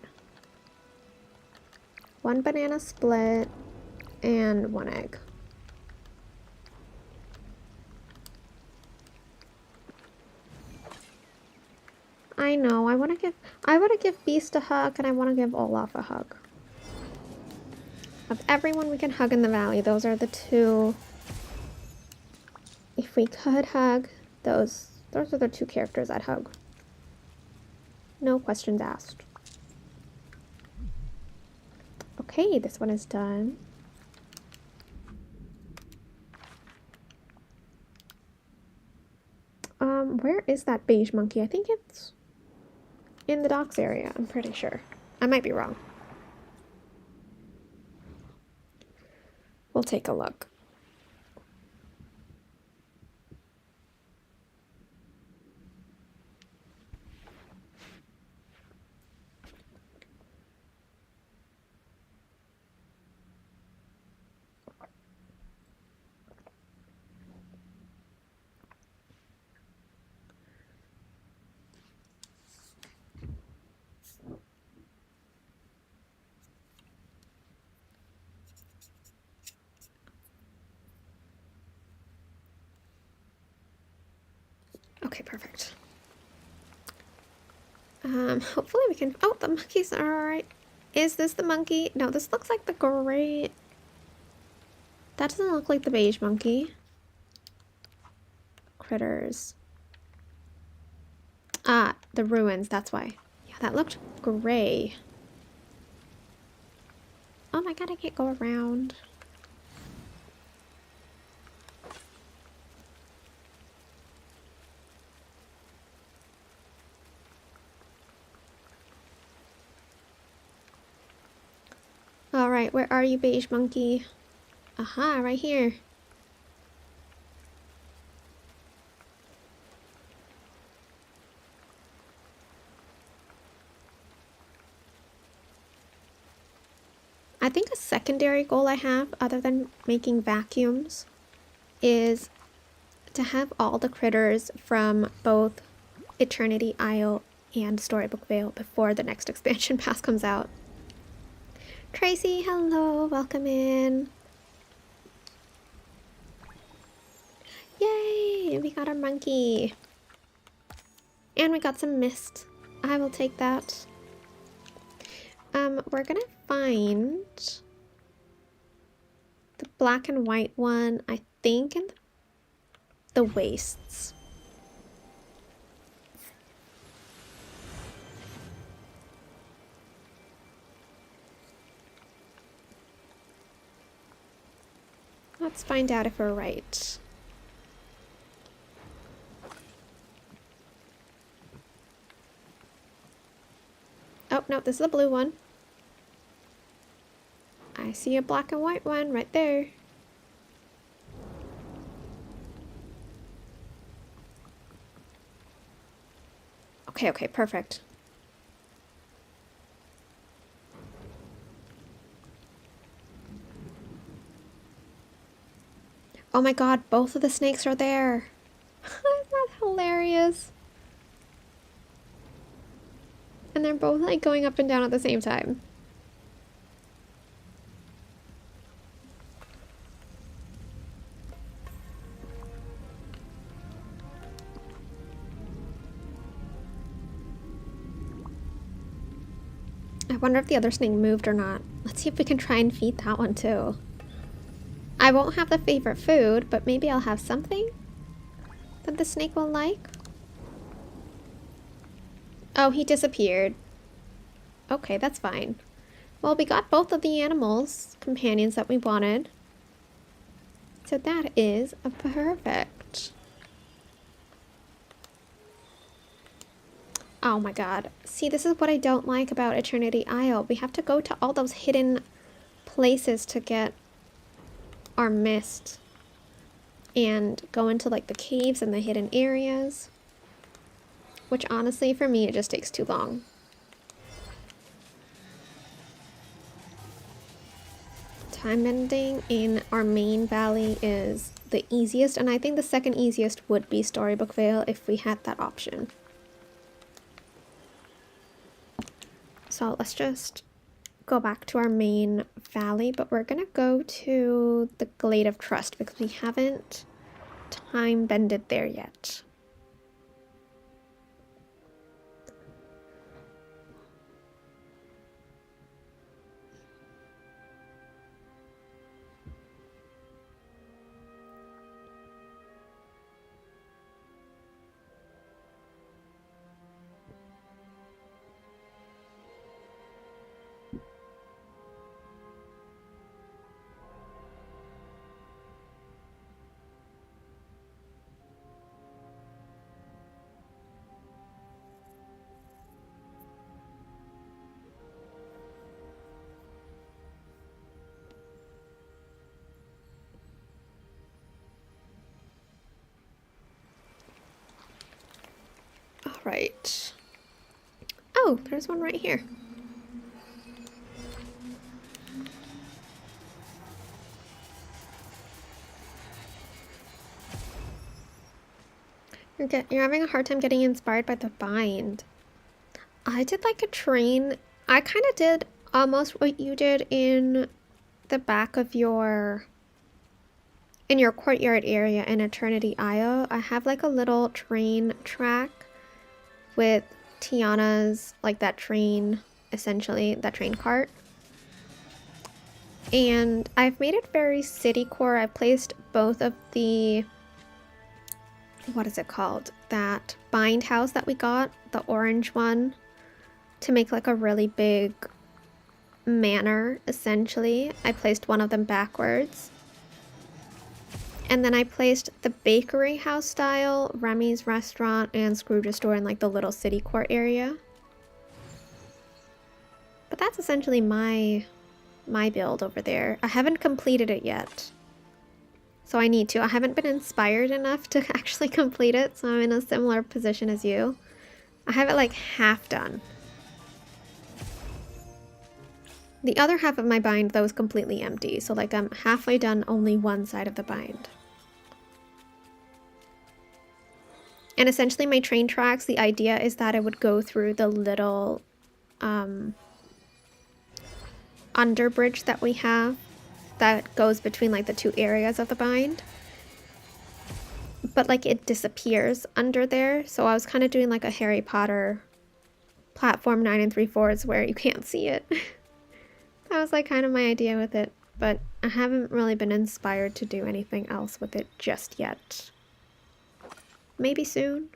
1 banana split and 1 egg. I know, I want to give Beast a hug, and I want to give Olaf a hug. Of everyone we can hug in the valley, those are the two. If we could hug, those are the 2 characters I'd hug. No questions asked. Okay, this one is done. Where is that beige monkey? I think it's in the docks area, I'm pretty sure. I might be wrong. We'll take a look. Okay, perfect. Hopefully we can... Oh, the monkeys are alright. Is this the monkey? No, this looks like the gray... That doesn't look like the beige monkey. Critters. Ah, the ruins, that's why. Yeah, that looked gray. Oh my god, I can't go around. Alright, where are you, beige monkey? Aha, right here. I think a secondary goal I have, other than making vacuums, is to have all the critters from both Eternity Isle and Storybook Vale before the next expansion pass comes out. Tracy, hello, welcome in. Yay, we got our monkey. And we got some mist. I will take that. We're gonna find the black and white one, I think, in the wastes. Let's find out if we're right. Oh, no, this is the blue one. I see a black and white one right there. Okay, okay, perfect. Oh my god, both of the snakes are there. Isn't that hilarious? And they're both like going up and down at the same time. I wonder if the other snake moved or not. Let's see if we can try and feed that one too. I won't have the favorite food, but maybe I'll have something that the snake will like. Oh, he disappeared. Okay, that's fine. Well, we got both of the animals, companions that we wanted. So that is perfect. Oh my god. See, this is what I don't like about Eternity Isle. We have to go to all those hidden places to get our mist. And go into like the caves and the hidden areas. which honestly for me it just takes too long. Time bending in our main valley is the easiest, and I think the second easiest would be Storybook Vale if we had that option. So let's just go back to our main valley, but we're gonna go to the Glade of Trust because we haven't time bended there yet. All right. Oh, there's one right here. You're having a hard time getting inspired by the bind. I did like a train. I kind of did almost what you did in the back of your courtyard area in Eternity Isle. I have like a little train track with Tiana's, like that train, essentially, that train cart. And I've made it very city core. I've placed both of the, what is it called? That bind house that we got, the orange one, to make like a really big manor, essentially. I placed one of them backwards. And then I placed the bakery house style, Remy's restaurant, and Scrooge's store in like the little city court area. But that's essentially my build over there. I haven't completed it yet. So I need to. I haven't been inspired enough to actually complete it, so I'm in a similar position as you. I have it like half done. The other half of my bind, though, is completely empty. So like I'm halfway done only one side of the bind. And essentially my train tracks, the idea is that it would go through the little underbridge that we have that goes between like the two areas of the bind. But like it disappears under there. So I was kind of doing like a Harry Potter platform 9 3/4 where you can't see it. That was like kind of my idea with it. But I haven't really been inspired to do anything else with it just yet. Maybe soon.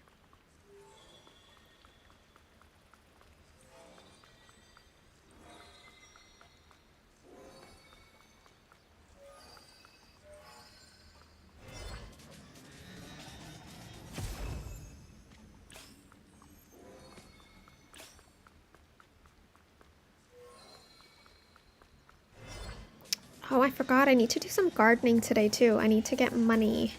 Oh, I forgot. I need to do some gardening today too. I need to get money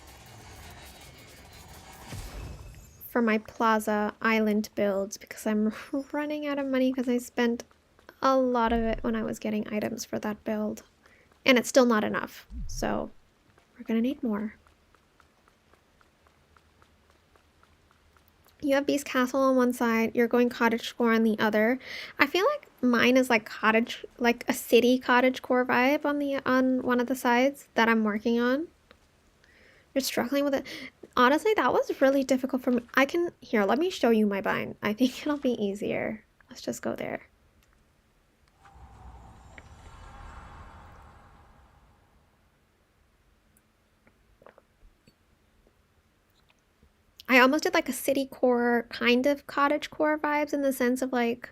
for my Plaza Island builds because I'm running out of money because I spent a lot of it when I was getting items for that build. And it's still not enough, so we're gonna need more. You have Beast Castle on one side, you're going cottagecore on the other. I feel like mine is like cottage, like a city cottagecore vibe on one of the sides that I'm working on. You're struggling with it. Honestly, that was really difficult for me. Here, let me show you my bind. I think it'll be easier. Let's just go there. I almost did like a city core kind of cottage core vibes in the sense of like,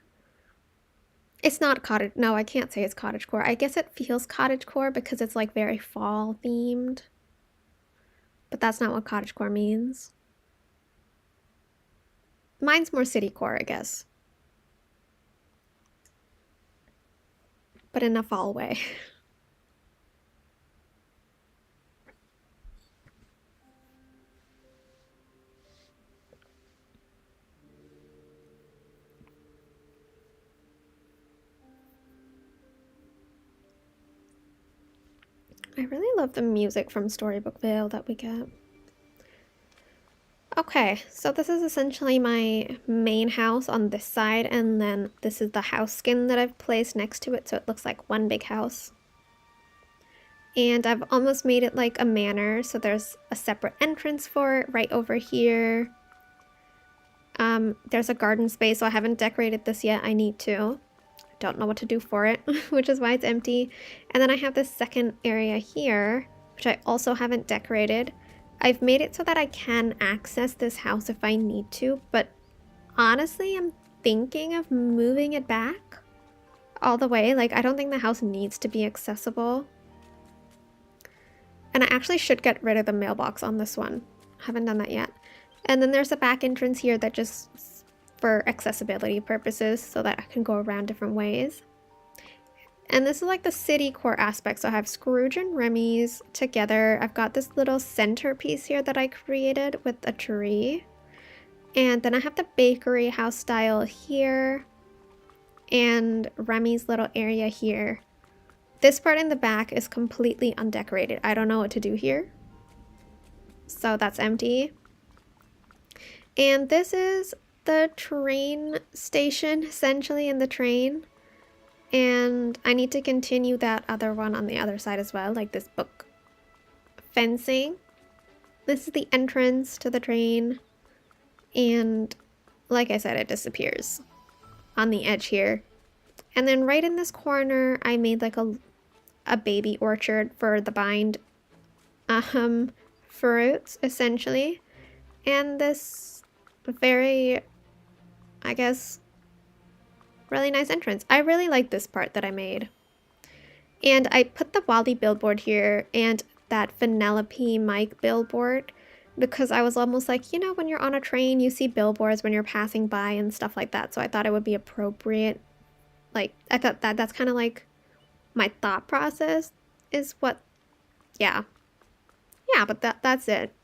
it's not cottage. No, I can't say it's cottage core. I guess it feels cottage core because it's like very fall themed. But that's not what cottage core means. Mine's more city core, I guess. But in a fall way. I really love the music from Storybook Vale that we get. Okay, so this is essentially my main house on this side, and then this is the house skin that I've placed next to it, so it looks like one big house. And I've almost made it like a manor, so there's a separate entrance for it right over here. There's a garden space, so I haven't decorated this yet. I need to. Don't know what to do for it, which is why it's empty. And then I have this second area here, which I also haven't decorated. I've made it so that I can access this house if I need to, but honestly, I'm thinking of moving it back all the way. Like, I don't think the house needs to be accessible. And I actually should get rid of the mailbox on this one. Haven't done that yet. And then there's a back entrance here that just for accessibility purposes so that I can go around different ways. And this is like the city core aspect. So I have Scrooge and Remy's together. I've got this little centerpiece here that I created with a tree. And then I have the bakery house style here. And Remy's little area here. This part in the back is completely undecorated. I don't know what to do here. So that's empty. And this is the train station, essentially, in the train. And I need to continue that other one on the other side as well, like this book. Fencing. This is the entrance to the train. And like I said, it disappears on the edge here. And then right in this corner, I made like a baby orchard for the bind fruits, essentially. And this very, I guess, really nice entrance. I really like this part that I made. And I put the Wally billboard here and that Vanellope Mike billboard because I was almost like, you know, when you're on a train, you see billboards when you're passing by and stuff like that. So I thought it would be appropriate. Like, I thought that's kind of like my thought process is what, yeah. Yeah, but that's it.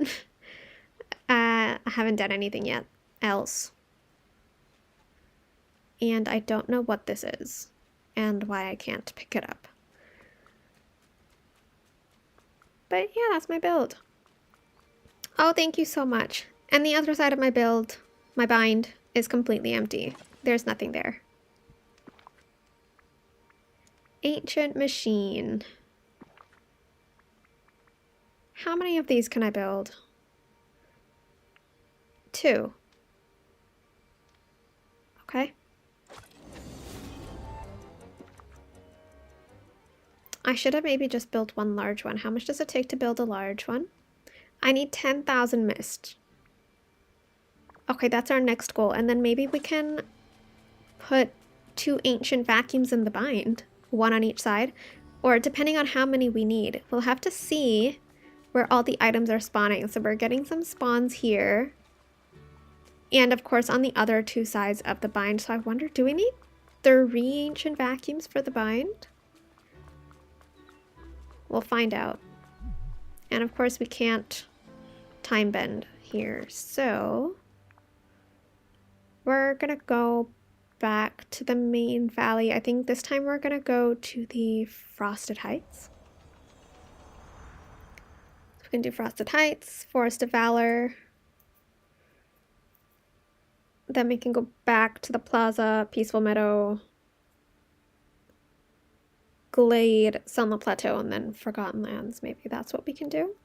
I haven't done anything yet else. And I don't know what this is and why I can't pick it up. But yeah, that's my build. Oh, thank you so much. And the other side of my build, my bind, is completely empty. There's nothing there. Ancient machine. How many of these can I build? 2. Okay. I should have maybe just built one large one. How much does it take to build a large one? I need 10,000 mist. Okay, that's our next goal. And then maybe we can put 2 ancient vacuums in the bind. 1 on each side. Or depending on how many we need. We'll have to see where all the items are spawning. So we're getting some spawns here. And of course on the other 2 sides of the bind. So I wonder, do we need 3 ancient vacuums for the bind? We'll find out. And of course we can't time bend here. So we're gonna go back to the main valley. I think this time we're gonna go to the Frosted Heights. We can do Frosted Heights, Forest of Valor. Then we can go back to the plaza, Peaceful Meadow, Glade, Sunlit Plateau, and then Forgotten Lands. Maybe that's what we can do.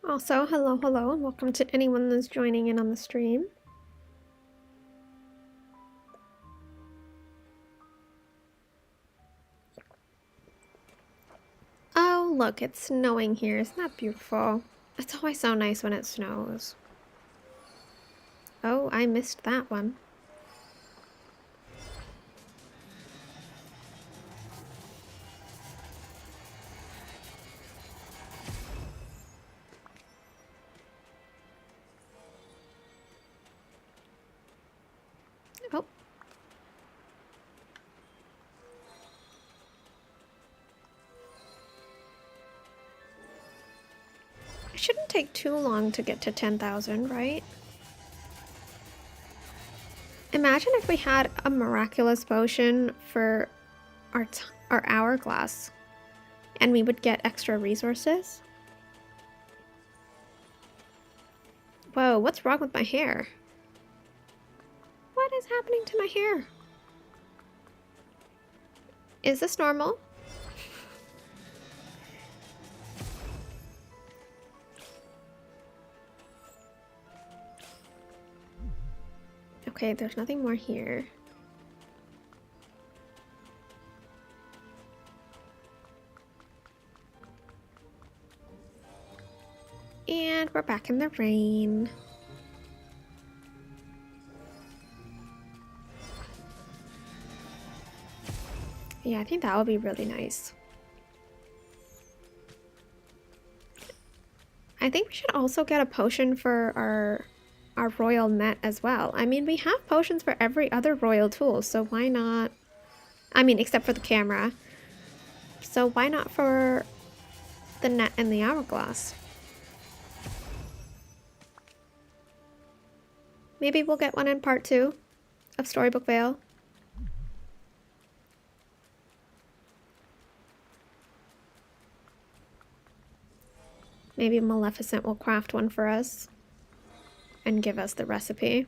Also, hello, and welcome to anyone that's joining in on the stream. Oh, look, it's snowing here. Isn't that beautiful? It's always so nice when it snows. Oh, I missed that one. Oh. It shouldn't take too long to get to 10,000, right? Imagine if we had a miraculous potion for our hourglass and we would get extra resources. Whoa, what's wrong with my hair? What is happening to my hair? Is this normal? Okay, there's nothing more here. And we're back in the rain. Yeah, I think that would be really nice. I think we should also get a potion for our royal net as well. I mean, we have potions for every other royal tool, so why not? I mean, except for the camera. So why not for the net and the hourglass? Maybe we'll get one in part 2 of Storybook Vale. Maybe Maleficent will craft one for us and give us the recipe.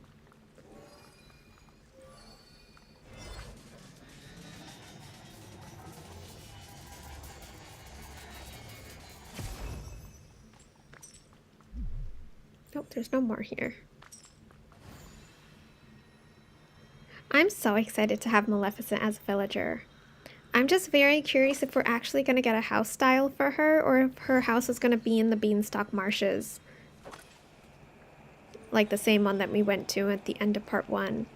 Nope, there's no more here. I'm so excited to have Maleficent as a villager. I'm just very curious if we're actually going to get a house style for her or if her house is going to be in the Beanstalk Marshes. Like the same one that we went to at the end of part 1.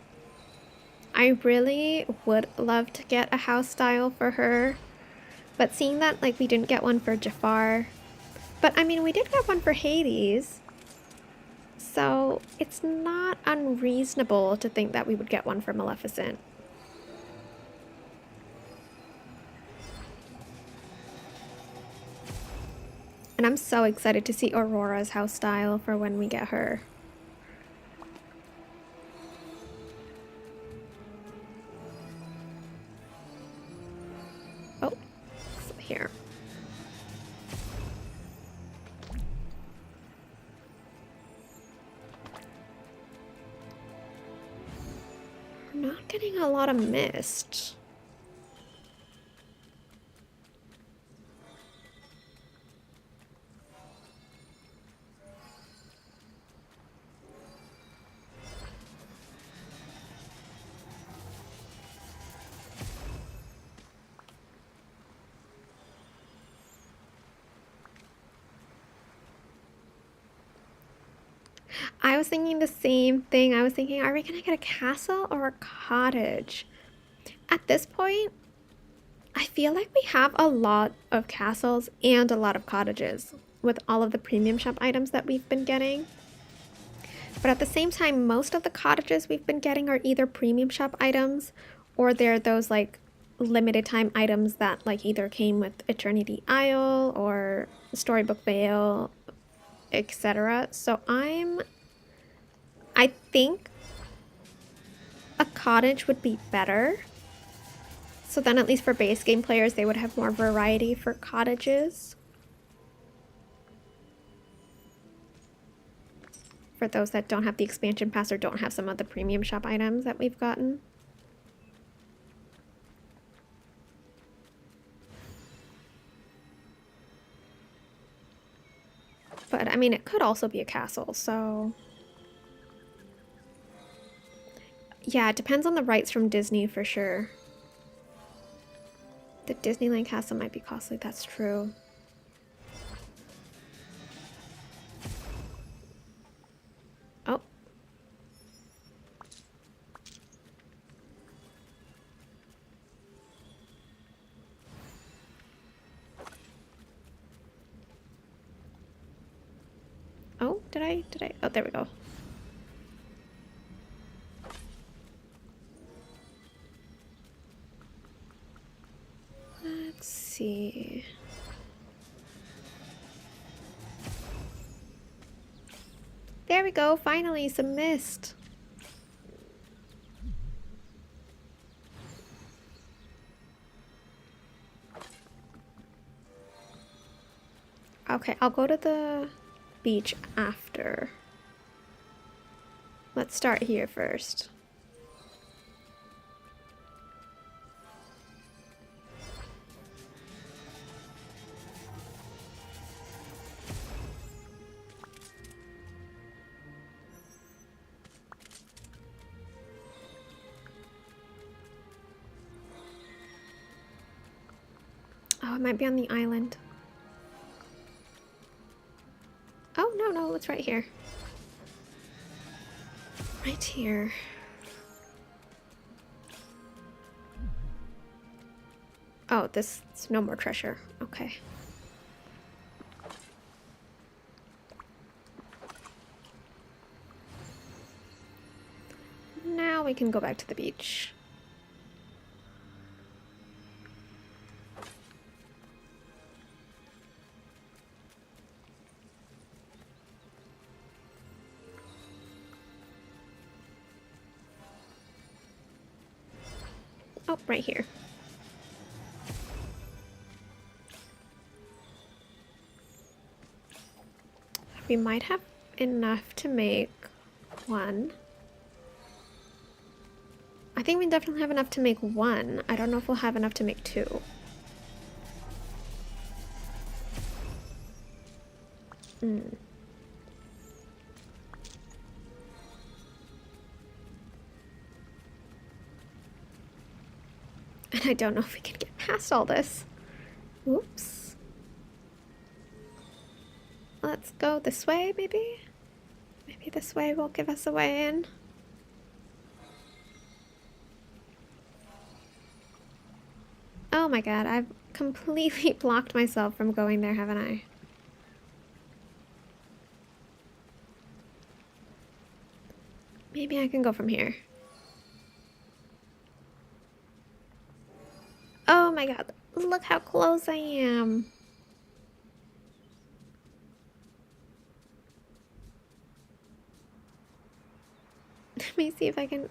I really would love to get a house style for her. But seeing that like we didn't get one for Jafar. But I mean, we did get one for Hades. So it's not unreasonable to think that we would get one for Maleficent. And I'm so excited to see Aurora's house style for when we get her. Oh, here. We're not getting a lot of mist. I was thinking the same thing. I was thinking, are we gonna get a castle or a cottage? At this point, I feel like we have a lot of castles and a lot of cottages with all of the premium shop items that we've been getting. But at the same time, most of the cottages we've been getting are either premium shop items or they're those like limited time items that like either came with Eternity Isle or Storybook Vale, etc. So I think a cottage would be better. So then at least for base game players, they would have more variety for cottages. For those that don't have the expansion pass or don't have some of the premium shop items that we've gotten. But I mean, it could also be a castle, so... Yeah, it depends on the rights from Disney for sure. The Disneyland castle might be costly, that's true. Oh. Oh, did I? Oh, there we go. see. There we go, finally, some mist. Okay, I'll go to the beach after. Let's start here first. Oh, it might be on the island. Oh, no, it's right here. Right here. Oh, this is no more treasure. Okay. Now we can go back to the beach. Oh, right here. We might have enough to make one. I think we definitely have enough to make one. I don't know if we'll have enough to make two. And I don't know if we can get past all this. Oops. Let's go this way, maybe? Maybe this way will give us a way in. Oh my god, I've completely blocked myself from going there, haven't I? Maybe I can go from here. Oh my god, look how close I am. Let me see if I can...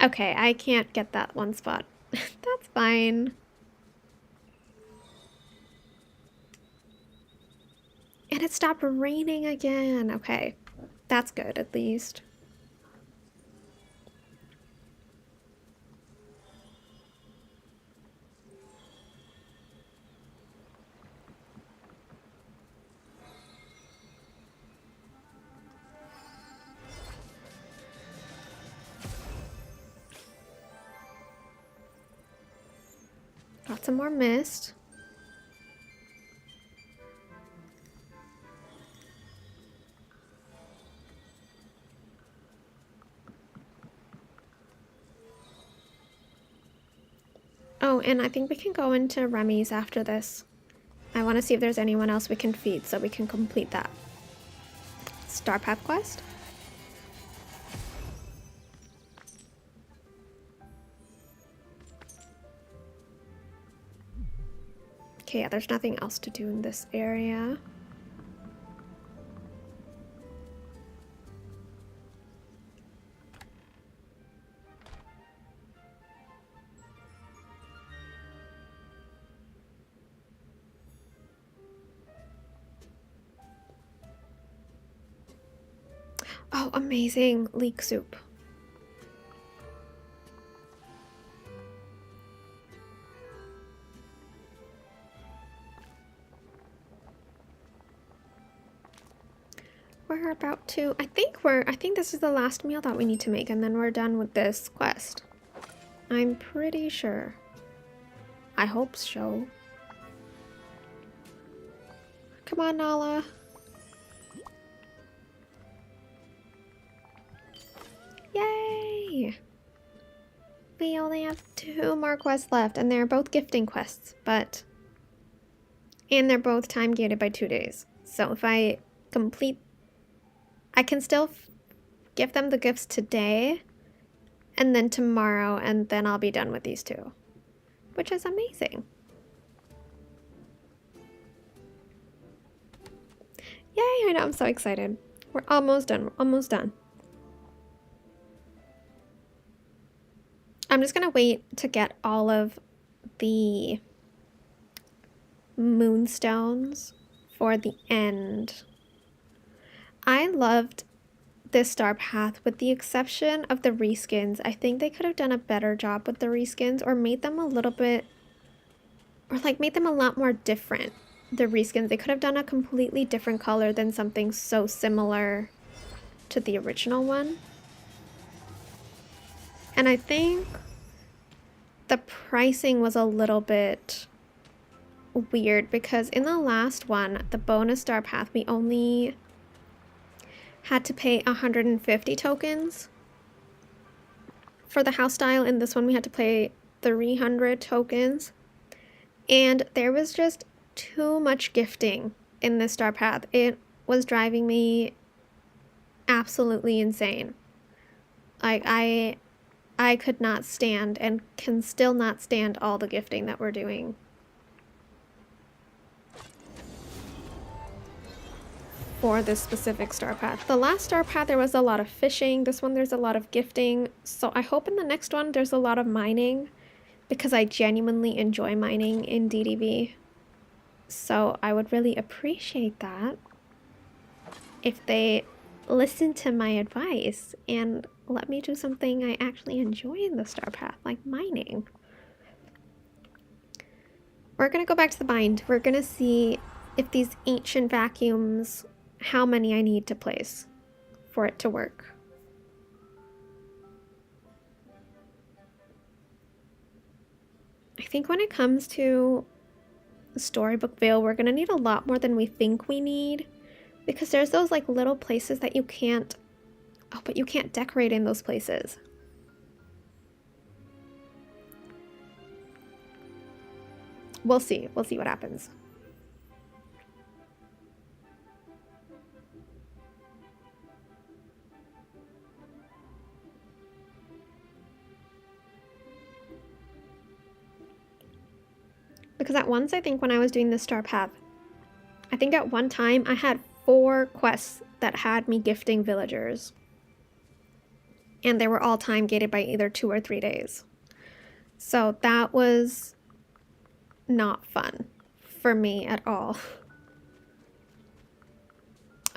Okay, I can't get that one spot. That's fine. And it stopped raining again. Okay, that's good at least. Got some more mist. Oh, and I think we can go into Remy's after this. I want to see if there's anyone else we can feed so we can complete that Star Path quest. Okay, yeah, there's nothing else to do in this area. Oh, amazing leek soup. We're about to, I think this is the last meal that we need to make, and then we're done with this quest. I'm pretty sure. I hope so. Come on, Nala. Yay! We only have 2 more quests left, and they're both gifting quests, and they're both time gated by 2 days. So if I complete, I can still give them the gifts today, and then tomorrow, and then I'll be done with these 2, which is amazing. Yay, I know, I'm so excited. We're almost done. We're almost done. I'm just gonna wait to get all of the moonstones for the end. I loved this star path with the exception of the reskins. I think they could have done a better job with the reskins or made them a little bit, or like made them a lot more different. The reskins, they could have done a completely different color than something so similar to the original one. And I think the pricing was a little bit weird because in the last one, the bonus star path, we only had to pay 150 tokens for the house style. In this one, we had to pay 300 tokens. And there was just too much gifting in this star path. It was driving me absolutely insane. Like, I could not stand and can still not stand all the gifting that we're doing. For this specific star path. The last star path there was a lot of fishing. This one there's a lot of gifting. So I hope in the next one there's a lot of mining because I genuinely enjoy mining in DDV. So I would really appreciate that if they listen to my advice and let me do something I actually enjoy in the star path, like mining. We're gonna go back to the bind. We're gonna see if these ancient vacuums, how many I need to place for it to work. I think when it comes to Storybook Vale, we're gonna need a lot more than we think we need because there's those like little places that you can't, oh, but you can't decorate in those places. We'll see what happens. Because at once, I think when I was doing the star path, I think at one time I had 4 quests that had me gifting villagers. And they were all time gated by either 2 or 3 days. So that was not fun for me at all.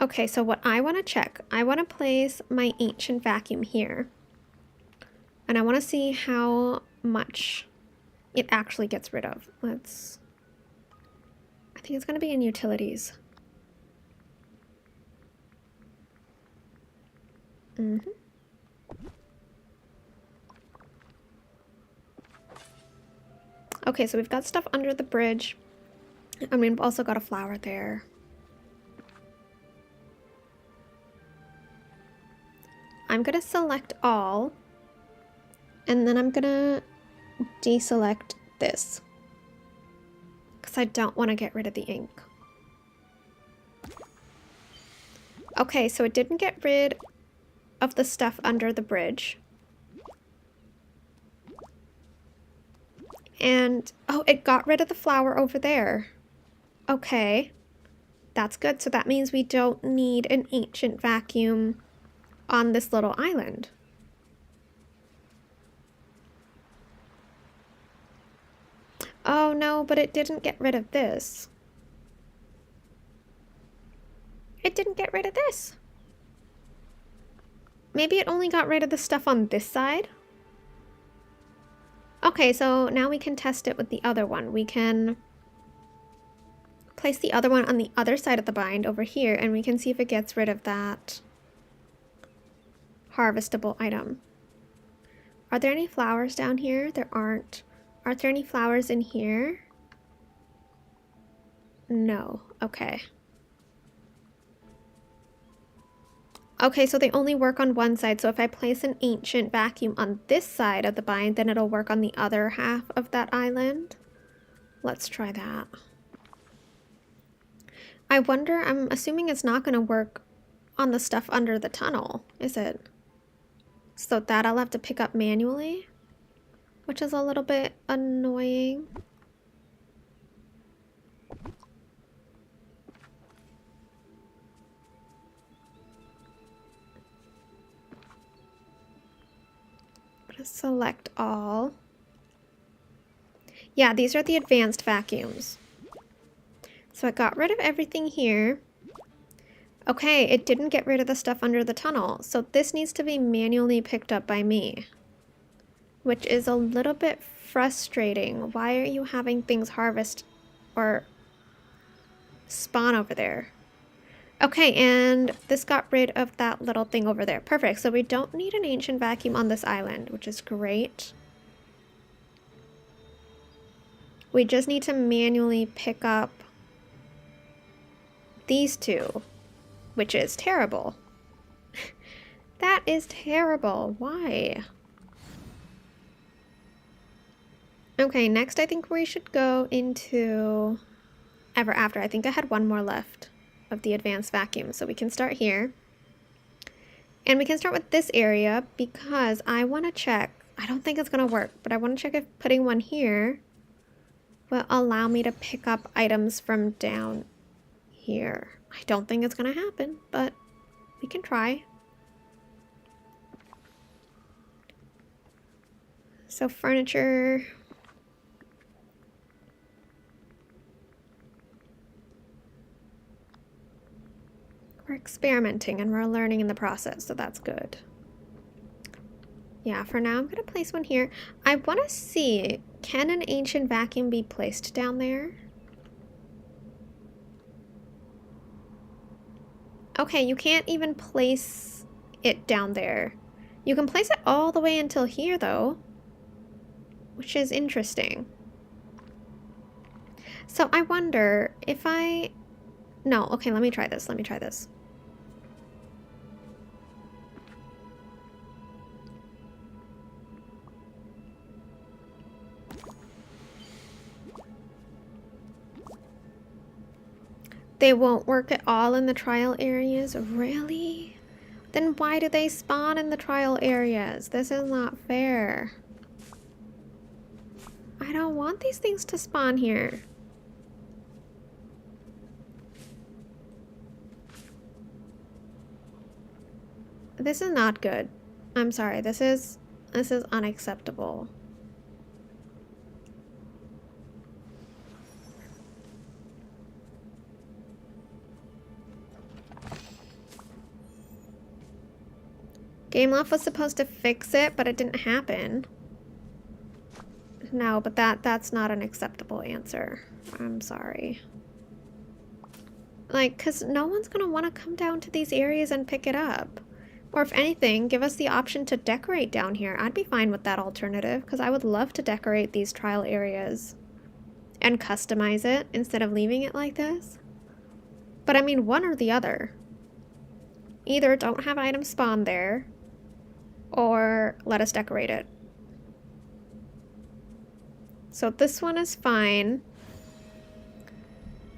Okay, so what I want to check, I want to place my ancient vacuum here. And I want to see how much it actually gets rid of. I think it's going to be in utilities. Okay, so we've got stuff under the bridge. I mean, we've also got a flower there. I'm going to select all. And then I'm going to deselect this. Because I don't want to get rid of the ink. Okay, so it didn't get rid of the stuff under the bridge. And, oh, it got rid of the flower over there. Okay, that's good. So that means we don't need an ancient vacuum on this little island. Oh no, but it didn't get rid of this. It didn't get rid of this. Maybe it only got rid of the stuff on this side? Okay, so now we can test it with the other one. We can place the other one on the other side of the bind over here, and we can see if it gets rid of that harvestable item. Are there any flowers down here? There aren't. Are there any flowers in here? No. Okay. Okay, so they only work on one side. So if I place an ancient vacuum on this side of the bind, then it'll work on the other half of that island. Let's try that. I wonder, I'm assuming it's not going to work on the stuff under the tunnel, is it? So that I'll have to pick up manually, which is a little bit annoying. Select all. Yeah, these are the advanced vacuums. So it got rid of everything here. Okay, it didn't get rid of the stuff under the tunnel. So this needs to be manually picked up by me, which is a little bit frustrating. Why are you having things harvest or spawn over there? Okay, and this got rid of that little thing over there. Perfect. So we don't need an ancient vacuum on this island, which is great. We just need to manually pick up these two, which is terrible. That is terrible. Why? Okay, next I think we should go into Ever After. I think I had one more left of the advanced vacuum, so we can start here. And we can start with this area because I want to check. I don't think it's going to work, but I want to check if putting one here will allow me to pick up items from down here. I don't think it's going to happen, but we can try. So furniture. We're experimenting and we're learning in the process, so that's good. Yeah, for now I'm going to place one here. I want to see, can an ancient vacuum be placed down there? Okay, you can't even place it down there. You can place it all the way until here though, which is interesting. So I wonder if I... No, okay, let me try this. Let me try this. They won't work at all in the trial areas? Really? Then why do they spawn in the trial areas? This is not fair. I don't want these things to spawn here. This is not good. I'm sorry. This is unacceptable. GameLoft was supposed to fix it, but it didn't happen. No, but that's not an acceptable answer. I'm sorry. Like, because no one's going to want to come down to these areas and pick it up. Or if anything, give us the option to decorate down here. I'd be fine with that alternative, because I would love to decorate these trial areas and customize it instead of leaving it like this. But I mean, one or the other. Either don't have items spawn there, or let us decorate it. So this one is fine.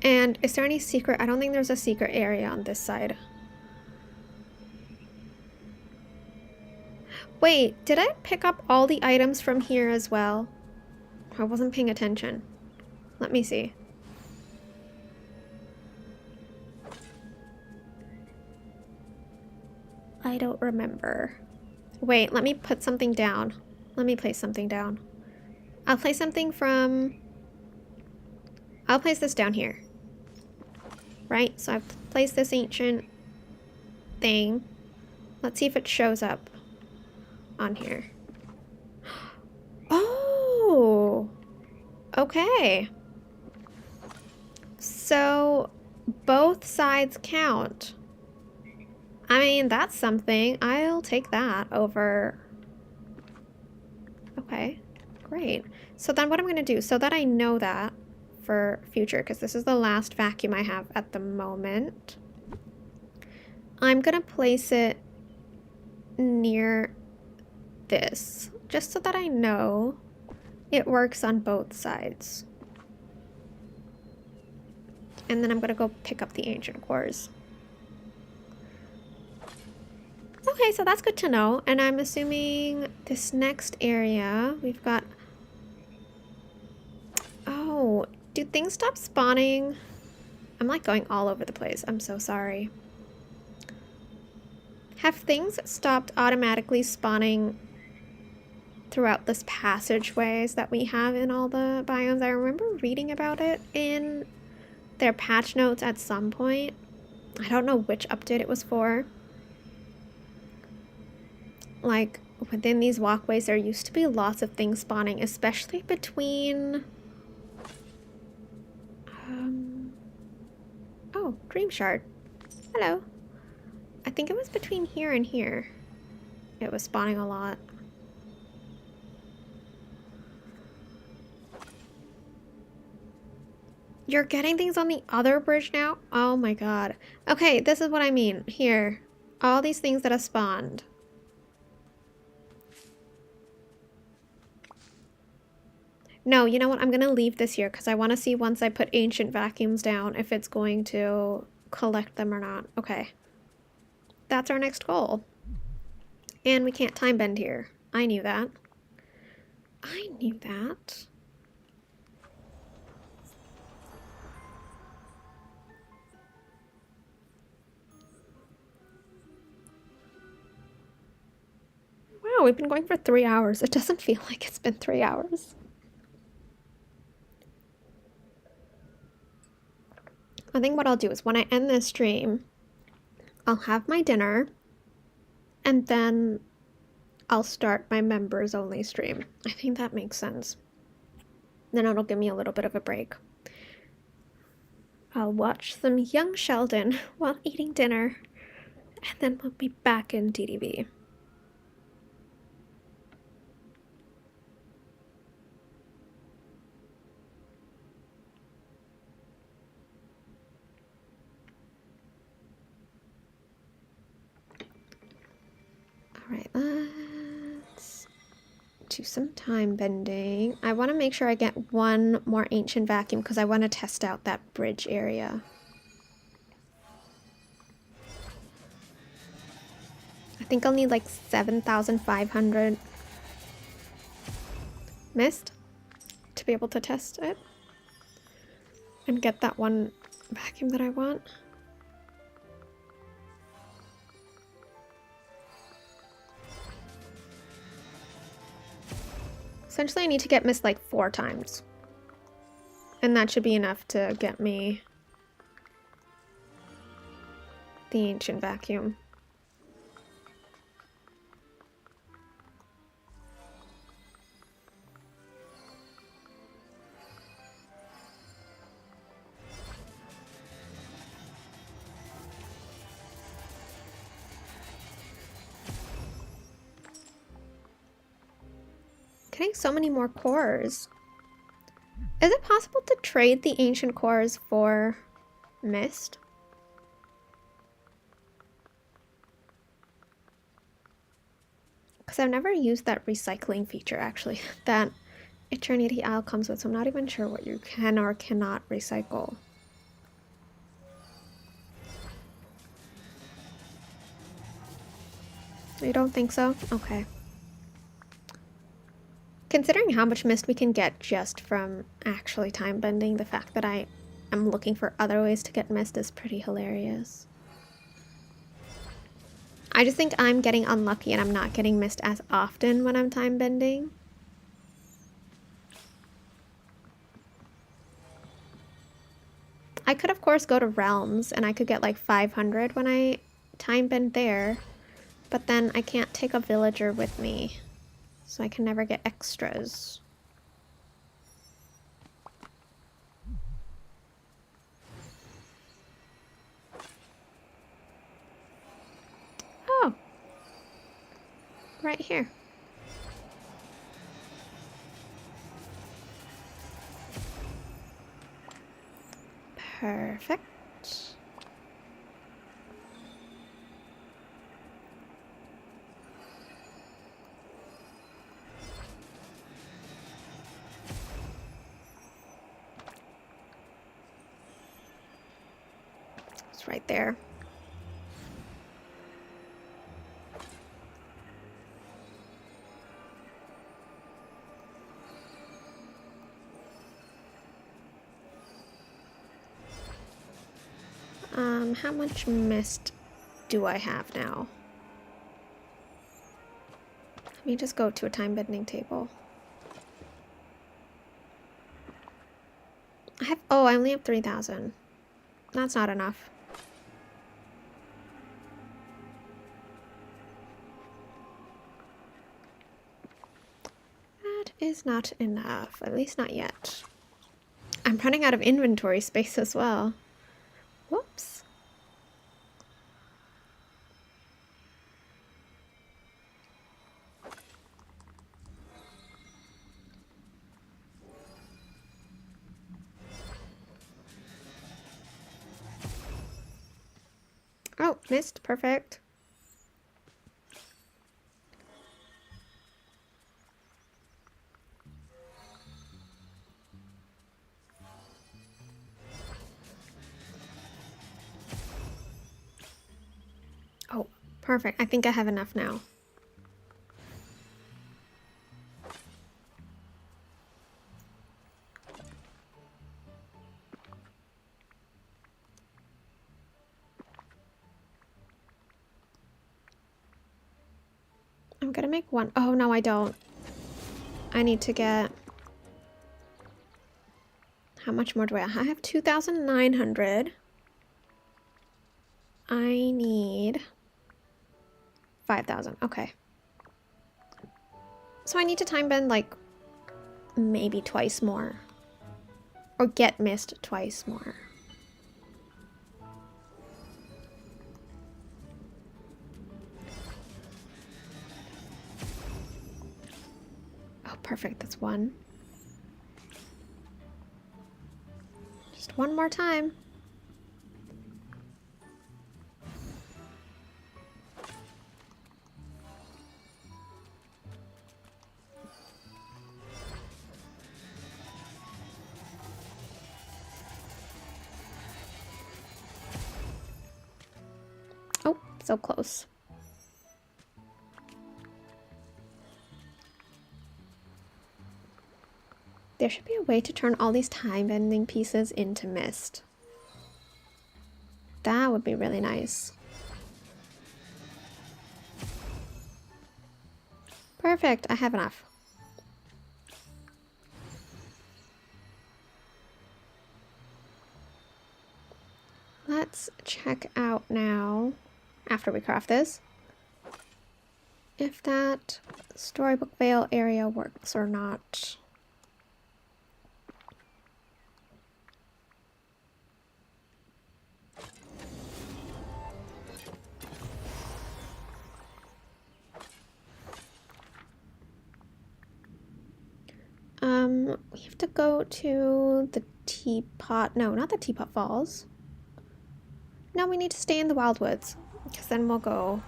And is there any secret? I don't think there's a secret area on this side. Wait, did I pick up all the items from here as well? I wasn't paying attention. Let me see. I don't remember. Wait, let me put something down. Let me place something down. I'll place something from... I'll place this down here. Right? So I've placed this ancient thing. Let's see if it shows up on here. Oh! Okay. So both sides count. I mean, that's something. I'll take that over... Okay, great. So then what I'm going to do, so that I know that for future, because this is the last vacuum I have at the moment, I'm going to place it near this, just so that I know it works on both sides. And then I'm going to go pick up the ancient cores. Okay, so that's good to know. And I'm assuming this next area, we've got... Oh, do things stop spawning? I'm like going all over the place. I'm so sorry. Have things stopped automatically spawning throughout this passageways that we have in all the biomes. I remember reading about it in their patch notes at some point. I don't know which update it was for. Like, within these walkways, there used to be lots of things spawning, especially between... Oh, Dream Shard. Hello. I think it was between here and here. It was spawning a lot. You're getting things on the other bridge now? Oh my god. Okay, this is what I mean. Here. All these things that have spawned. No, you know what? I'm gonna leave this here because I want to see once I put ancient vacuums down if it's going to collect them or not. Okay. That's our next goal. And we can't time bend here. I knew that. I knew that. Wow, we've been going for 3 hours. It doesn't feel like it's been 3 hours. I think what I'll do is when I end this stream, I'll have my dinner, and then I'll start my members only stream. I think that makes sense. Then it'll give me a little bit of a break. I'll watch some Young Sheldon while eating dinner, and then we'll be back in DDV. Alright, let's do some time bending. I want to make sure I get one more ancient vacuum because I want to test out that bridge area. I think I'll need like 7,500 mist to be able to test it and get that one vacuum that I want. Essentially, I need to get mist like 4 times. And that should be enough to get me the ancient vacuum. Getting so many more cores. Is it possible to trade the ancient cores for mist? Because I've never used that recycling feature actually that Eternity Isle comes with, so I'm not even sure what you can or cannot recycle. You don't think so? Okay. Considering how much mist we can get just from actually time bending, the fact that I am looking for other ways to get mist is pretty hilarious. I just think I'm getting unlucky and I'm not getting mist as often when I'm time bending. I could of course go to Realms and I could get like 500 when I time bend there, but then I can't take a villager with me. So I can never get extras. Oh! Right here. Perfect. Right there. How much mist do I have now? Let me just go to a time bending table. I only have 3,000. That's not enough. That is not enough, at least not yet. I'm running out of inventory space as well. Whoops. Oh, missed. Perfect. Oh, perfect. I think I have enough now. I'm gonna make one. Oh, no, I don't. I need to get... How much more do I have? I have 2,900. I need 5,000. Okay. So I need to time bend like maybe twice more. Or get missed twice more. Oh, perfect. That's one. Just one more time. Oh, so close. There should be a way to turn all these time bending pieces into mist. That would be really nice. Perfect, I have enough. Let's check out now, after we craft this, if that storybook veil area works or not. We have to go to the teapot. No, not the Teapot Falls. No, we need to stay in the Wildwoods, because then we'll go.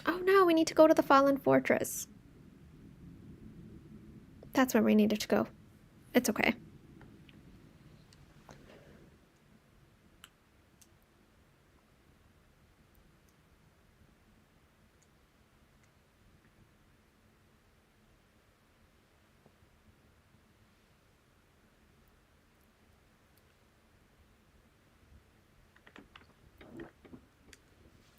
Oh no, we need to go to the Fallen Fortress. That's where we needed to go. It's okay.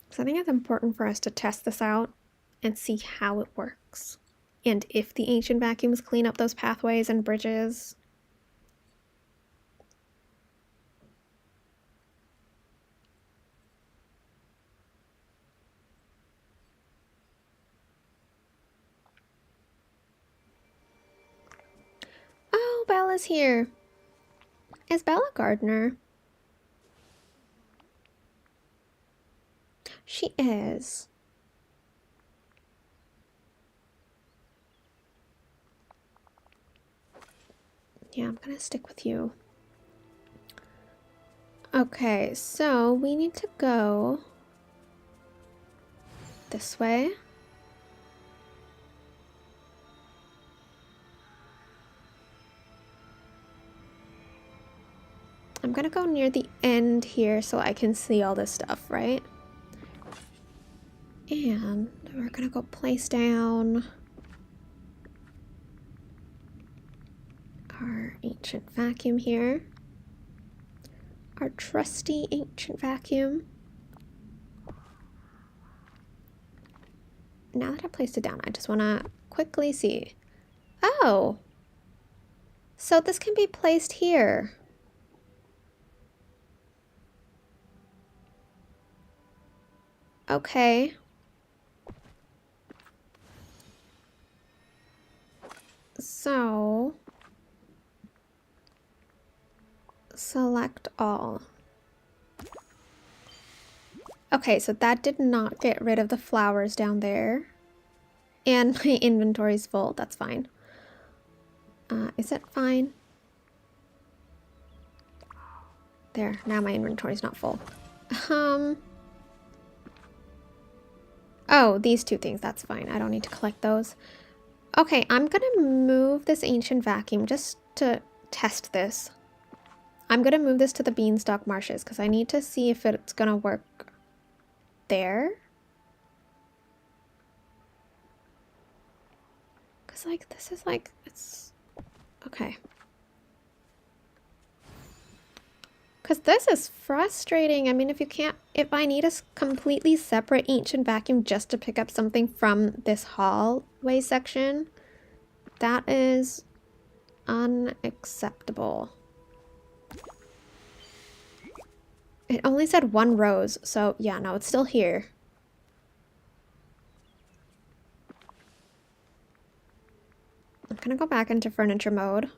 So I think it's important for us to test this out and see how it works. And if the ancient vacuums clean up those pathways and bridges. Oh, Bella's here. Is Bella Gardner? She is. Yeah, I'm gonna stick with you. Okay, so we need to go this way. I'm gonna go near the end here so I can see all this stuff, right? And we're gonna go place down our ancient vacuum here. Our trusty ancient vacuum. now that I've placed it down, I just want to quickly see. Oh! So this can be placed here. Okay. So, select all. Okay, so that did not get rid of the flowers down there. And my inventory's full, that's fine. Is it fine? There, now my inventory's not full. Oh, these two things, that's fine. I don't need to collect those. Okay, I'm gonna move this ancient vacuum just to test this. I'm gonna move this to the beanstalk marshes because I need to see if it's gonna work there. Because, like, this is like, it's... Okay. Because this is frustrating. I mean, if I need a completely separate ancient vacuum just to pick up something from this hallway section, that is unacceptable. It only said 1 rose, so yeah, no, it's still here. I'm gonna go back into furniture mode.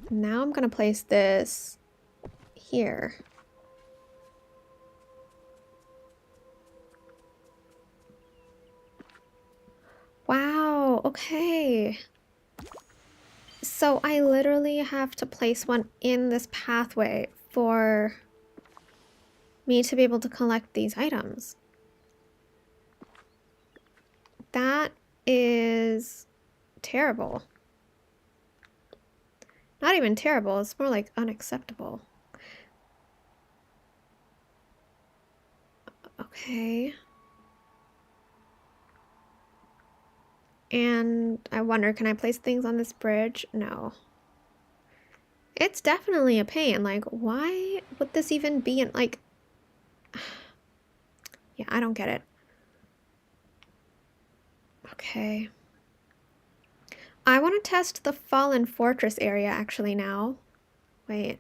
Now I'm gonna place this here. Wow, okay. So I literally have to place one in this pathway for me to be able to collect these items. That is terrible. Not even terrible, it's more like unacceptable. Okay. And I wonder, can I place things on this bridge? No. It's definitely a pain. Like, why would this even be in, like... Yeah, I don't get it. Okay. I want to test the Fallen Fortress area actually now. Wait.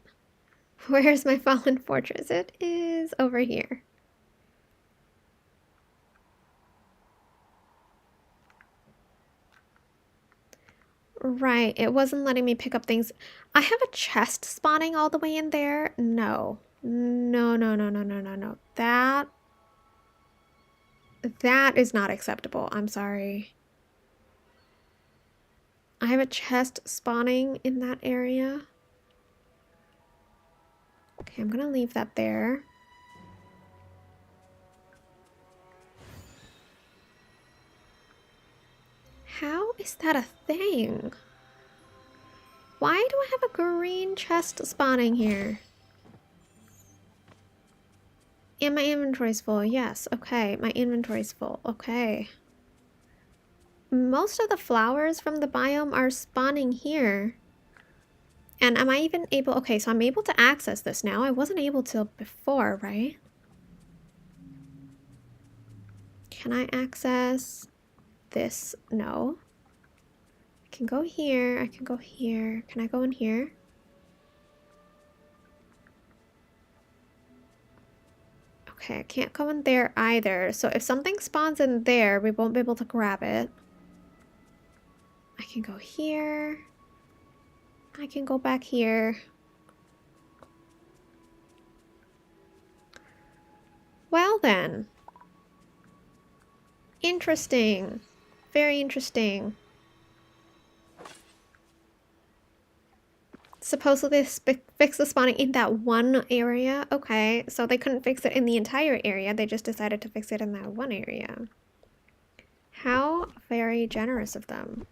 Where's my Fallen Fortress? It is over here. Right, it wasn't letting me pick up things. I have a chest spawning all the way in there. No. No, no, no, no, no, no, no. That is not acceptable. I'm sorry. I have a chest spawning in that area. Okay, I'm gonna leave that there. How is that a thing? Why do I have a green chest spawning here? And my inventory's full. Yes, okay. My inventory's full. Okay. Most of the flowers from the biome are spawning here. And am I even able... Okay, so I'm able to access this now. I wasn't able to before, right? Can I access this? No. I can go here. I can go here. Can I go in here? Okay, I can't go in there either. So if something spawns in there, we won't be able to grab it. I can go here. I can go back here. Well then. Interesting. Very interesting. Supposedly fix the spawning in that one area. Okay, so they couldn't fix it in the entire area. They just decided to fix it in that one area. How very generous of them.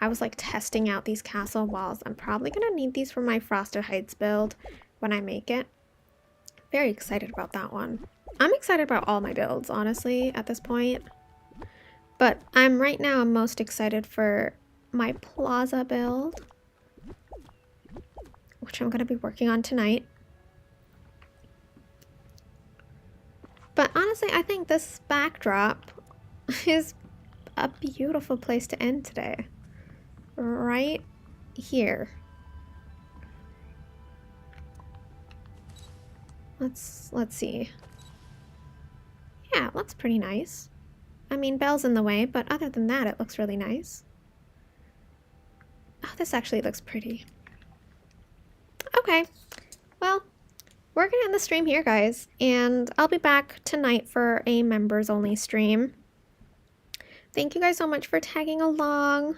I was like testing out these castle walls. I'm probably gonna need these for my Frosted Heights build when I make it. Very excited about that one. I'm excited about all my builds, honestly, at this point. But right now I'm most excited for my plaza build, which I'm going to be working on tonight. But honestly, I think this backdrop is a beautiful place to end today. Right here. Let's see. Yeah, it looks pretty nice. I mean, Belle's in the way, but other than that, it looks really nice. Oh, this actually looks pretty. Okay, well, we're gonna end the stream here, guys, and I'll be back tonight for a members-only stream. Thank you guys so much for tagging along,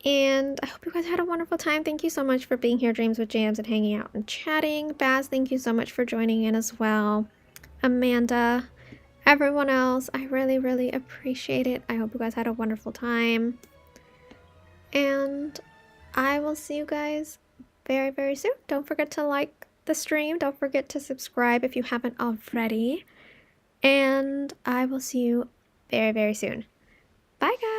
and I hope you guys had a wonderful time. Thank you so much for being here, Dreams with Jams, and hanging out and chatting. Baz, thank you so much for joining in as well. Amanda, everyone else, I really, really appreciate it. I hope you guys had a wonderful time, and I will see you guys very, very soon. Don't forget to like the stream. Don't forget to subscribe if you haven't already. And I will see you very, very soon. Bye, guys.